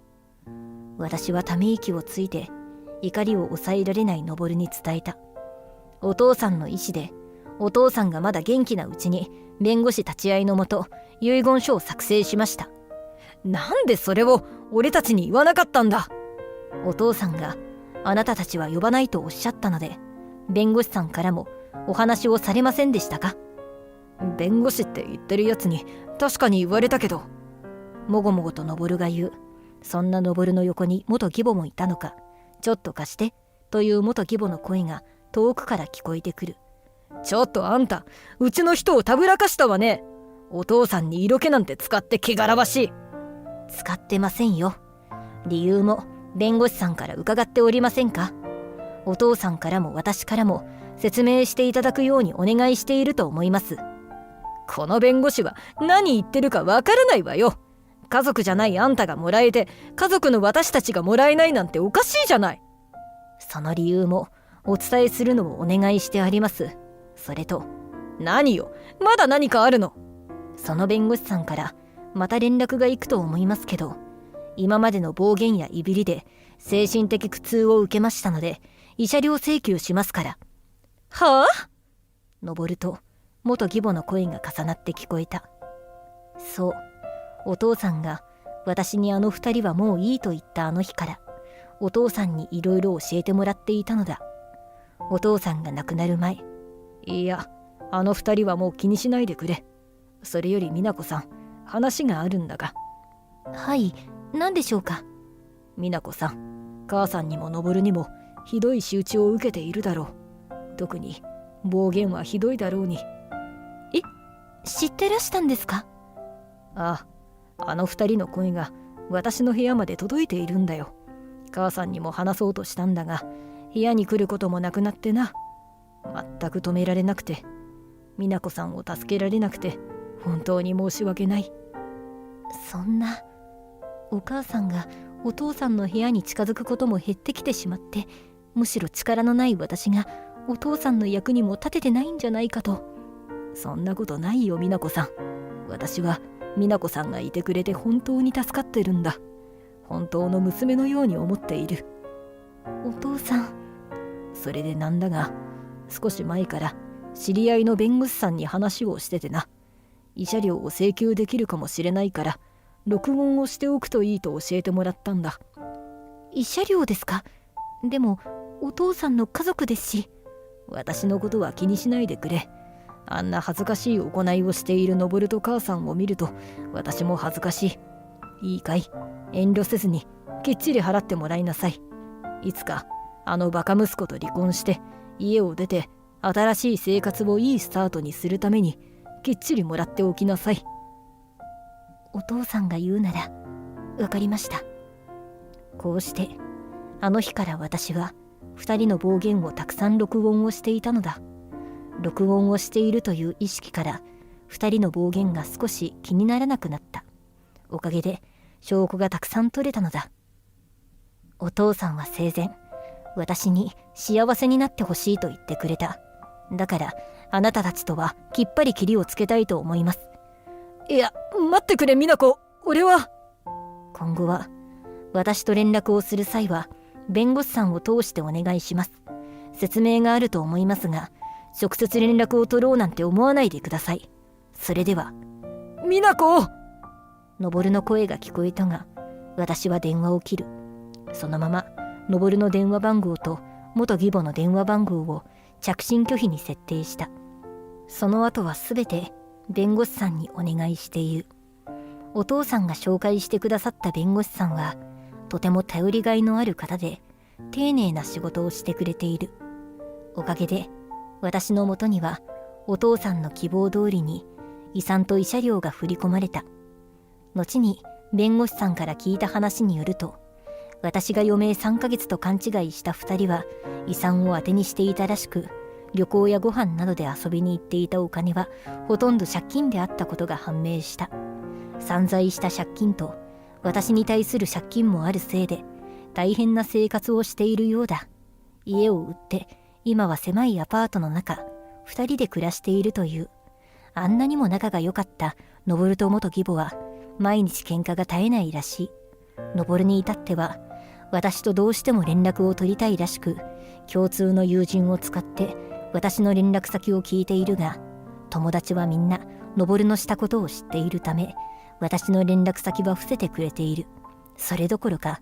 私はため息をついて怒りを抑えられない登に伝えた。お父さんの意思で、お父さんがまだ元気なうちに弁護士立ち会いのもと遺言書を作成しました。なんでそれを俺たちに言わなかったんだ。お父さんがあなたたちは呼ばないとおっしゃったので、弁護士さんからもお話をされませんでしたか。弁護士って言ってるやつに確かに言われたけど。もごもごと登が言う。そんな登の横に元義母もいたのか。ちょっと貸してという元義母の声が遠くから聞こえてくる。ちょっとあんた、うちの人をたぶらかしたわね。お父さんに色気なんて使って汚らわしい。使ってませんよ。理由も弁護士さんから伺っておりませんか。お父さんからも私からも説明していただくようにお願いしていると思います。この弁護士は何言ってるかわからないわよ。家族じゃないあんたがもらえて、家族の私たちがもらえないなんておかしいじゃない。その理由もお伝えするのをお願いしてあります。それと。何よ、まだ何かあるの。その弁護士さんからまた連絡が行くと思いますけど、今までの暴言やいびりで精神的苦痛を受けましたので慰謝料請求しますから。はあ？登と元義母の声が重なって聞こえた。そう、お父さんが私にあの二人はもういいと言ったあの日から、お父さんにいろいろ教えてもらっていたのだ。お父さんが亡くなる前。いや、あの二人はもう気にしないでくれ。それより美奈子さん、話があるんだが。はい、何でしょうか。美奈子さん、母さんにも登にもひどい仕打ちを受けているだろう。特に暴言はひどいだろうに。え、知ってらしたんですか。ああ、あの二人の声が私の部屋まで届いているんだよ。母さんにも話そうとしたんだが、部屋に来ることもなくなってな。全く止められなくて、美奈子さんを助けられなくて本当に申し訳ない。そんな。お母さんがお父さんの部屋に近づくことも減ってきてしまって、むしろ力のない私がお父さんの役にも立ててないんじゃないかと。そんなことないよ美奈子さん。私は美奈子さんがいてくれて本当に助かってるんだ。本当の娘のように思っている。お父さん。それでなんだが、少し前から知り合いの弁護士さんに話をしててな。慰謝料を請求できるかもしれないから、録音をしておくといいと教えてもらったんだ。慰謝料ですか？でもお父さんの家族ですし。私のことは気にしないでくれ。あんな恥ずかしい行いをしている登と母さんを見ると私も恥ずかしい。いいかい、遠慮せずにきっちり払ってもらいなさい。いつかあのバカ息子と離婚して家を出て新しい生活をいいスタートにするためにきっちりもらっておきなさい。お父さんが言うならわかりました。こうしてあの日から私は2人の暴言をたくさん録音をしていたのだ。録音をしているという意識から2人の暴言が少し気にならなくなった。おかげで証拠がたくさん取れたのだ。お父さんは生前私に幸せになってほしいと言ってくれた。だからあなたたちとはきっぱり切りをつけたいと思います。いや、待ってくれ美奈子。俺は今後は私と連絡をする際は弁護士さんを通してお願いします。説明があると思いますが、直接連絡を取ろうなんて思わないでください。それでは。美奈子。登の声が聞こえたが、私は電話を切る。そのまま登の電話番号と元義母の電話番号を着信拒否に設定した。その後はすべて弁護士さんにお願いしている。お父さんが紹介してくださった弁護士さんはとても頼りがいのある方で、丁寧な仕事をしてくれている。おかげで私のもとにはお父さんの希望通りに遺産と慰謝料が振り込まれた。後に弁護士さんから聞いた話によると、私が余命3ヶ月と勘違いした2人は遺産を当てにしていたらしく、旅行やご飯などで遊びに行っていたお金はほとんど借金であったことが判明した。散財した借金と私に対する借金もあるせいで大変な生活をしているようだ。家を売って今は狭いアパートの中2人で暮らしているという。あんなにも仲が良かった登と元義母は毎日喧嘩が絶えないらしい。登に至っては私とどうしても連絡を取りたいらしく、共通の友人を使って私の連絡先を聞いているが、友達はみんな登のしたことを知っているため、私の連絡先は伏せてくれている。それどころか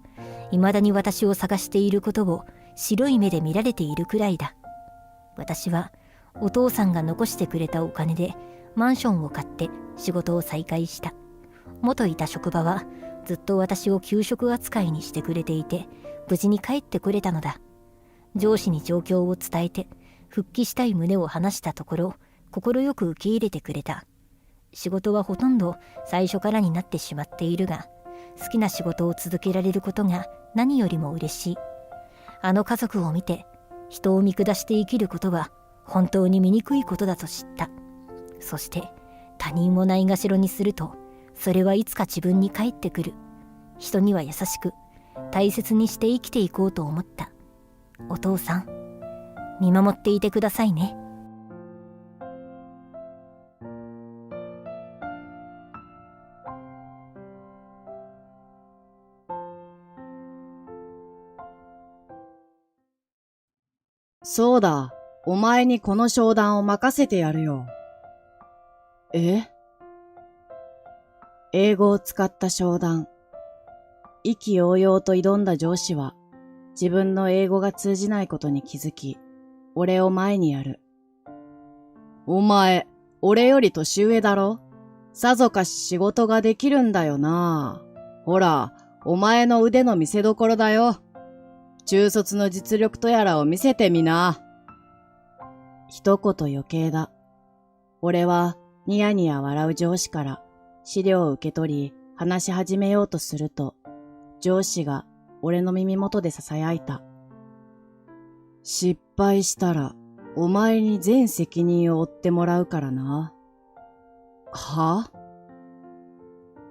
未だに私を探していることを白い目で見られているくらいだ。私はお父さんが残してくれたお金でマンションを買って仕事を再開した。元いた職場はずっと私を給食扱いにしてくれていて、無事に帰ってこれたのだ。上司に状況を伝えて復帰したい旨を話したところ、快く受け入れてくれた。仕事はほとんど最初からになってしまっているが、好きな仕事を続けられることが何よりも嬉しい。あの家族を見て、人を見下して生きることは本当に醜いことだと知った。そして他人をないがしろにすると、それはいつか自分に返ってくる。人には優しく大切にして生きていこうと思った。お父さん、見守っていてくださいね。そうだ、お前にこの商談を任せてやるよ。英語を使った商談。意気揚々と挑んだ上司は、自分の英語が通じないことに気づき、俺を前にやる。お前、俺より年上だろ？さぞかし仕事ができるんだよな。ほら、お前の腕の見せ所だよ。中卒の実力とやらを見せてみな。一言余計だ。俺はニヤニヤ笑う上司から資料を受け取り話し始めようとすると、上司が俺の耳元で囁いた。失敗したらお前に全責任を負ってもらうからな。は？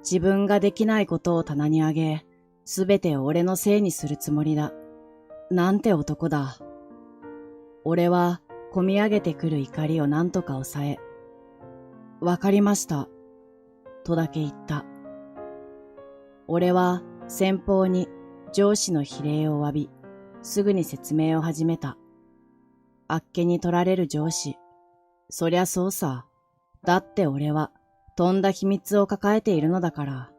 自分ができないことを棚にあげ、すべてを俺のせいにするつもりだ。なんて男だ。俺はこみ上げてくる怒りを何とか抑え、わかりました、とだけ言った。俺は先方に上司の非礼を詫び、すぐに説明を始めた。あっけに取られる上司、そりゃそうさ。だって俺は、とんだ秘密を抱えているのだから。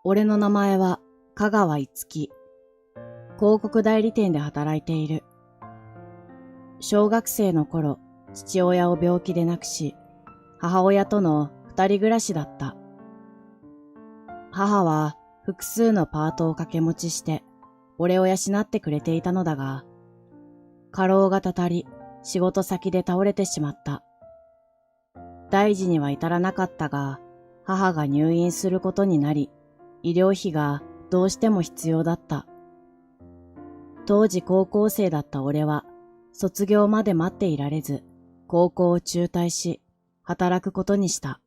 俺の名前は、香川いつき。広告代理店で働いている。小学生の頃、父親を病気で亡くし、母親との二人暮らしだった。母は複数のパートを掛け持ちして、俺を養ってくれていたのだが、過労がたたり、仕事先で倒れてしまった。大事には至らなかったが、母が入院することになり、医療費がどうしても必要だった。当時高校生だった俺は、卒業まで待っていられず、高校を中退し、働くことにした。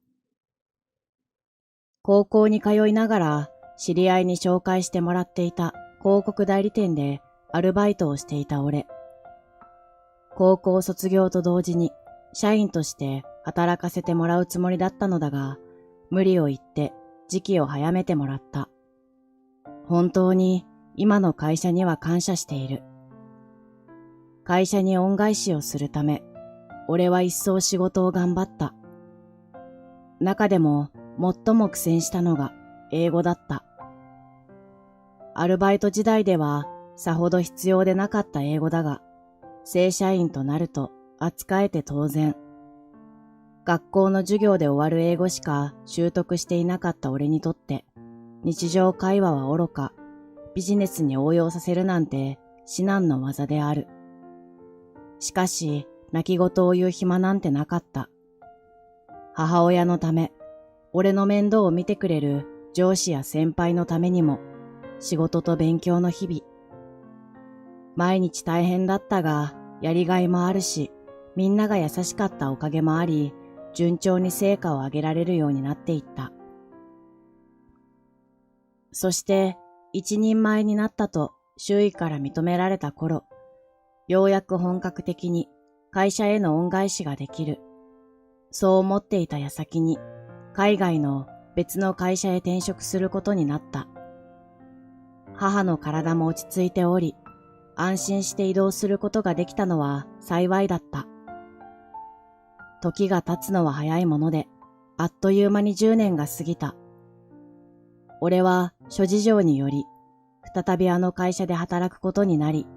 高校に通いながら、知り合いに紹介してもらっていた広告代理店でアルバイトをしていた俺。高校卒業と同時に、社員として働かせてもらうつもりだったのだが、無理を言って時期を早めてもらった。本当に今の会社には感謝している。会社に恩返しをするため、俺は一層仕事を頑張った。中でも最も苦戦したのが英語だった。アルバイト時代ではさほど必要でなかった英語だが、正社員となると扱えて当然。学校の授業で終わる英語しか習得していなかった俺にとって、日常会話はおろか、ビジネスに応用させるなんて至難の業である。しかし、泣き言を言う暇なんてなかった。母親のため、俺の面倒を見てくれる上司や先輩のためにも、仕事と勉強の日々。毎日大変だったが、やりがいもあるし、みんなが優しかったおかげもあり、順調に成果を上げられるようになっていった。そして、一人前になったと周囲から認められた頃、ようやく本格的に会社への恩返しができる。そう思っていた矢先に、海外の別の会社へ転職することになった。母の体も落ち着いており、安心して移動することができたのは幸いだった。時が経つのは早いもので、あっという間に10年が過ぎた。俺は諸事情により、再びあの会社で働くことになり、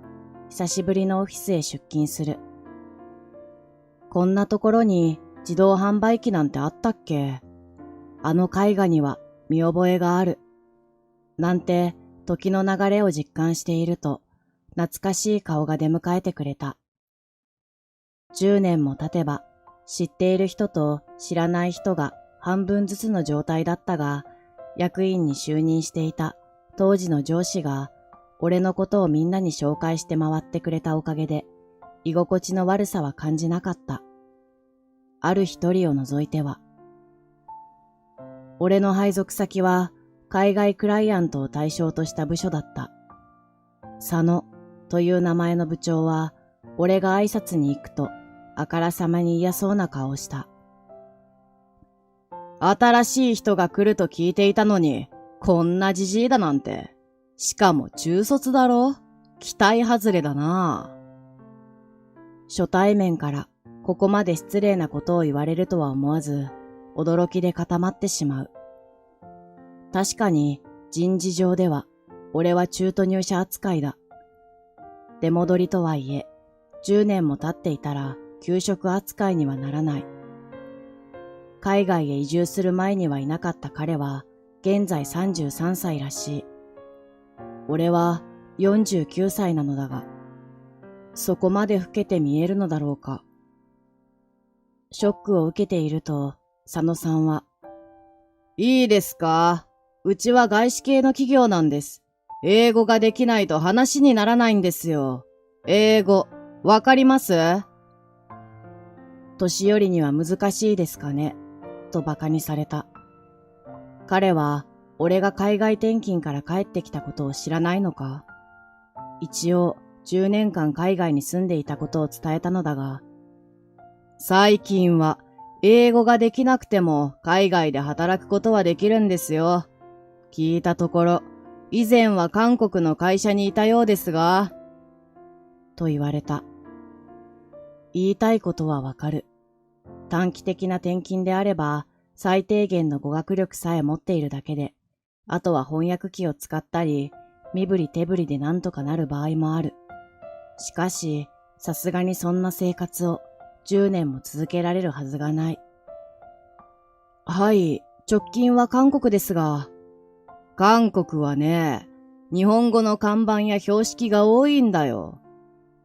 久しぶりのオフィスへ出勤する。こんなところに自動販売機なんてあったっけ？あの絵画には見覚えがある。なんて時の流れを実感していると、懐かしい顔が出迎えてくれた。10年も経てば、知っている人と知らない人が半分ずつの状態だったが、役員に就任していた当時の上司が、俺のことをみんなに紹介して回ってくれたおかげで、居心地の悪さは感じなかった。ある一人を除いては。俺の配属先は、海外クライアントを対象とした部署だった。佐野という名前の部長は、俺が挨拶に行くと、あからさまに嫌そうな顔をした。新しい人が来ると聞いていたのに、こんなじじいだなんて。しかも中卒だろ？期待外れだな。初対面からここまで失礼なことを言われるとは思わず、驚きで固まってしまう。確かに人事上では、俺は中途入社扱いだ。出戻りとはいえ、10年も経っていたら休職扱いにはならない。海外へ移住する前にはいなかった彼は、現在33歳らしい。俺は49歳なのだが、そこまで老けて見えるのだろうか。ショックを受けていると、佐野さんは、いいですか？うちは外資系の企業なんです。英語ができないと話にならないんですよ。英語、わかります？年寄りには難しいですかね、と馬鹿にされた。彼は、俺が海外転勤から帰ってきたことを知らないのか？一応、10年間海外に住んでいたことを伝えたのだが、最近は英語ができなくても海外で働くことはできるんですよ。聞いたところ、以前は韓国の会社にいたようですが、と言われた。言いたいことはわかる。短期的な転勤であれば、最低限の語学力さえ持っているだけで、あとは翻訳機を使ったり、身振り手振りでなんとかなる場合もある。しかし、さすがにそんな生活を10年も続けられるはずがない。はい、直近は韓国ですが、韓国はね、日本語の看板や標識が多いんだよ。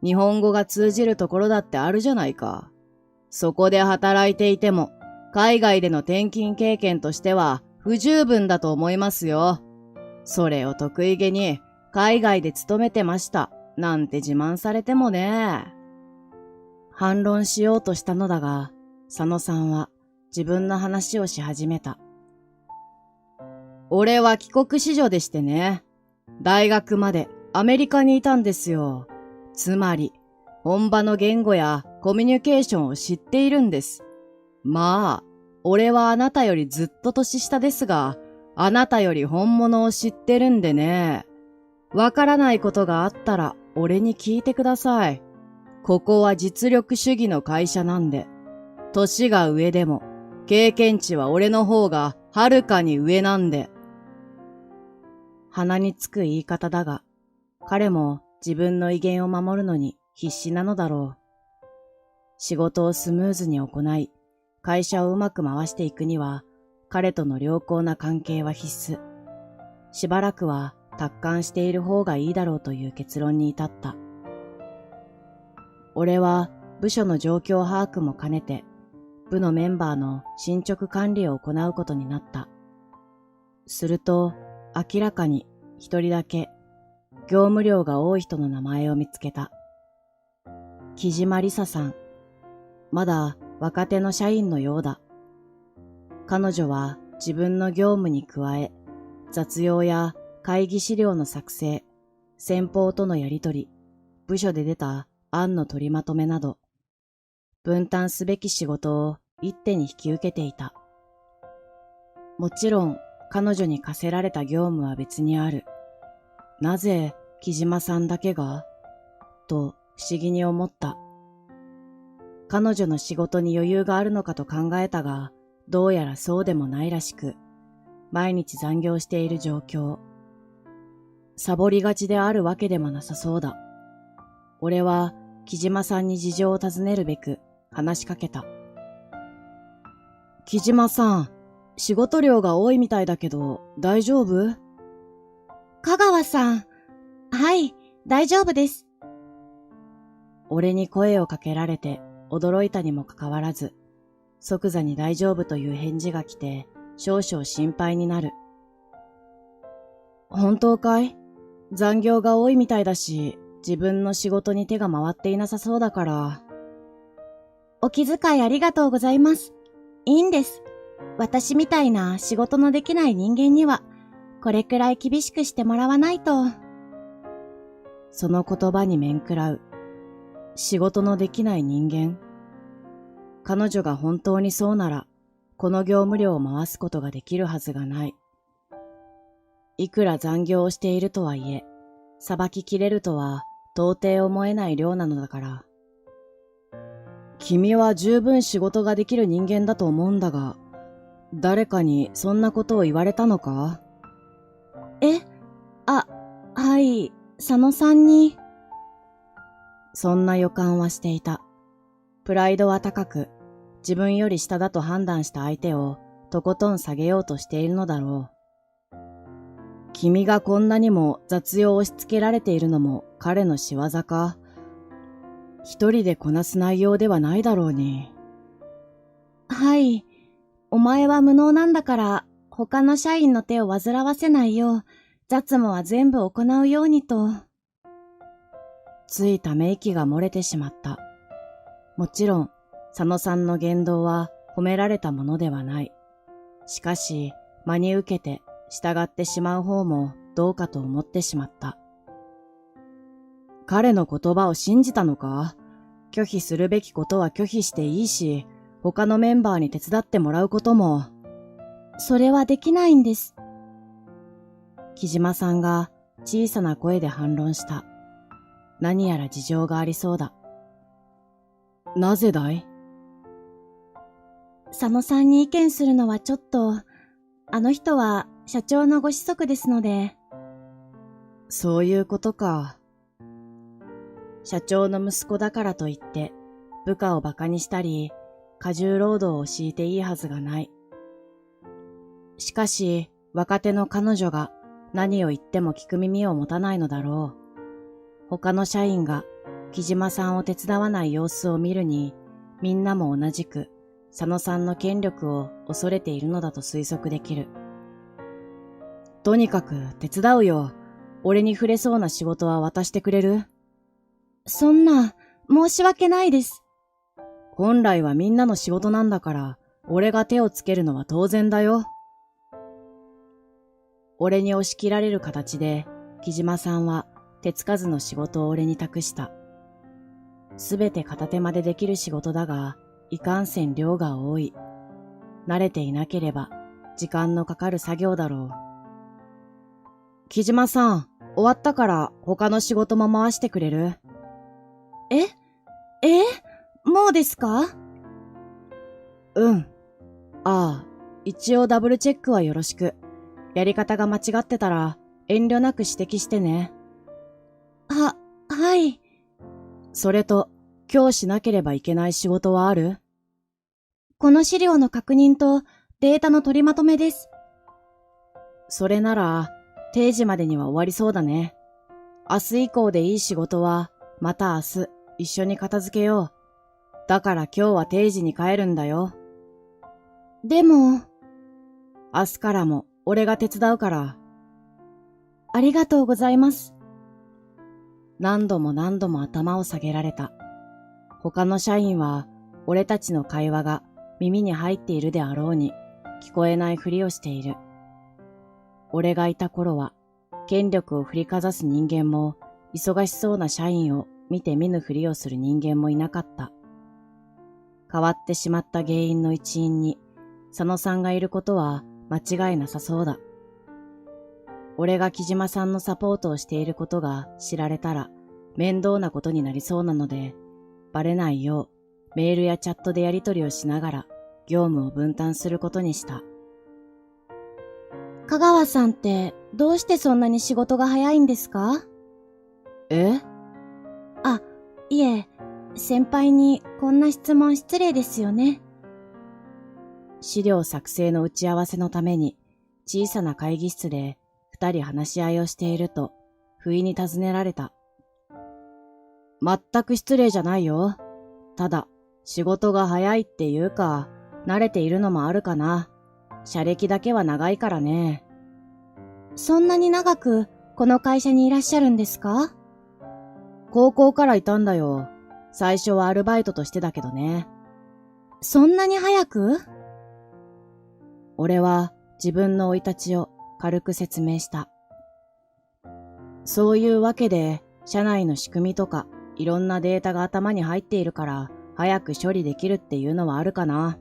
日本語が通じるところだってあるじゃないか。そこで働いていても、海外での転勤経験としては不十分だと思いますよ。それを得意げに、海外で勤めてました、なんて自慢されてもね。反論しようとしたのだが、佐野さんは自分の話をし始めた。俺は帰国子女でしてね。大学までアメリカにいたんですよ。つまり、本場の言語やコミュニケーションを知っているんです。まあ、俺はあなたよりずっと年下ですが、あなたより本物を知ってるんでね。わからないことがあったら俺に聞いてください。ここは実力主義の会社なんで、年が上でも経験値は俺の方がはるかに上なんで。鼻につく言い方だが、彼も自分の威厳を守るのに必死なのだろう。仕事をスムーズに行い、会社をうまく回していくには、彼との良好な関係は必須。しばらくは達観している方がいいだろうという結論に至った。俺は部署の状況把握も兼ねて、部のメンバーの進捗管理を行うことになった。すると、明らかに一人だけ、業務量が多い人の名前を見つけた。木島りささん。まだ若手の社員のようだ。彼女は自分の業務に加え、雑用や会議資料の作成、先方とのやりとり、部署で出た案の取りまとめなど、分担すべき仕事を一手に引き受けていた。もちろん、彼女に課せられた業務は別にある。なぜ、木島さんだけがと不思議に思った。彼女の仕事に余裕があるのかと考えたが、どうやらそうでもないらしく、毎日残業している状況。サボりがちであるわけでもなさそうだ。俺は木島さんに事情を尋ねるべく話しかけた。木島さん、仕事量が多いみたいだけど大丈夫？香川さん、はい、大丈夫です。俺に声をかけられて驚いたにもかかわらず、即座に大丈夫という返事が来て少々心配になる。本当かい？残業が多いみたいだし、自分の仕事に手が回っていなさそうだから。お気遣いありがとうございます。いいんです。私みたいな仕事のできない人間には、これくらい厳しくしてもらわないと。その言葉に面食らう。仕事のできない人間。彼女が本当にそうなら、この業務量を回すことができるはずがない。いくら残業をしているとはいえ、さばききれるとは到底思えない量なのだから。君は十分仕事ができる人間だと思うんだが、誰かにそんなことを言われたのか？はい、佐野さんに。そんな予感はしていた。プライドは高く、自分より下だと判断した相手をとことん下げようとしているのだろう。君がこんなにも雑用を押し付けられているのも彼の仕業か。一人でこなす内容ではないだろうに。はい、お前は無能なんだから、他の社員の手を煩わせないよう、雑務は全部行うようにと。ついため息が漏れてしまった。もちろん、佐野さんの言動は褒められたものではない。しかし、真に受けて従ってしまう方もどうかと思ってしまった。彼の言葉を信じたのか？拒否するべきことは拒否していいし、他のメンバーに手伝ってもらうことも。それはできないんです。木島さんが小さな声で反論した。何やら事情がありそうだ。なぜだい？佐野さんに意見するのはちょっと、あの人は社長のご子息ですので。そういうことか。社長の息子だからといって、部下を馬鹿にしたり、過重労働を強いていいはずがない。しかし、若手の彼女が何を言っても聞く耳を持たないのだろう。他の社員が木島さんを手伝わない様子を見るに、みんなも同じく佐野さんの権力を恐れているのだと推測できる。とにかく手伝うよ。俺に触れそうな仕事は渡してくれる？そんな、申し訳ないです。本来はみんなの仕事なんだから、俺が手をつけるのは当然だよ。俺に押し切られる形で、木島さんは手つかずの仕事を俺に託した。すべて片手間でできる仕事だが、いかんせん量が多い。慣れていなければ、時間のかかる作業だろう。木島さん、終わったから他の仕事も回してくれる？もうですか？うん。ああ、一応ダブルチェックはよろしく。やり方が間違ってたら遠慮なく指摘してね。はい。それと、今日しなければいけない仕事はある？この資料の確認とデータの取りまとめです。それなら、定時までには終わりそうだね。明日以降でいい仕事は、また明日、一緒に片付けよう。だから今日は定時に帰るんだよ。でも、明日からも俺が手伝うから。ありがとうございます。何度も何度も頭を下げられた。他の社員は、俺たちの会話が耳に入っているであろうに、聞こえないふりをしている。俺がいた頃は、権力を振りかざす人間も、忙しそうな社員を見て見ぬふりをする人間もいなかった。変わってしまった原因の一因に、佐野さんがいることは間違いなさそうだ。俺が木島さんのサポートをしていることが知られたら面倒なことになりそうなので、バレないようメールやチャットでやり取りをしながら業務を分担することにした。香川さんってどうしてそんなに仕事が早いんですか？いえ、先輩にこんな質問失礼ですよね。資料作成の打ち合わせのために小さな会議室で二人話し合いをしていると不意に尋ねられた。全く失礼じゃないよ。ただ仕事が早いっていうか慣れているのもあるかな。社歴だけは長いからね。そんなに長くこの会社にいらっしゃるんですか？高校からいたんだよ。最初はアルバイトとしてだけどね。そんなに早く？俺は自分の生い立ちを軽く説明した。そういうわけで、社内の仕組みとかいろんなデータが頭に入っているから早く処理できるっていうのはあるかな。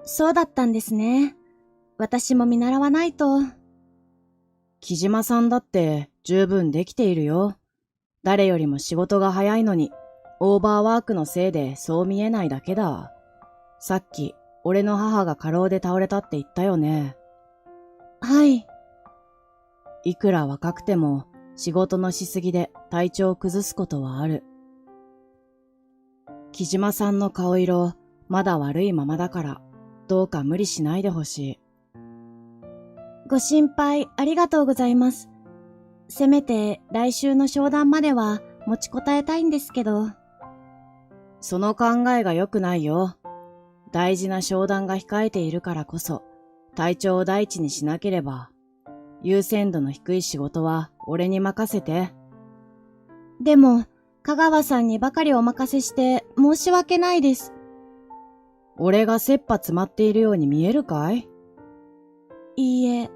そうだったんですね。私も見習わないと。木島さんだって十分できているよ。誰よりも仕事が早いのに、オーバーワークのせいでそう見えないだけだ。さっき、俺の母が過労で倒れたって言ったよね。はい。いくら若くても仕事のしすぎで体調を崩すことはある。木島さんの顔色、まだ悪いままだから、どうか無理しないでほしい。ご心配ありがとうございます。せめて来週の商談までは持ちこたえたいんですけど。その考えが良くないよ。大事な商談が控えているからこそ、体調を第一にしなければ。優先度の低い仕事は俺に任せて。でも、香川さんにばかりお任せして申し訳ないです。俺が切羽詰まっているように見えるかい？いいえ。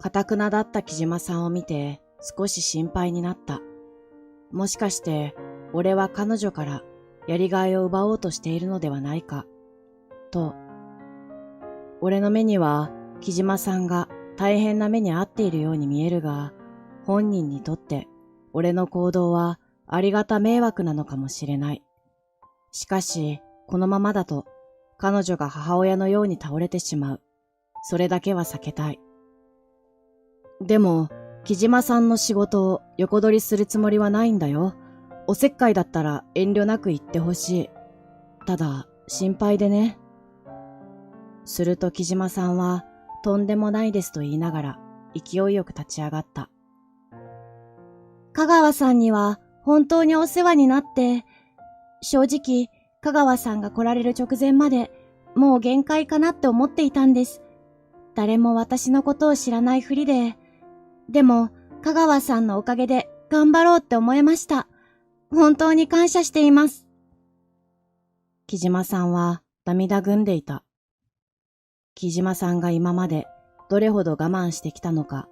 堅くなだった木島さんを見て少し心配になった。もしかして俺は彼女からやりがいを奪おうとしているのではないか、と。俺の目には木島さんが大変な目に遭っているように見えるが、本人にとって俺の行動はありがた迷惑なのかもしれない。しかし、このままだと、彼女が母親のように倒れてしまう。それだけは避けたい。でも、木島さんの仕事を横取りするつもりはないんだよ。おせっかいだったら遠慮なく言ってほしい。ただ、心配でね。すると木島さんは、とんでもないですと言いながら、勢いよく立ち上がった。香川さんには本当にお世話になって、正直、香川さんが来られる直前まで、もう限界かなって思っていたんです。誰も私のことを知らないふりで、でも、香川さんのおかげで頑張ろうって思えました。本当に感謝しています。木島さんは涙ぐんでいた。木島さんが今までどれほど我慢してきたのか、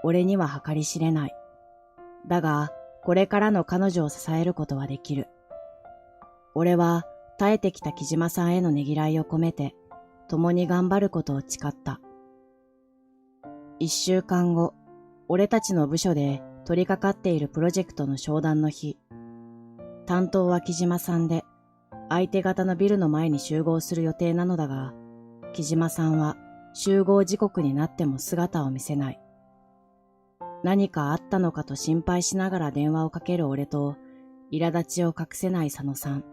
俺には計り知れない。だが、これからの彼女を支えることはできる。俺は耐えてきた木島さんへのねぎらいを込めて、共に頑張ることを誓った。1週間後、俺たちの部署で取り掛かっているプロジェクトの商談の日。担当は木島さんで、相手方のビルの前に集合する予定なのだが、木島さんは集合時刻になっても姿を見せない。何かあったのかと心配しながら電話をかける俺と、苛立ちを隠せない佐野さん。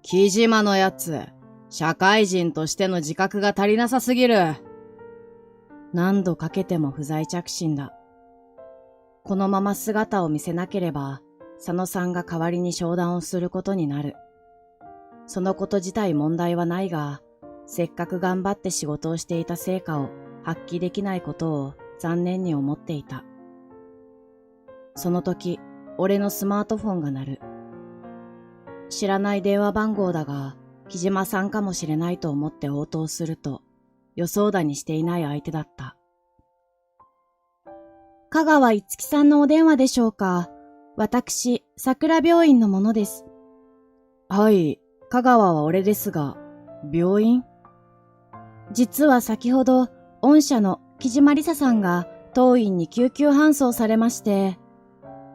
木島のやつ、社会人としての自覚が足りなさすぎる。何度かけても不在着信だ。このまま姿を見せなければ、佐野さんが代わりに商談をすることになる。そのこと自体問題はないが、せっかく頑張って仕事をしていた成果を発揮できないことを残念に思っていた。その時、俺のスマートフォンが鳴る。知らない電話番号だが、木島さんかもしれないと思って応答すると、予想だにしていない相手だった。香川いつきさんのお電話でしょうか。私、桜病院の者です。はい、香川は俺ですが、病院？実は先ほど、御社の木島理沙さんが当院に救急搬送されまして。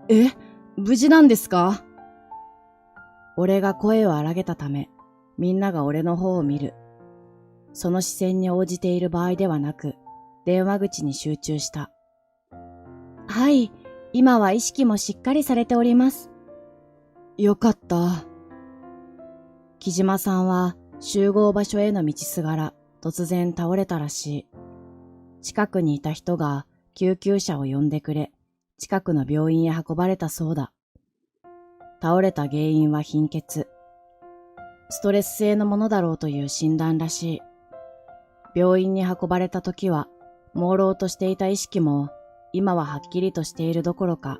え？無事なんですか？俺が声を荒げたため、みんなが俺の方を見る。その視線に応じている場合ではなく、電話口に集中した。はい、今は意識もしっかりされております。よかった。木島さんは集合場所への道すがら突然倒れたらしい。近くにいた人が救急車を呼んでくれ、近くの病院へ運ばれたそうだ。倒れた原因は貧血。ストレス性のものだろうという診断らしい。病院に運ばれた時は、朦朧としていた意識も、今ははっきりとしているどころか、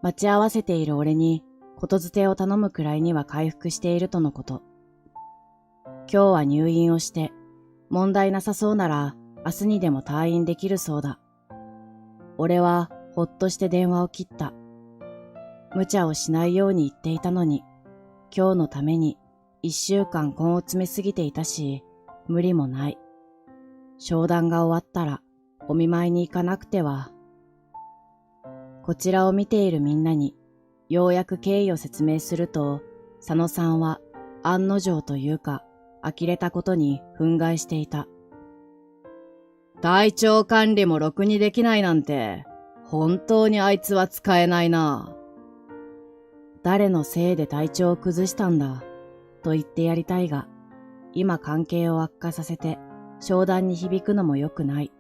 待ち合わせている俺に、ことづてを頼むくらいには回復しているとのこと。今日は入院をして、問題なさそうなら、明日にでも退院できるそうだ。俺は、ほっとして電話を切った。無茶をしないように言っていたのに、今日のために、1週間根を詰めすぎていたし、無理もない。商談が終わったら、お見舞いに行かなくては。こちらを見ているみんなに、ようやく経緯を説明すると、佐野さんは案の定というか、呆れたことに憤慨していた。体調管理もろくにできないなんて、本当にあいつは使えないな。誰のせいで体調を崩したんだ、と言ってやりたいが、今関係を悪化させて、商談に響くのも良くない。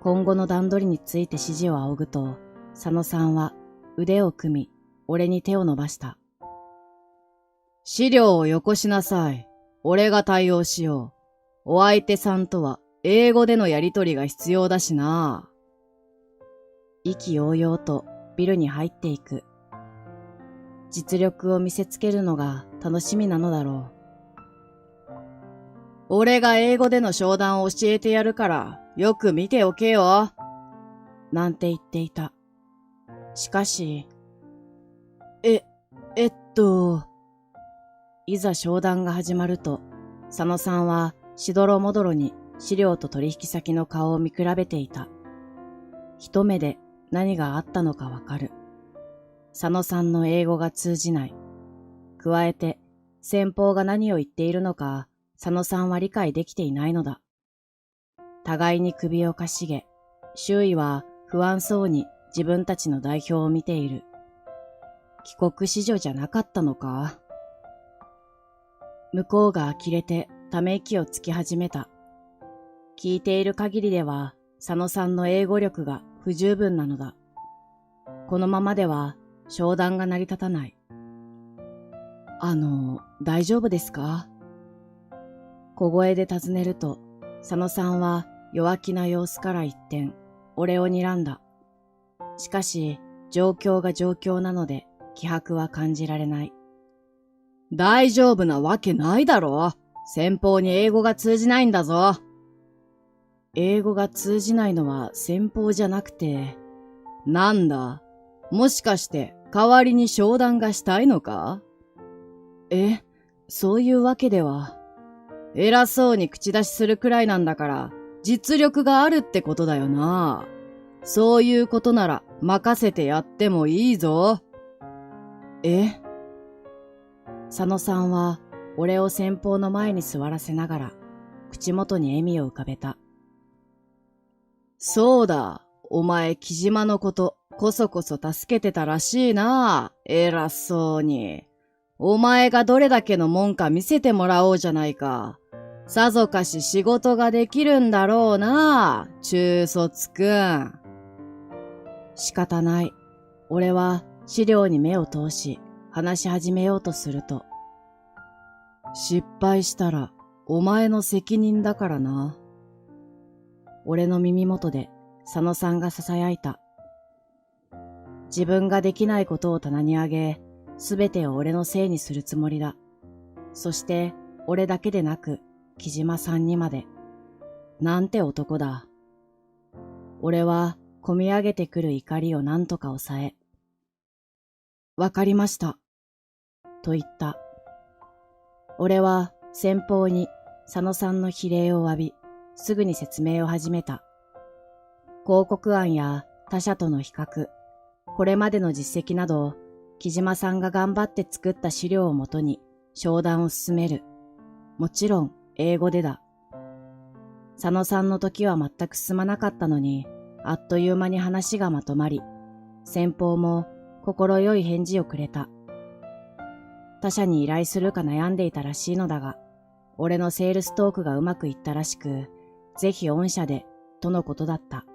今後の段取りについて指示を仰ぐと、佐野さんは腕を組み、俺に手を伸ばした。資料をよこしなさい。俺が対応しよう。お相手さんとは英語でのやりとりが必要だしな。意気揚々とビルに入っていく。実力を見せつけるのが楽しみなのだろう。俺が英語での商談を教えてやるから、よく見ておけよ。なんて言っていた。しかし、いざ商談が始まると、佐野さんはしどろもどろに資料と取引先の顔を見比べていた。一目で何があったのかわかる。佐野さんの英語が通じない。加えて、先方が何を言っているのか、佐野さんは理解できていないのだ。互いに首をかしげ、周囲は不安そうに自分たちの代表を見ている。帰国子女じゃなかったのか？向こうが呆れてため息をつき始めた。聞いている限りでは、佐野さんの英語力が不十分なのだ。このままでは商談が成り立たない。大丈夫ですか？小声で尋ねると、佐野さんは弱気な様子から一転、俺を睨んだ。しかし、状況が状況なので、気迫は感じられない。大丈夫なわけないだろ。先方に英語が通じないんだぞ。英語が通じないのは先方じゃなくて、なんだ？もしかして代わりに商談がしたいのか？そういうわけでは。偉そうに口出しするくらいなんだから、実力があるってことだよな。そういうことなら任せてやってもいいぞ。佐野さんは俺を先方の前に座らせながら、口元に笑みを浮かべた。そうだ、お前木島のことこそこそ助けてたらしいな。偉そうに。お前がどれだけのもんか見せてもらおうじゃないか。さぞかし仕事ができるんだろうな、中卒くん。仕方ない。俺は資料に目を通し、話し始めようとすると。失敗したらお前の責任だからな。俺の耳元で佐野さんが囁いた。自分ができないことを棚に上げ、すべてを俺のせいにするつもりだ。そして俺だけでなく木島さんにまで。なんて男だ。俺はこみ上げてくる怒りを何とか抑え。わかりました。と言った。俺は先方に佐野さんの非礼を詫び、すぐに説明を始めた。広告案や他社との比較、これまでの実績など、木島さんが頑張って作った資料をもとに商談を進める。もちろん英語でだ。佐野さんの時は全く進まなかったのに、あっという間に話がまとまり、先方も心よい返事をくれた。他社に依頼するか悩んでいたらしいのだが、俺のセールストークがうまくいったらしく、ぜひ御社で、とのことだった。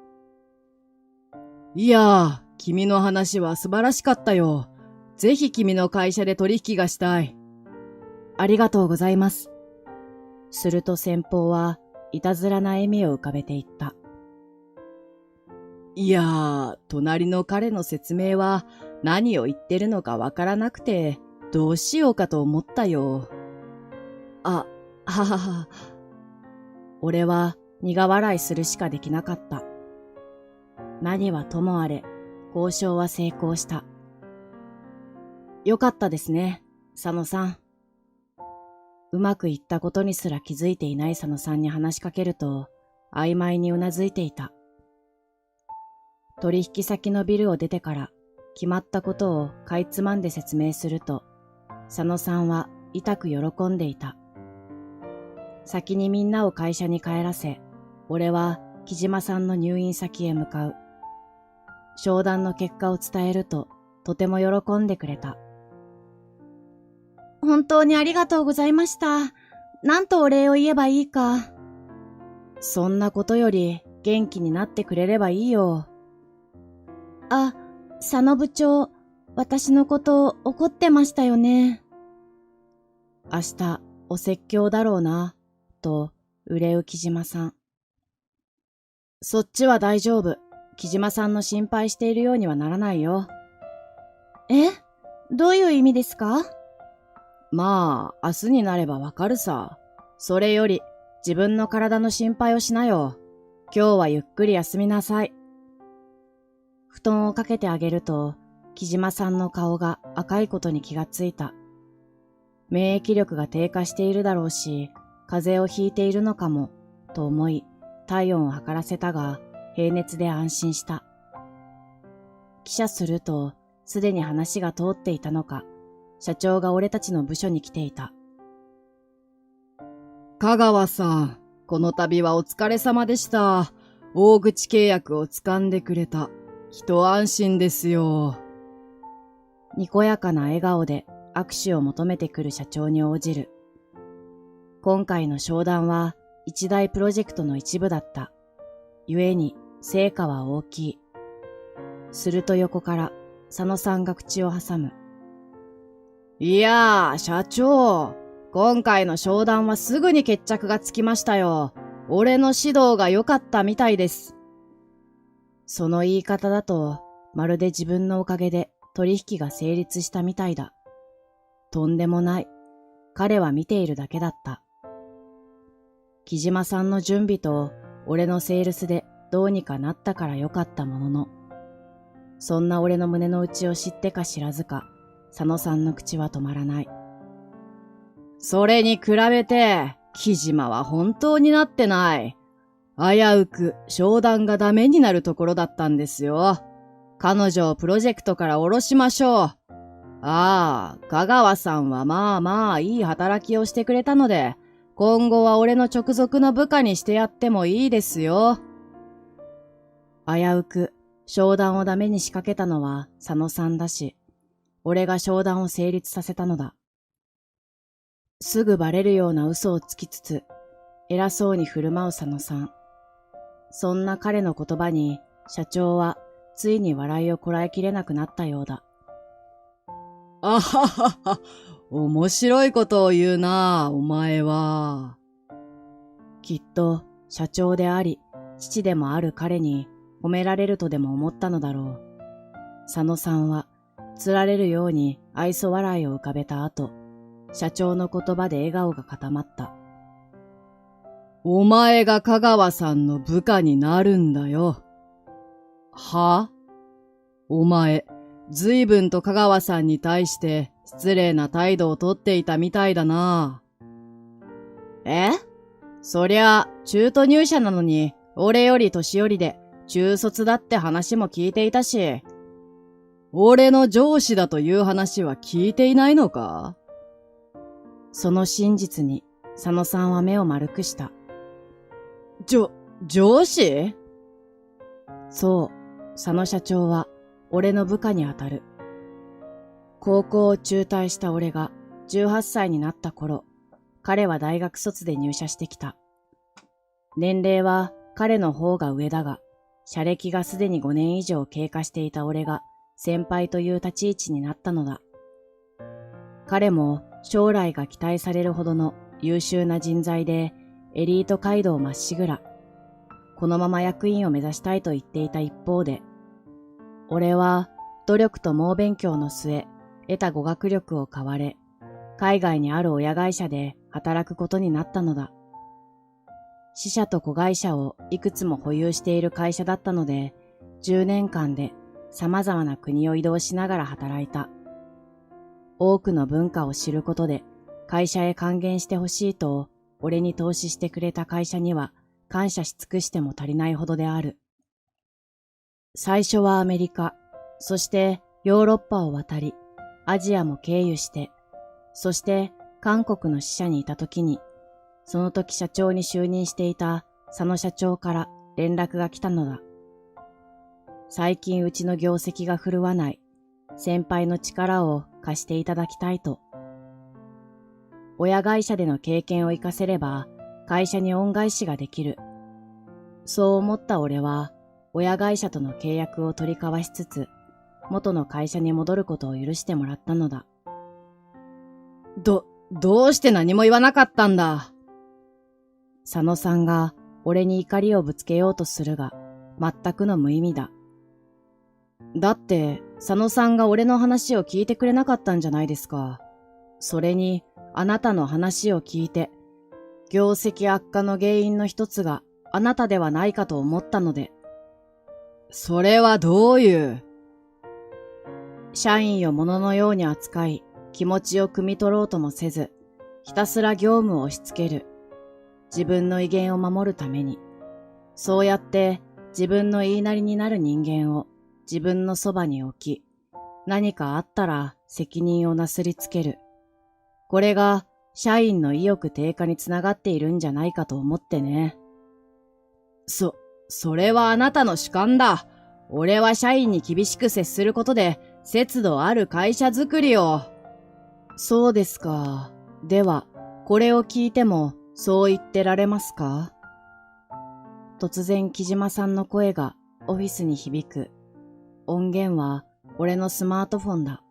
いやー、君の話は素晴らしかったよ。ぜひ君の会社で取引がしたい。ありがとうございます。すると先方はいたずらな笑みを浮かべていった。いやー、隣の彼の説明は何を言ってるのかわからなくて、どうしようかと思ったよ。ははは。俺は苦笑いするしかできなかった。何はともあれ、交渉は成功した。よかったですね、佐野さん。うまくいったことにすら気づいていない佐野さんに話しかけると、曖昧にうなずいていた。取引先のビルを出てから決まったことをかいつまんで説明すると、佐野さんは痛く喜んでいた。先にみんなを会社に帰らせ、俺は木島さんの入院先へ向かう。商談の結果を伝えると、とても喜んでくれた。本当にありがとうございました。なんとお礼を言えばいいか。そんなことより元気になってくれればいいよ。あ、佐野部長、私のこと怒ってましたよね。明日お説教だろうな、と憂う木島さん。そっちは大丈夫。木島さんの心配しているようにはならないよ。どういう意味ですか？まあ、明日になればわかるさ。それより自分の体の心配をしなよ。今日はゆっくり休みなさい。布団をかけてあげると、木島さんの顔が赤いことに気がついた。免疫力が低下しているだろうし、風邪をひいているのかも、と思い、体温を測らせたが、平熱で安心した。帰社すると、すでに話が通っていたのか、社長が俺たちの部署に来ていた。香川さん、この度はお疲れ様でした。大口契約を掴んでくれた。一安心ですよ。にこやかな笑顔で握手を求めてくる社長に応じる。今回の商談は一大プロジェクトの一部だった。故に成果は大きい。すると横から佐野さんが口を挟む。いやー、社長。今回の商談はすぐに決着がつきましたよ。俺の指導が良かったみたいです。その言い方だと、まるで自分のおかげで取引が成立したみたいだ。とんでもない。彼は見ているだけだった。木島さんの準備と俺のセールスでどうにかなったから良かったものの、そんな俺の胸の内を知ってか知らずか、佐野さんの口は止まらない。それに比べて、木島は本当になってない。危うく商談がダメになるところだったんですよ。彼女をプロジェクトから降ろしましょう。ああ、香川さんはまあまあいい働きをしてくれたので、今後は俺の直属の部下にしてやってもいいですよ。危うく商談をダメに仕掛けたのは佐野さんだし、俺が商談を成立させたのだ。すぐバレるような嘘をつきつつ、偉そうに振る舞う佐野さん。そんな彼の言葉に、社長はついに笑いをこらえきれなくなったようだ。あははは、面白いことを言うな、お前は。きっと、社長であり、父でもある彼に褒められるとでも思ったのだろう。佐野さんは、つられるように愛想笑いを浮かべた後、社長の言葉で笑顔が固まった。お前が香川さんの部下になるんだよ。は？お前、随分と香川さんに対して失礼な態度をとっていたみたいだな。え？そりゃ、中途入社なのに、俺より年寄りで、中卒だって話も聞いていたし。俺の上司だという話は聞いていないのか？その真実に、佐野さんは目を丸くした。上司？そう、佐野社長は、俺の部下にあたる。高校を中退した俺が、18歳になった頃、彼は大学卒で入社してきた。年齢は彼の方が上だが、社歴がすでに5年以上経過していた俺が、先輩という立ち位置になったのだ。彼も将来が期待されるほどの優秀な人材で、エリート街道まっしぐら。このまま役員を目指したいと言っていた一方で、俺は努力と猛勉強の末、得た語学力を買われ、海外にある親会社で働くことになったのだ。支社と子会社をいくつも保有している会社だったので、10年間で様々な国を移動しながら働いた。多くの文化を知ることで会社へ還元してほしいと俺に投資してくれた会社には感謝し尽くしても足りないほどである。最初はアメリカ、そしてヨーロッパを渡り、アジアも経由して、そして韓国の支社にいた時に、その時社長に就任していた佐野社長から連絡が来たのだ。最近うちの業績が振るわない、先輩の力を貸していただきたいと。親会社での経験を活かせれば会社に恩返しができる。そう思った俺は親会社との契約を取り交わしつつ元の会社に戻ることを許してもらったのだ。どうして何も言わなかったんだ？佐野さんが俺に怒りをぶつけようとするが全くの無意味だ。だって佐野さんが俺の話を聞いてくれなかったんじゃないですか。それにあなたの話を聞いて、業績悪化の原因の一つがあなたではないかと思ったので。それはどういう？社員を物のように扱い、気持ちを汲み取ろうともせず、ひたすら業務を押し付ける。自分の威厳を守るために。そうやって自分の言いなりになる人間を自分のそばに置き、何かあったら責任をなすりつける。これが社員の意欲低下につながっているんじゃないかと思ってね。それはあなたの主観だ。俺は社員に厳しく接することで節度ある会社づくりを。そうですか。では、これを聞いてもそう言ってられますか？突然木島さんの声がオフィスに響く。音源は俺のスマートフォンだ。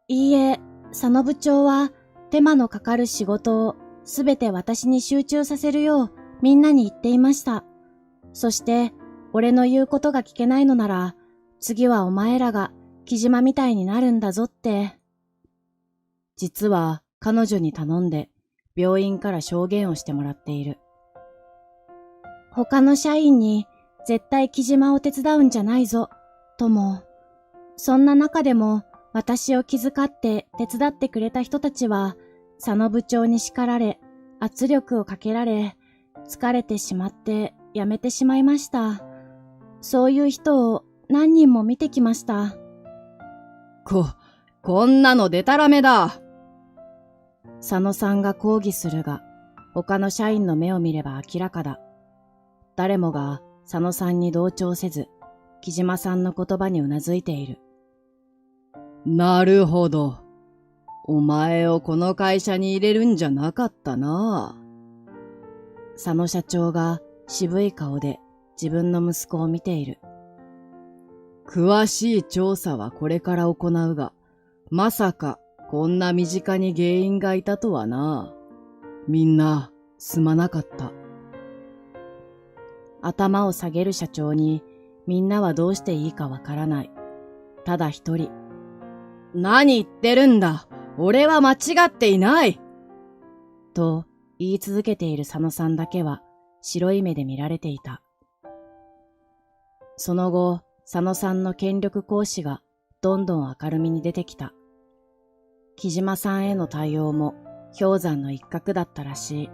いいえ、佐野部長は手間のかかる仕事をすべて私に集中させるようみんなに言っていました。そして、俺の言うことが聞けないのなら、次はお前らが木島みたいになるんだぞって。実は彼女に頼んで病院から証言をしてもらっている。他の社員に絶対木島を手伝うんじゃないぞ、とも。そんな中でも私を気遣って手伝ってくれた人たちは、佐野部長に叱られ、圧力をかけられ、疲れてしまって辞めてしまいました。そういう人を何人も見てきました。こんなのデタラメだ。佐野さんが抗議するが、他の社員の目を見れば明らかだ。誰もが佐野さんに同調せず、木島さんの言葉にうなずいている。なるほど。お前をこの会社に入れるんじゃなかったな。佐野社長が渋い顔で自分の息子を見ている。詳しい調査はこれから行うが、まさかこんな身近に原因がいたとはな。みんなすまなかった。頭を下げる社長にみんなはどうしていいかわからない。ただ一人。何言ってるんだ。俺は間違っていない。と言い続けている佐野さんだけは白い目で見られていた。その後、佐野さんの権力行使がどんどん明るみに出てきた。木島さんへの対応も氷山の一角だったらしい。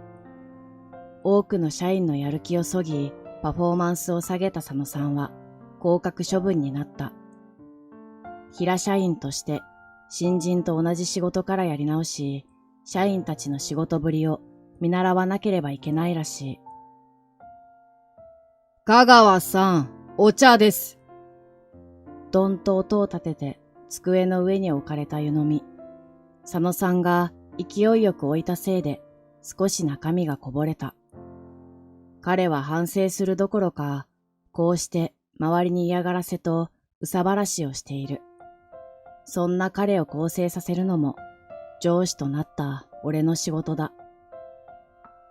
多くの社員のやる気をそぎ、パフォーマンスを下げた佐野さんは降格処分になった。平社員として新人と同じ仕事からやり直し、社員たちの仕事ぶりを見習わなければいけないらしい。香川さん、お茶です。どんと音を立てて机の上に置かれた湯飲み。佐野さんが勢いよく置いたせいで少し中身がこぼれた。彼は反省するどころか、こうして周りに嫌がらせと憂さ晴らしをしている。そんな彼を更生させるのも上司となった俺の仕事だ。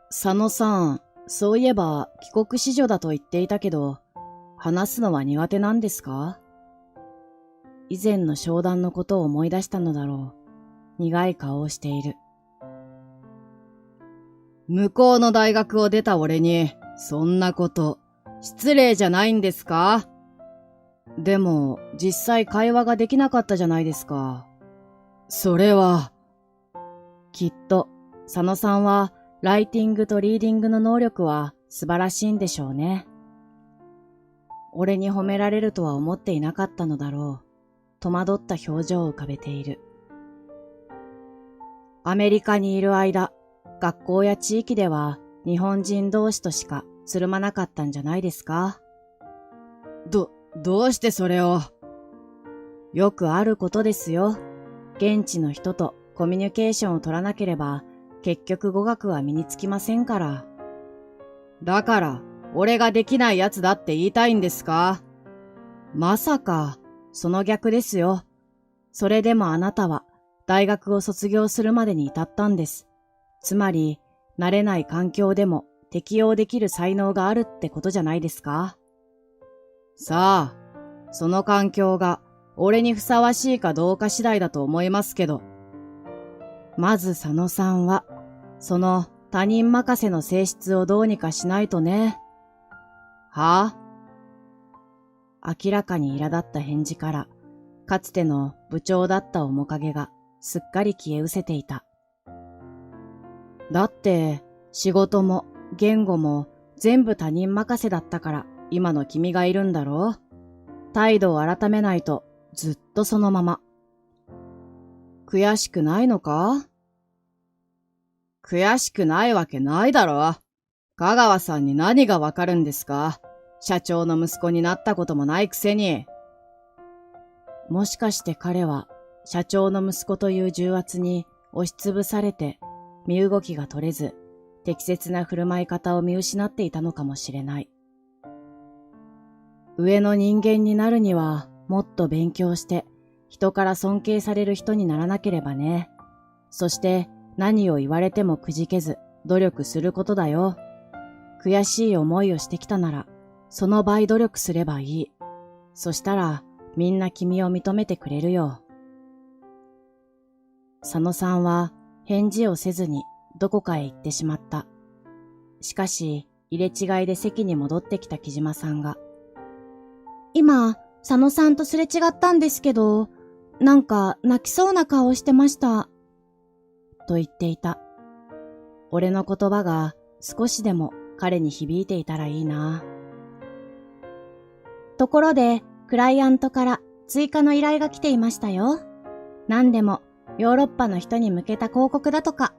佐野さん、そういえば帰国子女だと言っていたけど、話すのは苦手なんですか？以前の商談のことを思い出したのだろう。苦い顔をしている。向こうの大学を出た俺に、そんなこと、失礼じゃないんですか？でも、実際会話ができなかったじゃないですか。それは。きっと、佐野さんは、ライティングとリーディングの能力は素晴らしいんでしょうね。俺に褒められるとは思っていなかったのだろう。戸惑った表情を浮かべている。アメリカにいる間、学校や地域では日本人同士としかつるまなかったんじゃないですか？どうしてそれを？よくあることですよ。現地の人とコミュニケーションを取らなければ、結局語学は身につきませんから。だから、俺ができないやつだって言いたいんですか？まさか、その逆ですよ。それでもあなたは、大学を卒業するまでに至ったんです。つまり、慣れない環境でも適応できる才能があるってことじゃないですか？さあ、その環境が俺にふさわしいかどうか次第だと思いますけど。まず佐野さんは、その他人任せの性質をどうにかしないとね。はあ？明らかに苛立った返事から、かつての部長だった面影がすっかり消え失せていた。だって、仕事も言語も全部他人任せだったから今の君がいるんだろう？態度を改めないとずっとそのまま。悔しくないのか？悔しくないわけないだろ。香川さんに何がわかるんですか？社長の息子になったこともないくせに。もしかして彼は社長の息子という重圧に押しつぶされて身動きが取れず適切な振る舞い方を見失っていたのかもしれない。上の人間になるにはもっと勉強して人から尊敬される人にならなければね。そして何を言われてもくじけず努力することだよ。悔しい思いをしてきたならその倍努力すればいい。そしたらみんな君を認めてくれるよ。佐野さんは返事をせずにどこかへ行ってしまった。しかし入れ違いで席に戻ってきた木島さんが、今、佐野さんとすれ違ったんですけど、なんか泣きそうな顔してました。と言っていた。俺の言葉が少しでも彼に響いていたらいいな。ところで、クライアントから追加の依頼が来ていましたよ。何でもヨーロッパの人に向けた広告だとか。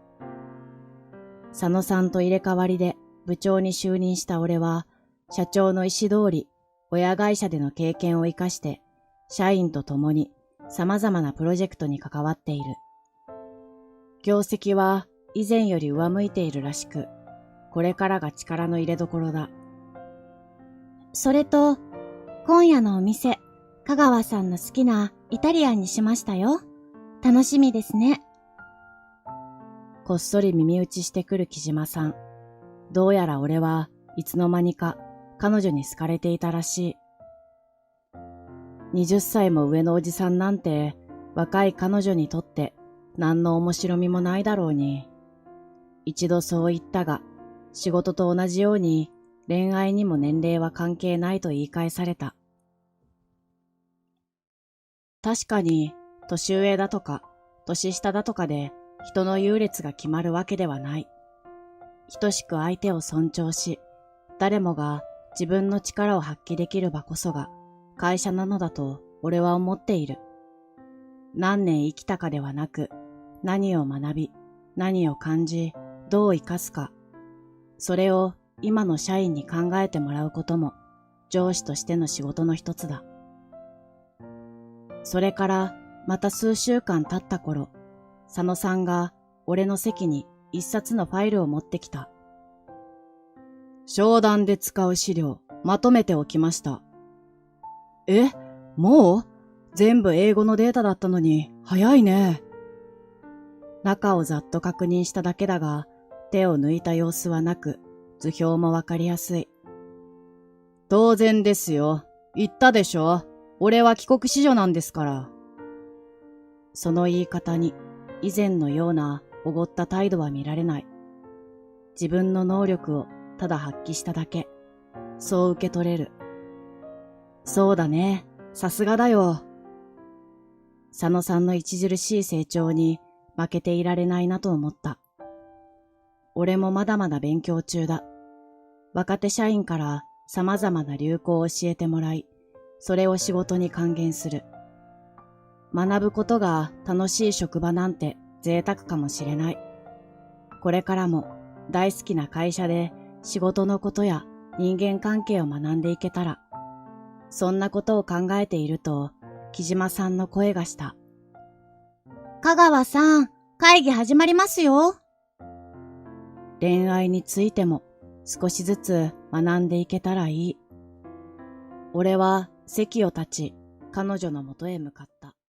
佐野さんと入れ替わりで部長に就任した俺は、社長の意思通り、親会社での経験を生かして、社員と共に様々なプロジェクトに関わっている。業績は以前より上向いているらしく、これからが力の入れどころだ。それと、今夜のお店、香川さんの好きなイタリアンにしましたよ。楽しみですね。こっそり耳打ちしてくる木島さん。どうやら俺はいつの間にか彼女に好かれていたらしい。20歳も上のおじさんなんて若い彼女にとって何の面白みもないだろうに。一度そう言ったが、仕事と同じように恋愛にも年齢は関係ないと言い返された。確かに年上だとか年下だとかで人の優劣が決まるわけではない。等しく相手を尊重し、誰もが自分の力を発揮できる場こそが会社なのだと俺は思っている。何年生きたかではなく、何を学び、何を感じ、どう生かすか。それを今の社員に考えてもらうことも上司としての仕事の一つだ。それからまた数週間経った頃、佐野さんが俺の席に一冊のファイルを持ってきた。商談で使う資料、まとめておきました。え、もう？全部英語のデータだったのに、早いね。中をざっと確認しただけだが、手を抜いた様子はなく、図表もわかりやすい。当然ですよ。言ったでしょ。俺は帰国子女なんですから。その言い方に、以前のようなおごった態度は見られない。自分の能力をただ発揮しただけ。そう受け取れる。そうだね。さすがだよ。佐野さんの著しい成長に負けていられないなと思った。俺もまだまだ勉強中だ。若手社員から様々な流行を教えてもらい、それを仕事に還元する。学ぶことが楽しい職場なんて贅沢かもしれない。これからも大好きな会社で仕事のことや人間関係を学んでいけたら、そんなことを考えていると、木島さんの声がした。香川さん、会議始まりますよ。恋愛についても少しずつ学んでいけたらいい。俺は席を立ち、彼女のもとへ向かった。